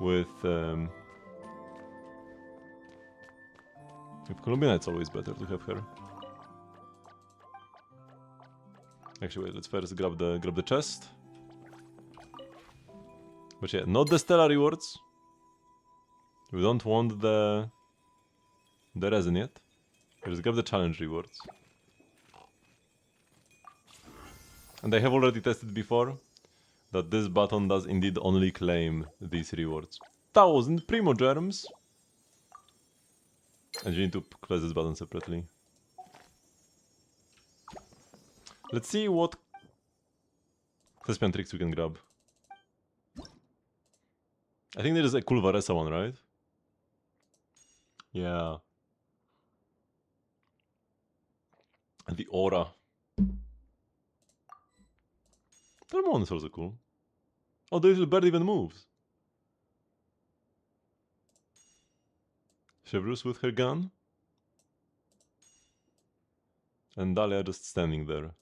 With Columbina, it's always better to have her. Actually, wait, let's first grab the chest. But yeah, not the stellar rewards. We don't want the resin yet. Let's grab the challenge rewards. And I have already tested before that this button does indeed only claim these rewards. 1000 Primo Germs! And you need to press this button separately. Let's see what Thespian tricks we can grab. I think there is a cool Varesa one, right? Yeah. And the aura. Thermon is also cool. Oh, the little bird even moves. Chevrus with her gun. And Dahlia just standing there.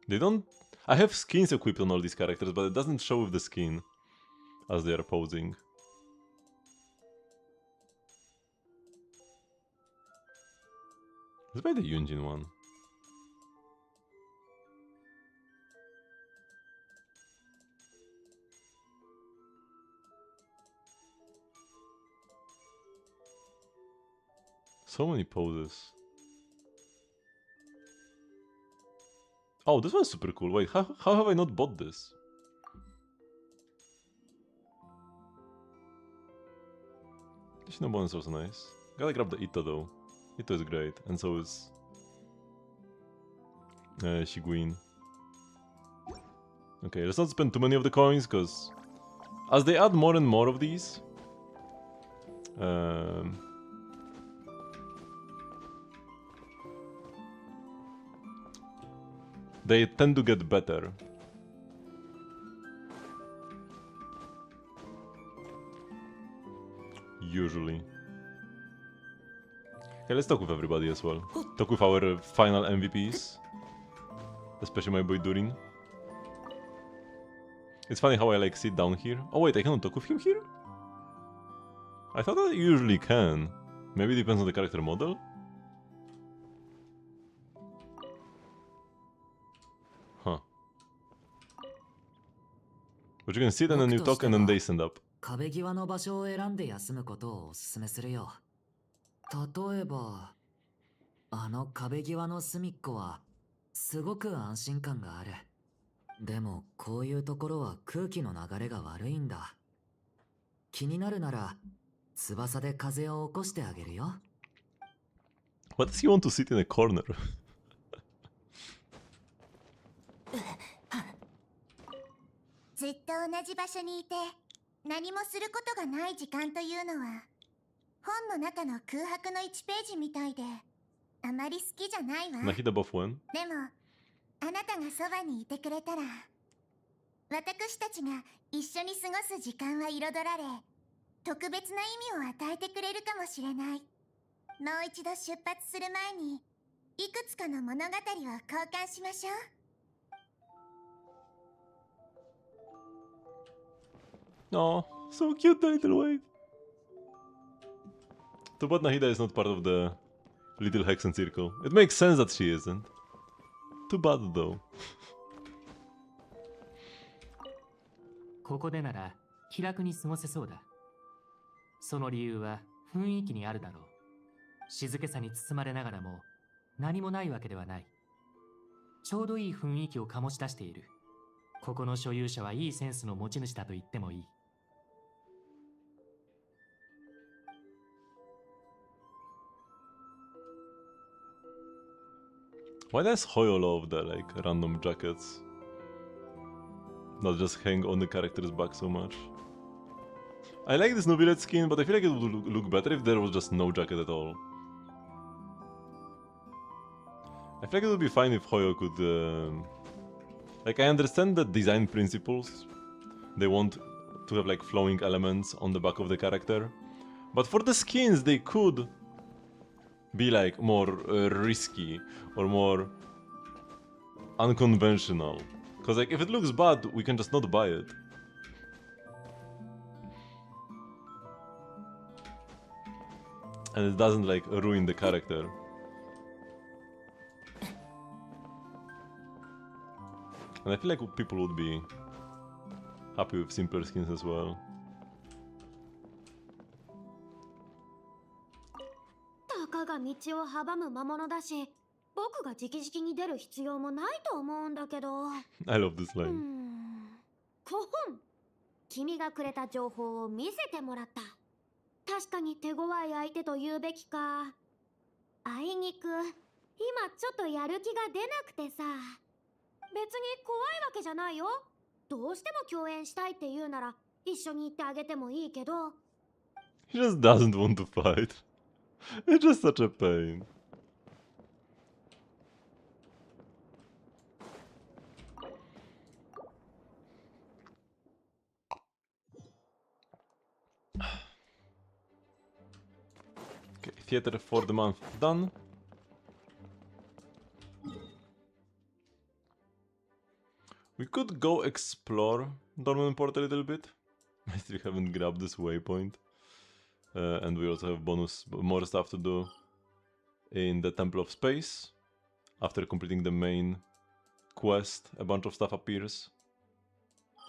They don't... I have skins equipped on all these characters, but it doesn't show with the skin as they are posing. Let's buy the Yunjin one. So many poses. Oh, this one's super cool. Wait, how have I not bought this? The Shinobon is also nice. Gotta grab the Ito though. Ito is great, and so is Shiguin. Okay, let's not spend too many of the coins, because as they add more and more of these, they tend to get better. Usually. Okay, let's talk with everybody as well. Talk with our final MVPs. Especially my boy Durin. It's funny how I like sit down here. Oh wait, I cannot talk with him here? I thought I usually can. Maybe it depends on the character model? Huh. But you can sit and then you talk and then they stand up. 壁際の場所を選んで休むことをおすすめするよ。例えば、あの壁際の隅っこはすごく安心感がある。でもこういうところは空気の流れが悪いんだ。気になるなら翼で風を起こしてあげるよ。What does he want to sit in a corner? ずっと同じ場所にいて何もすることがない時間というのは本の中の空白の1ページみたいであまり好きじゃないわ。 Nahida buff when? でもあなたがそばにいてくれたら私たちが一緒に過ごす時間は彩られ特別な意味を与えてくれるかもしれない。もう一度出発する前にいくつかの物語を交換しましょう。 Oh, so cute, the little wave. Too bad Nahida is not part of the little Hexen circle. It makes sense that she isn't. Too bad though. ここでなら気楽に過ごせそうだ。その理由は雰囲気にあるだろう。静けさに包まれながらも何もないわけではない。ちょうどいい雰囲気を醸し出している。ここの所有者はいいセンスの持ち主だと言ってもいい。Why does Hoyo love the like random jackets? Not just hang on the character's back so much. I like this Nobilette skin, but I feel like it would look better if there was just no jacket at all. I feel like it would be fine if Hoyo could... like, I understand the design principles. They want to have like flowing elements on the back of the character. But for the skins, they could be like more risky or more unconventional. Because like if it looks bad, we can just not buy it. And it doesn't like ruin the character. And I feel like people would be happy with simpler skins as well. たかが道を阻む魔物だし、僕が直々に出る必要もないと思うんだけど。 I love this line. コホン、君がくれた情報を見せてもらった。確かに手強い相手と言うべきか。あいにく今ちょっとやる気が出なくてさ。別に怖いわけじゃないよ。どうしても共演したいって言うなら一緒に行ってあげてもいいけど。 He just doesn't want to fight. It's just such a pain. Okay, theater for the month done. We could go explore Dormant Port a little bit. I still haven't grabbed this waypoint. And we also have more stuff to do in the Temple of Space. After completing the main quest, a bunch of stuff appears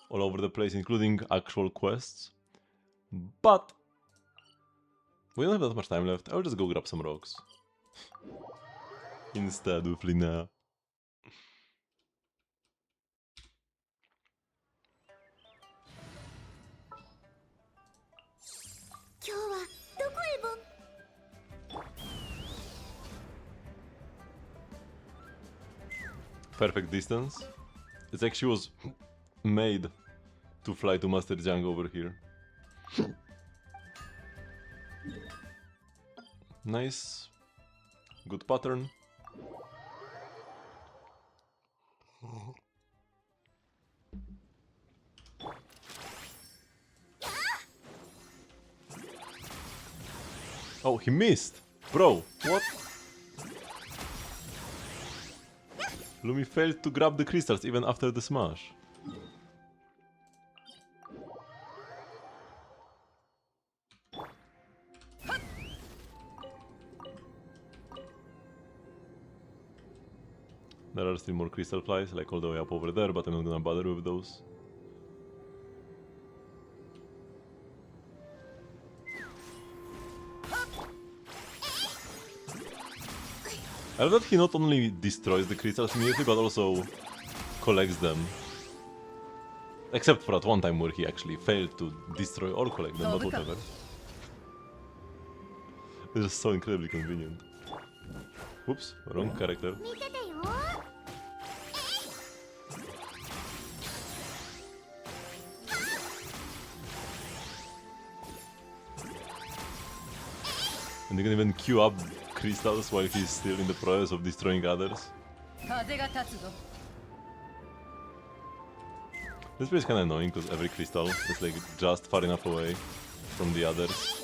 all over the place, including actual quests. But we don't have that much time left. I'll just go grab some rocks instead of Lina. 今日はどこへぼ。 Perfect distance. It's like she was made to fly to Master Jiang over here. Nice. Good pattern. Oh, he missed! Bro, what? Lumi failed to grab the crystals even after the smash. There are still more crystal flies, like all the way up over there, but I'm not gonna bother with those. I love that he not only destroys the crystals immediately, but also collects them. Except for that one time where he actually failed to destroy or collect them, but whatever. It's just so incredibly convenient. Whoops, wrong character. 見ててよ。And you can even queue up crystals while he's still in the process of destroying others. 風が立つぞ This place is kinda annoying because every crystal is like just far enough away from the others.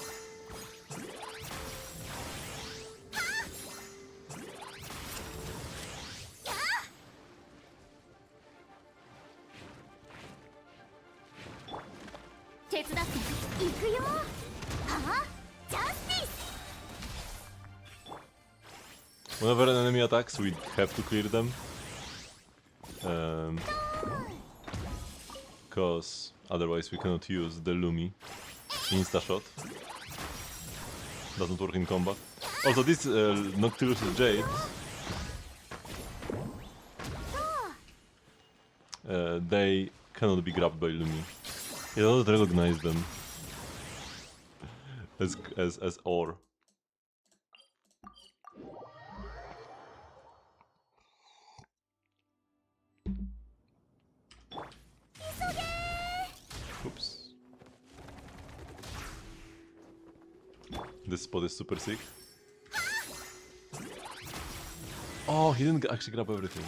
Whenever an enemy attacks, we have to clear them. Because otherwise we cannot use the Lumi insta-shot. Doesn't work in combat. Also, these Noctilus Jades, they cannot be grabbed by Lumi. It doesn't recognize them as ore. Oops. This spot is super sick. Oh, he didn't actually grab everything.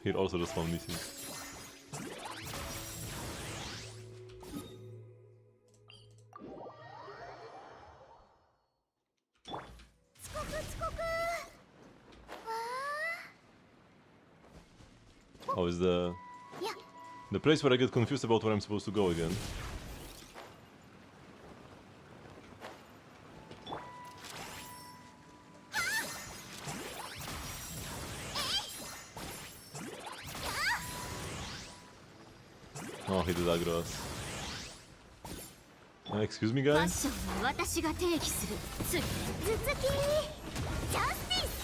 Here also just one missing. Oh, is the place where I get confused about where I'm supposed to go again. Oh, he did aggro us. Excuse me, guys? 私が定義する頭突きジャスティス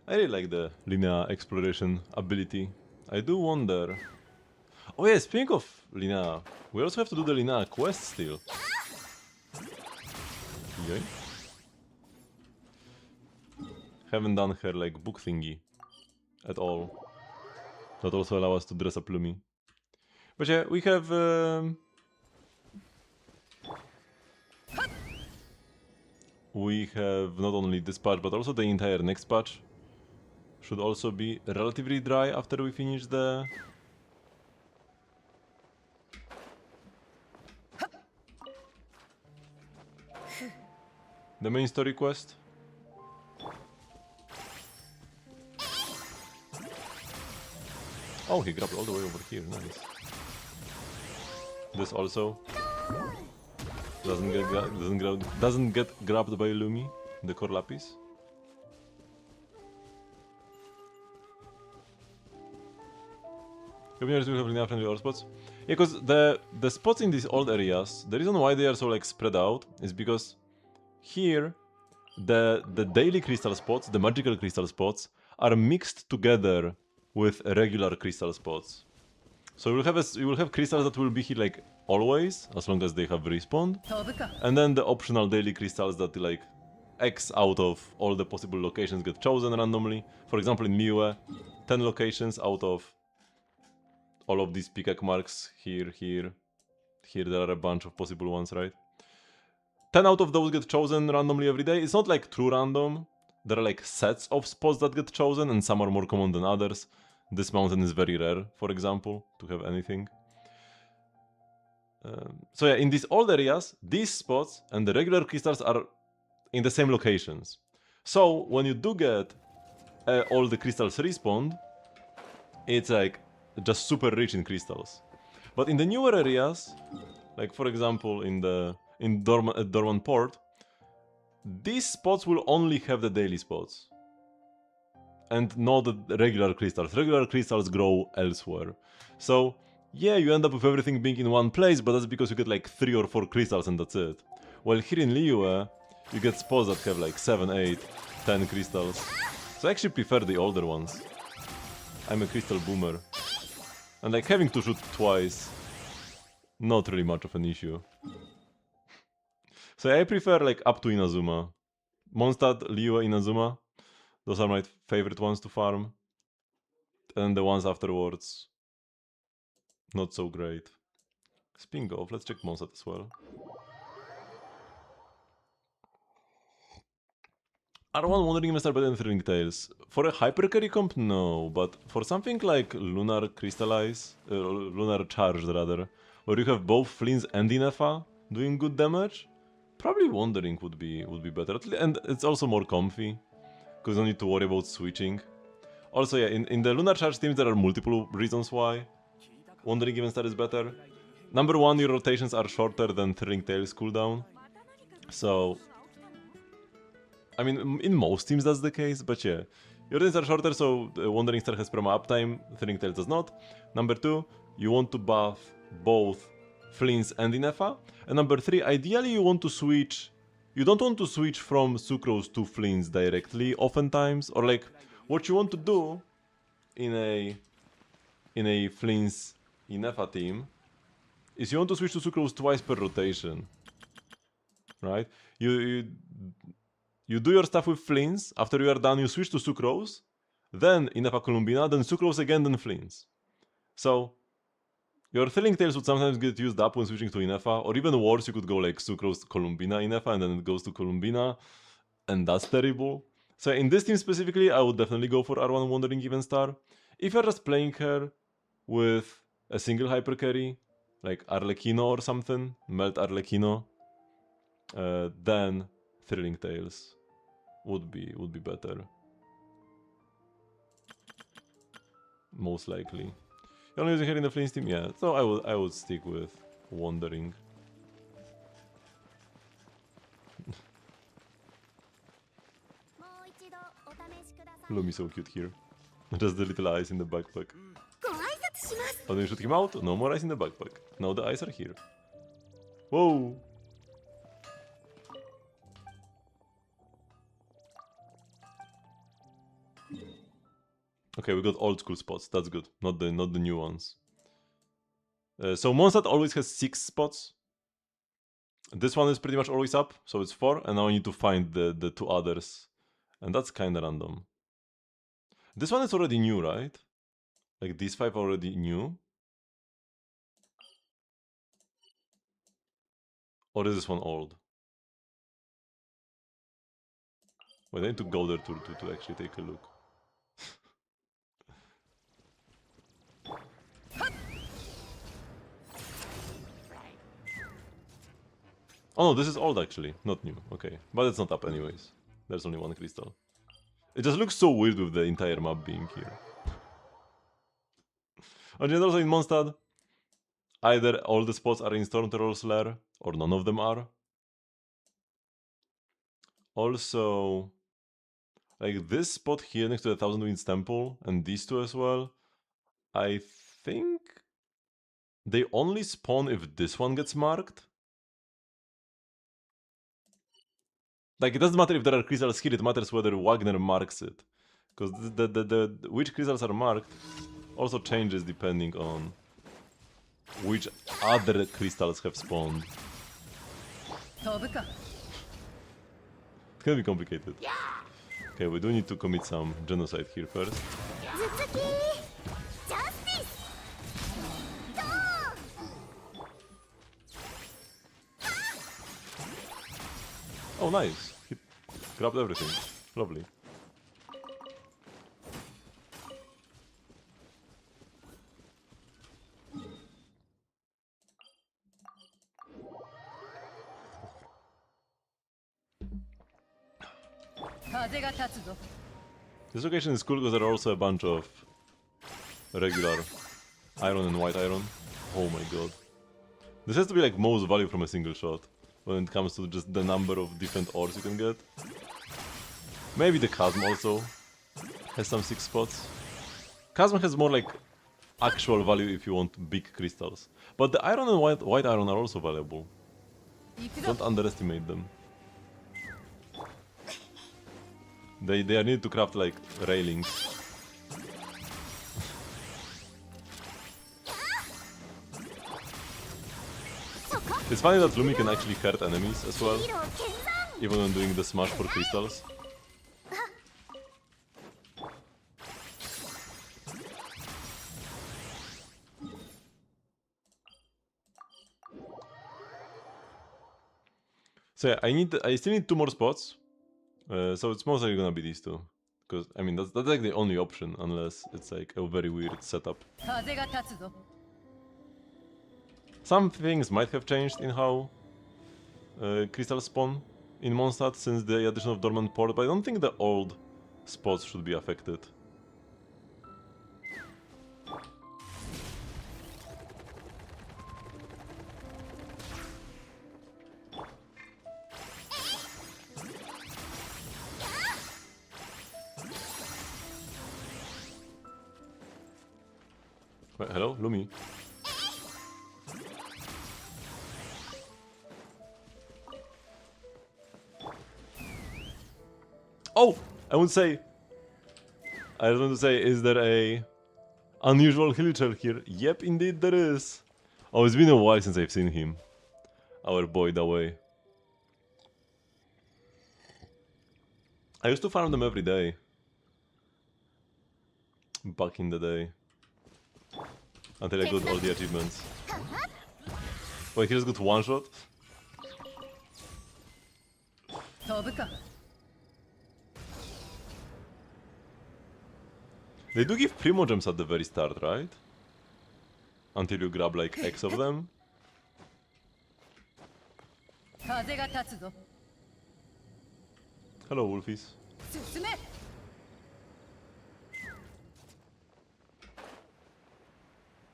I really like the linear exploration ability. I do wonder... Oh yeah, speaking of linear, we also have to do the linear quest still. Yay. Haven't done her like book thingy at all. That also allow us to dress up Lumi. But yeah, we have... we have not only this patch, but also the entire next patch. Should also be relatively dry after we finish the... the main story quest. Oh, he grabbed all the way over here, nice. This also doesn't get grabbed by Lumi, the core lapis. Communities will have linear friendly ore spots. Yeah, because the spots in these old areas, the reason why they are so like spread out is because here the daily crystal spots, the magical crystal spots, are mixed together with regular crystal spots. So you will have crystals that will be here like always, as long as they have respawned, and then the optional daily crystals that like X out of all the possible locations get chosen randomly. For example, in Miue, 10 locations out of all of these pickaxe marks here, there are a bunch of possible ones, right? 10 out of those get chosen randomly every day. It's not like true random. There are like sets of spots that get chosen, and some are more common than others. This mountain is very rare, for example, to have anything. So yeah, in these old areas, these spots and the regular crystals are in the same locations. So when you do get all the crystals respawned, it's like just super rich in crystals. But in the newer areas, like for example in Dormant Port, these spots will only have the daily spots and not the regular crystals. Regular crystals grow elsewhere. So yeah, you end up with everything being in one place, but that's because you get like 3 or 4 crystals and that's it. While here in Liyue, you get spots that have like 7, 8, 10 crystals. So I actually prefer the older ones. I'm a crystal boomer. And like having to shoot twice, not really much of an issue. So I prefer like up to Inazuma. Mondstadt, Liyue, Inazuma. Those are my favorite ones to farm. And the ones afterwards, not so great. Speaking of, let's check Mondstadt as well. R1 Wandering Master better than Thrilling Tales. For a hypercarry comp, no, but for something like Lunar Crystallize, Lunar Charge rather, where you have both Flins and Inefa doing good damage, probably Wandering would be better. And it's also more comfy, because you don't need to worry about switching. Also, yeah, in the Lunar Charge teams there are multiple reasons why Wandering Even Star is better. Number one, your rotations are shorter than Thrilling Tales cooldown, so I mean, in most teams that's the case, but yeah. Your rotations are shorter, so Wandering Star has perma uptime, Thrilling Tales does not. Number two, you want to buff both Flins and Inefa. And number three, ideally you want to switch... You don't want to switch from Sucrose to Flins directly, oftentimes. Or like, what you want to do in a Flins Inefa team is you want to switch to Sucrose twice per rotation. Right? You do your stuff with Flins, after you are done you switch to Sucrose, then Inefa Columbina, then Sucrose again, then Flins. So, your Thrilling Tales would sometimes get used up when switching to Inefa, or even worse, you could go like Sucrose, Columbina, Inefa, and then it goes to Columbina, and that's terrible. So in this team specifically, I would definitely go for R1 Wandering Even Star. If you're just playing her with a single hyper carry, like Arlecchino or something, Melt Arlecchino, then Thrilling Tales would be better. Most likely. You're only using her in the Flames team? Yeah, so I would stick with Wandering. Lumi's so cute here. Just the little eyes in the backpack. Oh, then you shoot him out? No more eyes in the backpack. Now the eyes are here. Whoa! Okay, we got old school spots. That's good. Not the new ones. So Mondstadt always has 6 spots. This one is pretty much always up, so it's 4, and now I need to find the 2 others. And that's kinda random. This one is already new, right? Like these 5 already new? Or is this one old? Wait, I need to go there to actually take a look. Oh no, this is old actually, not new. Okay, but it's not up anyways. There's only 1 crystal. It just looks so weird with the entire map being here. And also in Mondstadt, either all the spots are in Storm Terror's lair, or none of them are. Also, like this spot here next to the Thousand Winds Temple, and these 2 as well, I think they only spawn if this one gets marked. Like, it doesn't matter if there are crystals here, it matters whether Wagner marks it. Because the which crystals are marked also changes depending on which other crystals have spawned. It's gonna be complicated. Okay, we do need to commit some genocide here first. Oh, nice. He grabbed everything. Lovely. This location is cool because there are also a bunch of regular iron and white iron. Oh my god. This has to be like most value from a single shot when it comes to just the number of different ores you can get. Maybe the Chasm also has some 6 spots. Chasm has more like actual value if you want big crystals. But the iron and white iron are also valuable. Don't underestimate them. They are needed to craft like railings. It's funny that Lumi can actually hurt enemies as well, even when doing the smash for crystals. So yeah, I still need 2 more spots, so it's mostly gonna be these 2. Because, I mean, that's like the only option, unless it's like a very weird setup. Some things might have changed in how crystals spawn in Mondstadt since the addition of Dormant Port, but I don't think the old spots should be affected. Wait, hello, Lumi. Oh! I want to say, is there a unusual villager here? Yep, indeed there is. Oh, it's been a while since I've seen him. Our boy Dawei. I used to farm them every day. Back in the day. Until I got all the achievements. Wait, he just got one shot? They do give Primogems at the very start, right? Until you grab like X of them. Hello, Wolfies.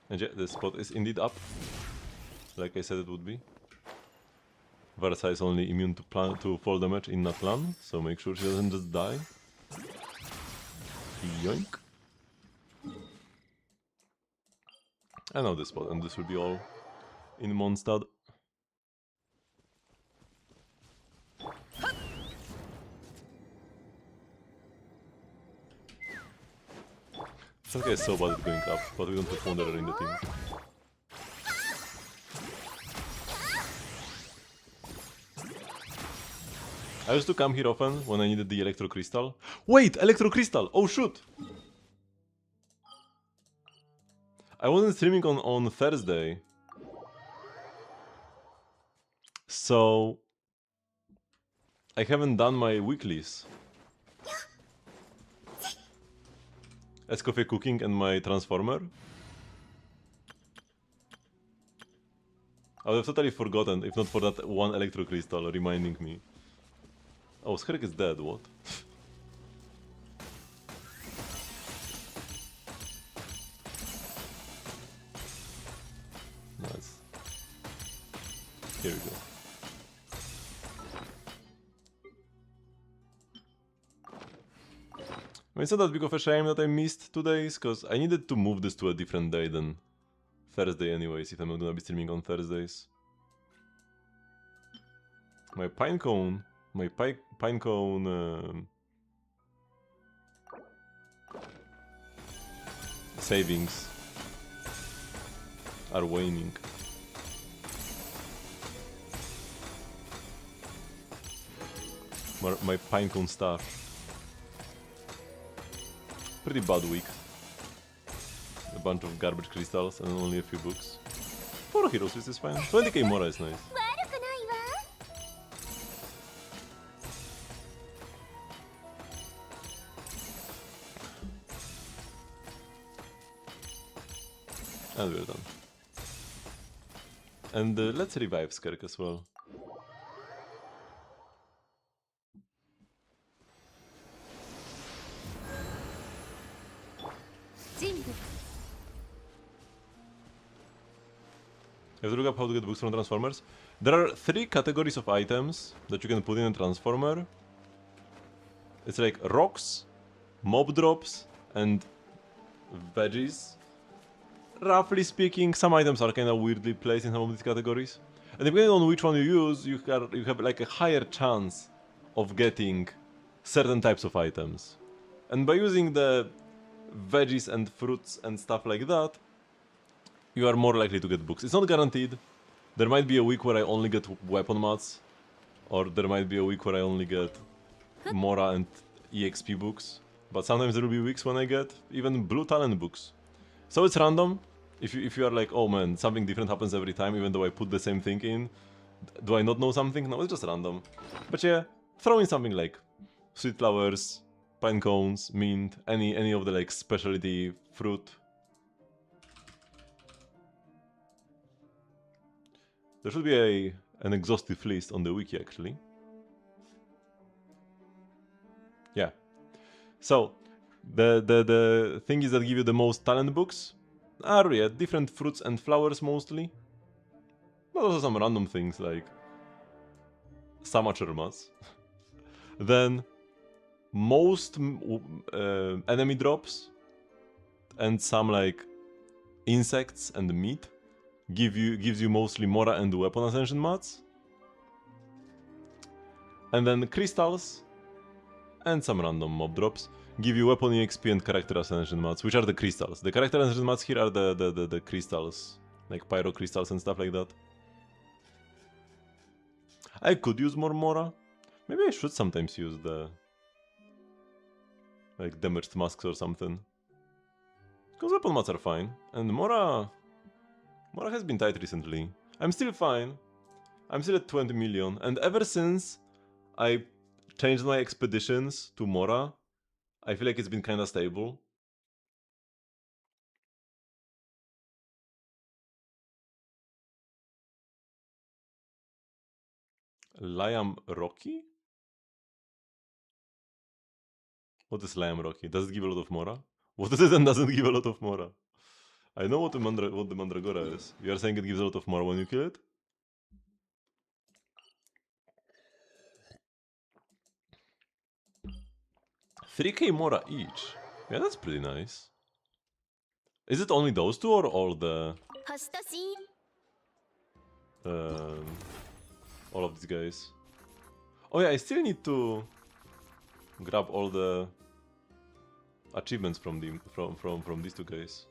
And yeah, this spot is indeed up. Like I said it would be. Versa is only immune to fall damage in Natlan, so make sure she doesn't just die. Yoink. I know this spot, and this will be all in Mondstadt. This guy is so bad at going up, but we don't have Wanderer in the team. I used to come here often when I needed the Electro Crystal. Wait! Electro Crystal! Oh shoot! I wasn't streaming on Thursday. So I haven't done my weeklies. Escoffier cooking and my transformer. I would have totally forgotten if not for that one Electro Crystal reminding me. Oh, Skerk is dead, what? Nice. Here we go. It's not that big of a shame that I missed 2 days, because I needed to move this to a different day than Thursday anyways, if I'm not gonna be streaming on Thursdays. My pinecone savings are waning. My pinecone staff. Pretty bad week. A bunch of garbage crystals and only a few books. 4 heroes, this is fine. 20k Mora is nice. And we're done. And let's revive Skerk as well. You have to look up how to get books from Transformers. There are 3 categories of items that you can put in a Transformer. It's like rocks, mob drops, and veggies. Roughly speaking, some items are kind of weirdly placed in some of these categories. And depending on which one you use, you have like a higher chance of getting certain types of items. And by using the veggies and fruits and stuff like that, you are more likely to get books. It's not guaranteed. There might be a week where I only get weapon mats, or there might be a week where I only get Mora and EXP books. But sometimes there will be weeks when I get even blue talent books. So it's random. If you are like, oh man, something different happens every time, even though I put the same thing in. Do I not know something? No, it's just random. But yeah, throw in something like sweet flowers, pine cones, mint, any of the like specialty fruit. There should be an exhaustive list on the wiki actually. Yeah. So the thing is that give you the most talent books are different fruits and flowers mostly. But also some random things like Samachurmas. Then most enemy drops and some like insects and meat gives you mostly Mora and weapon ascension mats. And then crystals and some random mob drops give you weapon EXP and character ascension mats, which are the crystals. The character ascension mats here are the crystals, like pyro crystals and stuff like that. I could use more Mora. Maybe I should sometimes use the like damaged masks or something. Because weapon mats are fine. And Mora has been tight recently. I'm still fine. I'm still at 20 million. And ever since I changed my expeditions to Mora, I feel like it's been kinda stable. Liam Rocky? What is Liam Rocky? Does it give a lot of Mora? What is it and doesn't give a lot of Mora? I know what the Mandragora is. You are saying it gives a lot of Mora when you kill it? $3k Mora each. Yeah, that's pretty nice. Is it only those two or all the... all of these guys? Oh yeah, I still need to grab all the achievements from these two guys.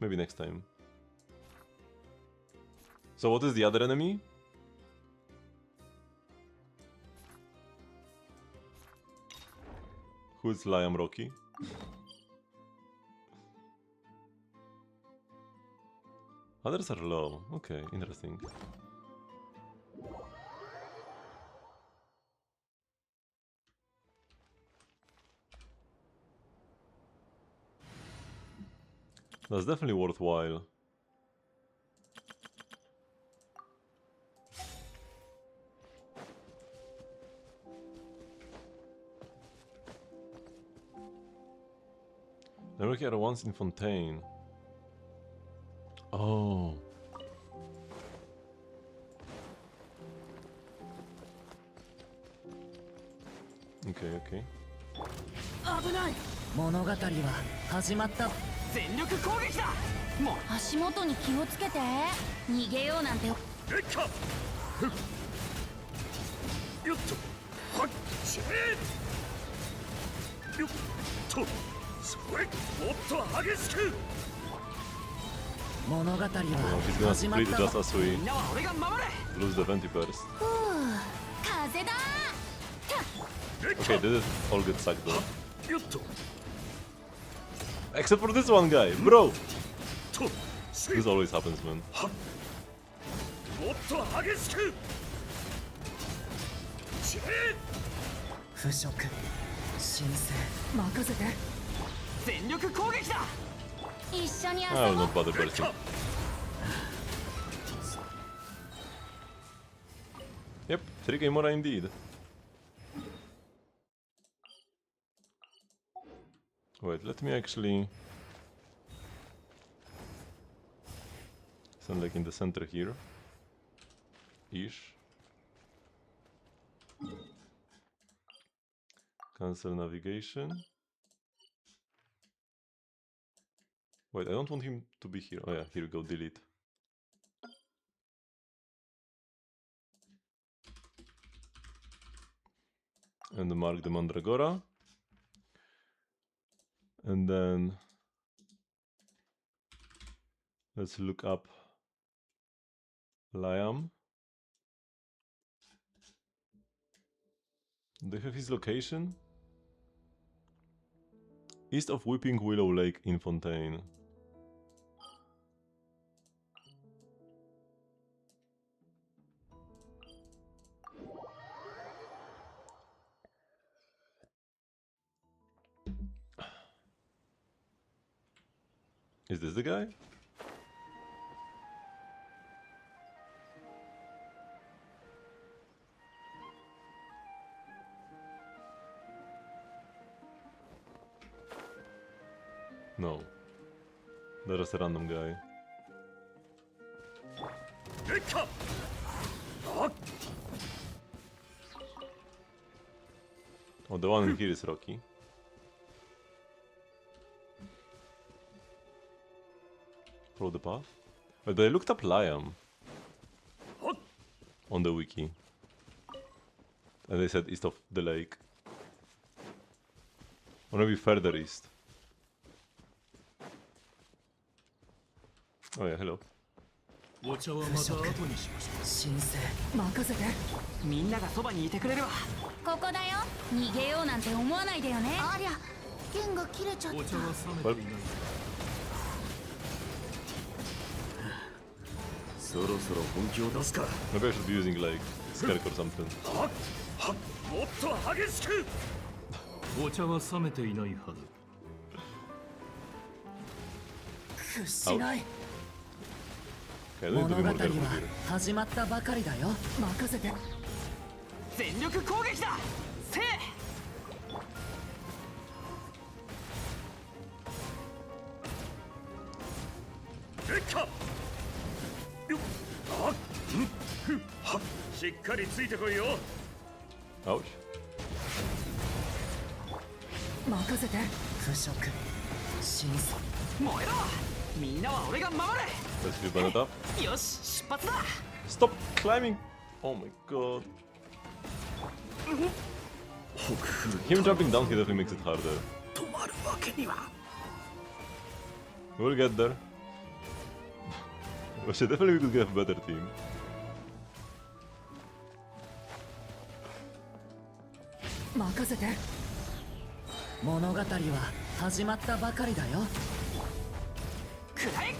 Maybe next time. So what is the other enemy? Who's Liam Rocky? Others are low. Okay, interesting. That's definitely worthwhile. Never had once in Fontaine. Oh. Okay, okay. 危ない。物語は始まった。全力攻撃だ。もう足元に気をつけて。逃げようなんて。レッカよっとはっしよっとそれもっと激しく物語は He's gonna 始ま split った。 just as we みんなは俺が守れ。 lose the Venti burst. ふう風だ。 Okay, did it all get sucked though? よっと Except for this one guy, bro! と This always happens, man. もっと激しく腐食神聖任せて。全力攻撃だ。一緒に遊 I will ぼう。 not bother bursting. Yep, 3k Mora indeed. Wait, let me actually stand like in the center here. Ish. Cancel navigation. Wait, I don't want him to be here. Oh yeah, here we go, delete. And mark the Mandragora. And then let's look up Liam. Do you have his location? East of Weeping Willow Lake in Fontaine. Is this the guy? No. They're just a random guy. Oh, the one in here is Rocky. Follow the path? But I looked up Liam on the wiki. And they said east of the lake. Or maybe further east. Oh yeah, hello. お茶はまた後にしましょう。神聖任せて。みんながそばにいてくれるわ。ここだよ。逃げようなんて思わないでよね。ありゃ、弦が切れちゃった。お茶は冷めていない。そろそろ本気を出すか。 Maybe I should be using like Skirk or something. はっはっもっと激しく。お茶は冷めていないはず。屈しない。 Okay, I don't need 物 to 語 be は more careful here. 始まったばかりだよ。任せて。全力攻撃だ。せい。でっか。よっ。あっ。ふっ。はっ。しっかりついてこいよ。 Ouch. 任せて。腐食。神聖。燃えろ。みんなは俺が守 Let's do burn it up. れ。よし、出発だ。 Stop climbing! Oh my god. Him jumping down here definitely makes it harder. 止まるわけには。 We'll get there. But definitely we could get a better team. 任せて。物語は始まったばかりだよ。くらえ。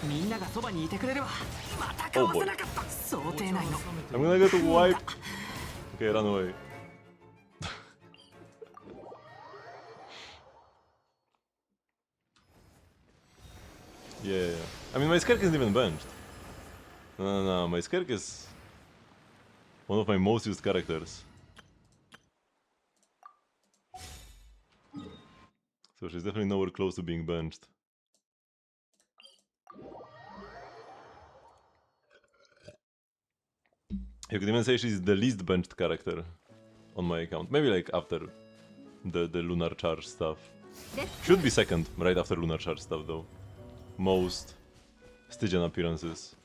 みんながそばにいてくれるわ。またかわせなかった。想定内の。 I'm gonna get wiped. Okay, run away. Yeah. I mean, my Skirk isn't even benched. No, my Skirk is one of my most used characters. So she's definitely nowhere close to being benched. You could even say she's the least benched character on my account. Maybe like after the Lunar Charge stuff. Should be second, right after Lunar Charge stuff though. Most Stygian appearances.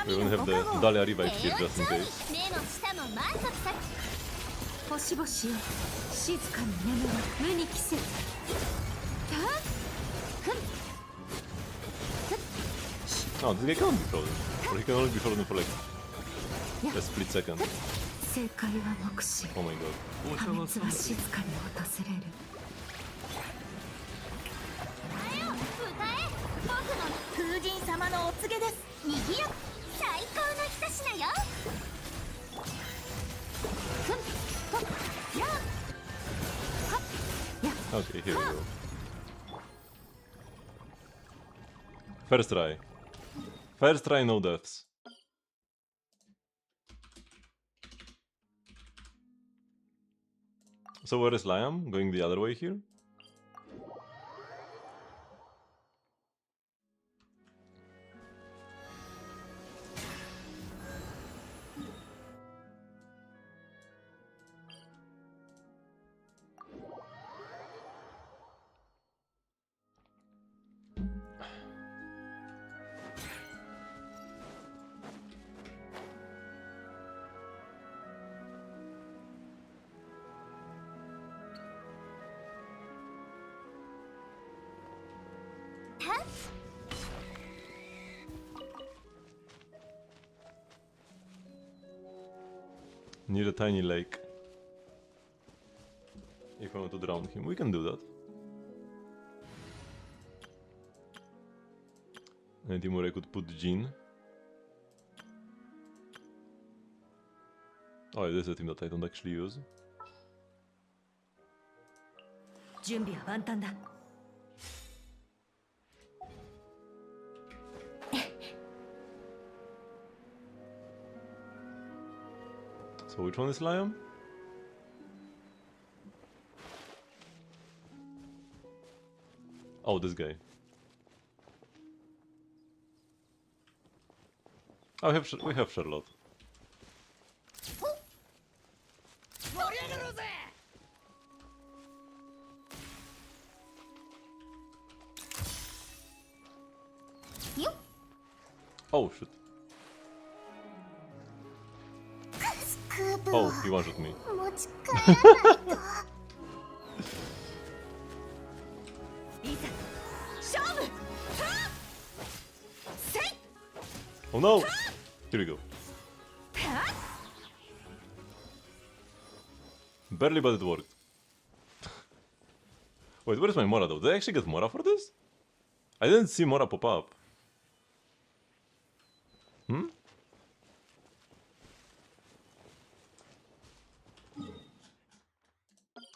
We even have the Dahlia revive here just in case. 星々よ、静かに眠る無に季節。Oh, this guy can't be frozen. Or he can only be frozen for like a split second. 正解は目視。 Oh my god. 破滅は静かに訪れる。僕の風神様のお告げです。にぎや最高の一品よ。Okay, here we go. First try. First try, no deaths. So where is Liam? Going the other way here? Near a tiny lake. If I want to drown him, we can do that. Anything where I could put Jean? Oh, this is a team that I don't actually use. 準備は万端だ。 So which one is Liam? Oh, this guy. Oh, we have Charlotte. Oh shit. Oh, he one-shot me. Oh no! Here we go. Barely, but it worked. Wait, where's my Mora though? Did I actually get Mora for this? I didn't see Mora pop up. Hmm?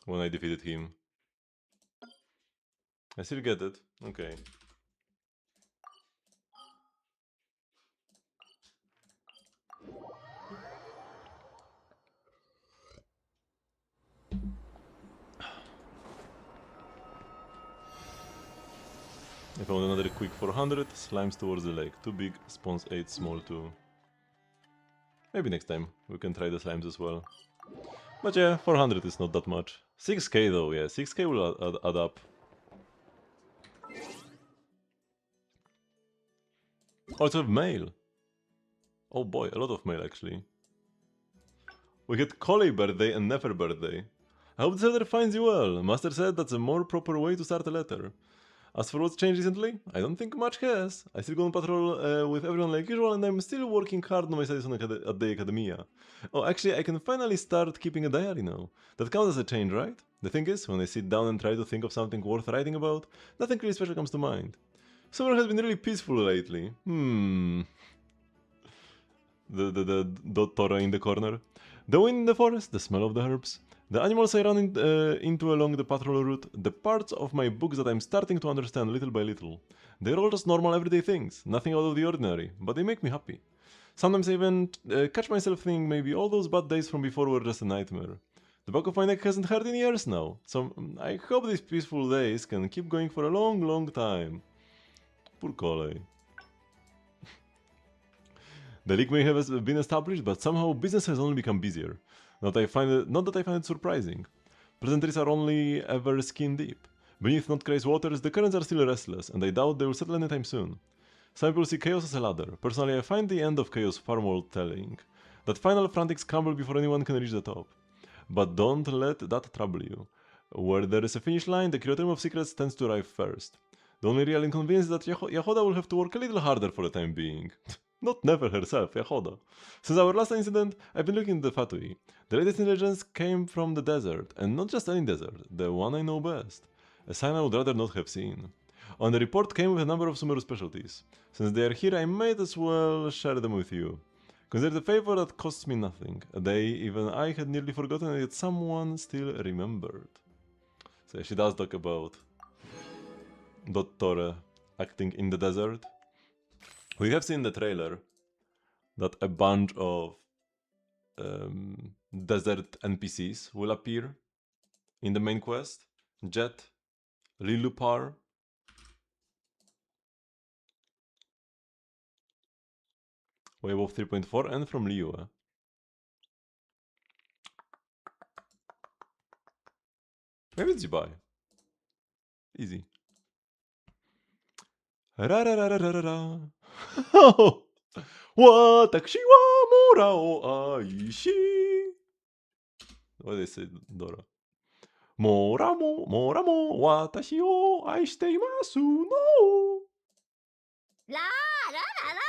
When I defeated him. I still get it. Okay. I found another quick 400, slimes towards the lake. Too big, spawns 8, small 2. Maybe next time we can try the slimes as well. But yeah, 400 is not that much. 6k though, yeah, 6k will add up. Also have mail. Oh boy, a lot of mail actually. We had Collie birthday and Nefer birthday. I hope this letter finds you well. Master said that's a more proper way to start a letter. As for what's changed recently, I don't think much has. I still go on patrol with everyone like usual and I'm still working hard on my studies at the academia. Oh, actually I can finally start keeping a diary now. That counts as a change, right? The thing is, when I sit down and try to think of something worth writing about, nothing really special comes to mind. Summer has been really peaceful lately. The Dottora in the corner. The wind in the forest, the smell of the herbs. The animals I run into along the patrol route, the parts of my books that I'm starting to understand little by little. They're all just normal everyday things, nothing out of the ordinary, but they make me happy. Sometimes I even catch myself thinking maybe all those bad days from before were just a nightmare. The back of my neck hasn't hurt in years now, so I hope these peaceful days can keep going for a long, long time. Poor Coley. The league may have been established, but somehow business has only become busier. Not that I find it surprising. Pleasantries are only ever skin deep. Beneath not crazy waters, the currents are still restless, and I doubt they will settle anytime soon. Some people see chaos as a ladder. Personally, I find the end of chaos far more telling. That final frantic scramble before anyone can reach the top. But don't let that trouble you. Where there is a finish line, the curatorium of secrets tends to arrive first. The only real inconvenience is that Yahoda will have to work a little harder for the time being. Not Nefer herself, Yahoda. Since our last incident, I've been looking at the Fatui. The latest intelligence came from the desert, and not just any desert, the one I know best. A sign I would rather not have seen. On the report came with a number of Sumeru specialties. Since they are here, I might as well share them with you. Consider it a favor that costs me nothing. A day even I had nearly forgotten, and yet someone still remembered. So she does talk about Dottore acting in the desert. We have seen in the trailer that a bunch of desert NPCs will appear in the main quest. Jet, Lilupar. Wave of 3.4 and from Liu. Maybe it's Zibai. Easy. Rararararara. Watashi wa mora o aishi. What did they say, Dora? Mora mo watashi o aishite imasu no. ラーラララ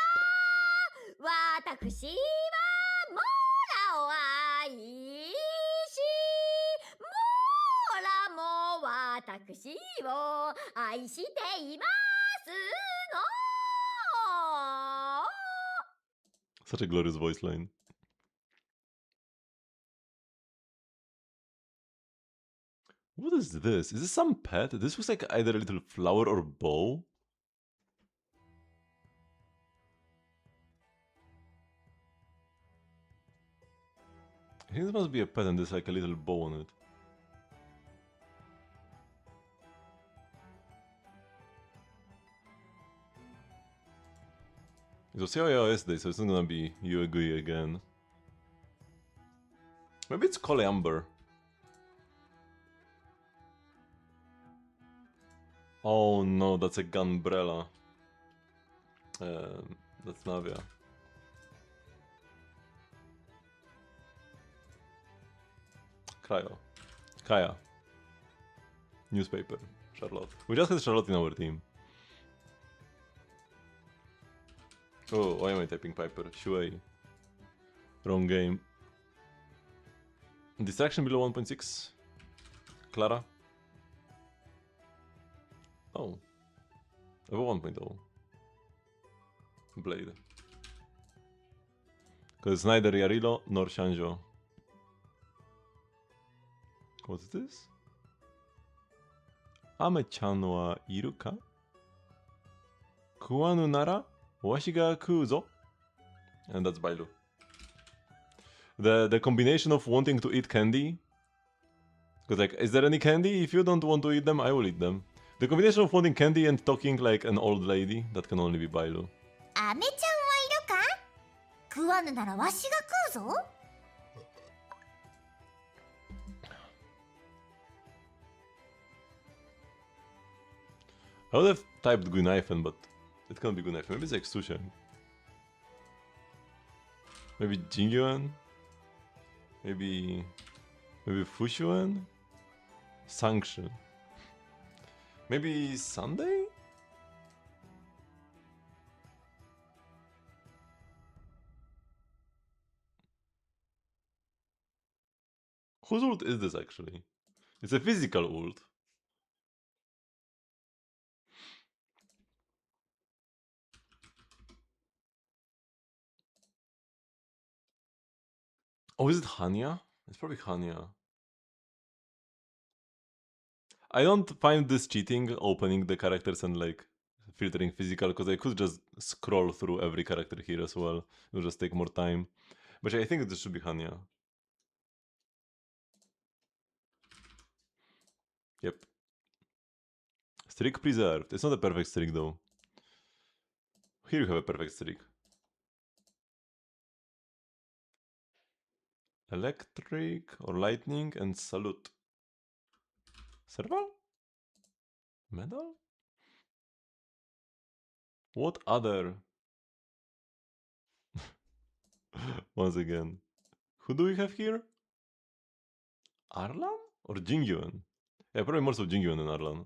私はモーラを愛しモーラも私を愛していますの Such a glorious voice line. What is this? Is this some pet? This looks like either a little flower or bow. I think this must be a pet and there's like a little bow on it. It was CIO yesterday, so it's not gonna be Yuegui again. Maybe it's Coleamber. Oh no, that's a Gunbrella. That's Navia. Cryo. Kaya. Newspaper. Charlotte. We just had Charlotte in our team. Oh, why am I typing Piper? Shuei. Wrong game. Distraction below 1.6. Clara. Oh. Above 1.0. Blade. Because neither Yarilo nor Shanjo. What's this? Ame-chan wa iru ka? Kuwanu nara washi ga kuuzo. And that's Bailu. The combination of wanting to eat candy. Because like, is there any candy? If you don't want to eat them, I will eat them. The combination of wanting candy and talking like an old lady, that can only be Bailu. アメちゃんはいるか食わぬならわしが食うぞ I would have typed Gunaifen, but it can't be Gunaifen. Maybe it's like Sushen. Maybe Jingyuan? Maybe Fushuan? Sanction. Maybe Sunday? Whose ult is this actually? It's a physical ult. Oh, is it Hanya? It's probably Hanya. I don't find this cheating, opening the characters and like filtering physical, because I could just scroll through every character here as well. It will just take more time. But I think this should be Hanya. Yep. Streak preserved. It's not a perfect streak though. Here you have a perfect streak. Electric or lightning and salute. Serval? Medal? What other? Once again. Who do we have here? Arlan or Jingyuan? Yeah, probably more so Jingyuan than Arlan.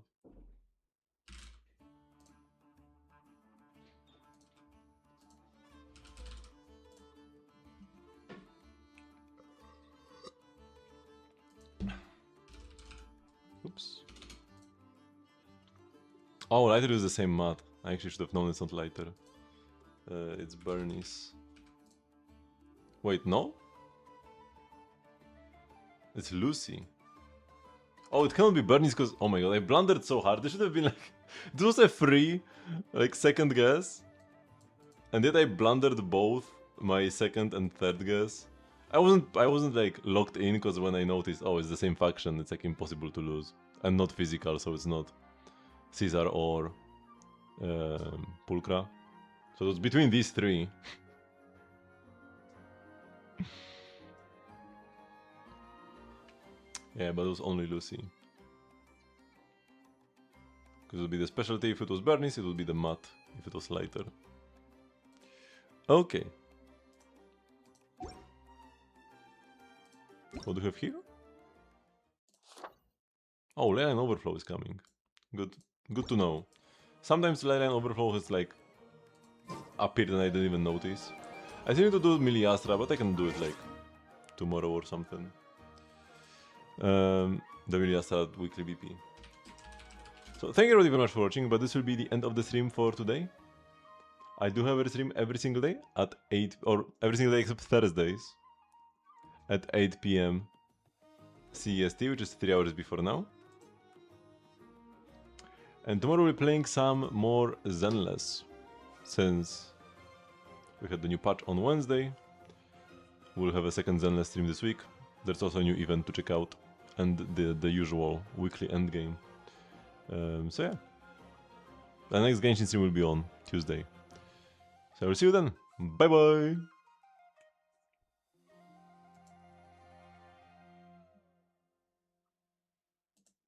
Oops. Oh, lighter is the same mod. I actually should have known it's not lighter. It's Bernice. Wait, no? It's Lucy. Oh, it cannot be Bernice because... Oh my god, I blundered so hard. This should have been like... This was a free, like, second guess. And yet I blundered both my second and third guess. I wasn't like locked in because when I noticed, oh, it's the same faction, it's like impossible to lose. And not physical, so it's not Caesar or Pulchra. So it's between these three. Yeah, but it was only Lucy. Because it would be the specialty if it was Bernice, it would be the matte if it was lighter. Okay. What do we have here? Oh, Leyline Overflow is coming. Good to know. Sometimes Leyline Overflow has like appeared and I didn't even notice. I still need to do Miliastra, but I can do it like tomorrow or something. The Miliastra weekly BP. So thank you very much for watching, but this will be the end of the stream for today. I do have a stream every single day at 8, or every single day except Thursdays at 8 PM CEST, which is 3 hours before now. And tomorrow we'll be playing some more Zenless, since we had the new patch on Wednesday. We'll have a second Zenless stream this week. There's also a new event to check out, and the usual weekly endgame. So yeah, the next Genshin stream will be on Tuesday. So I will see you then. Bye bye!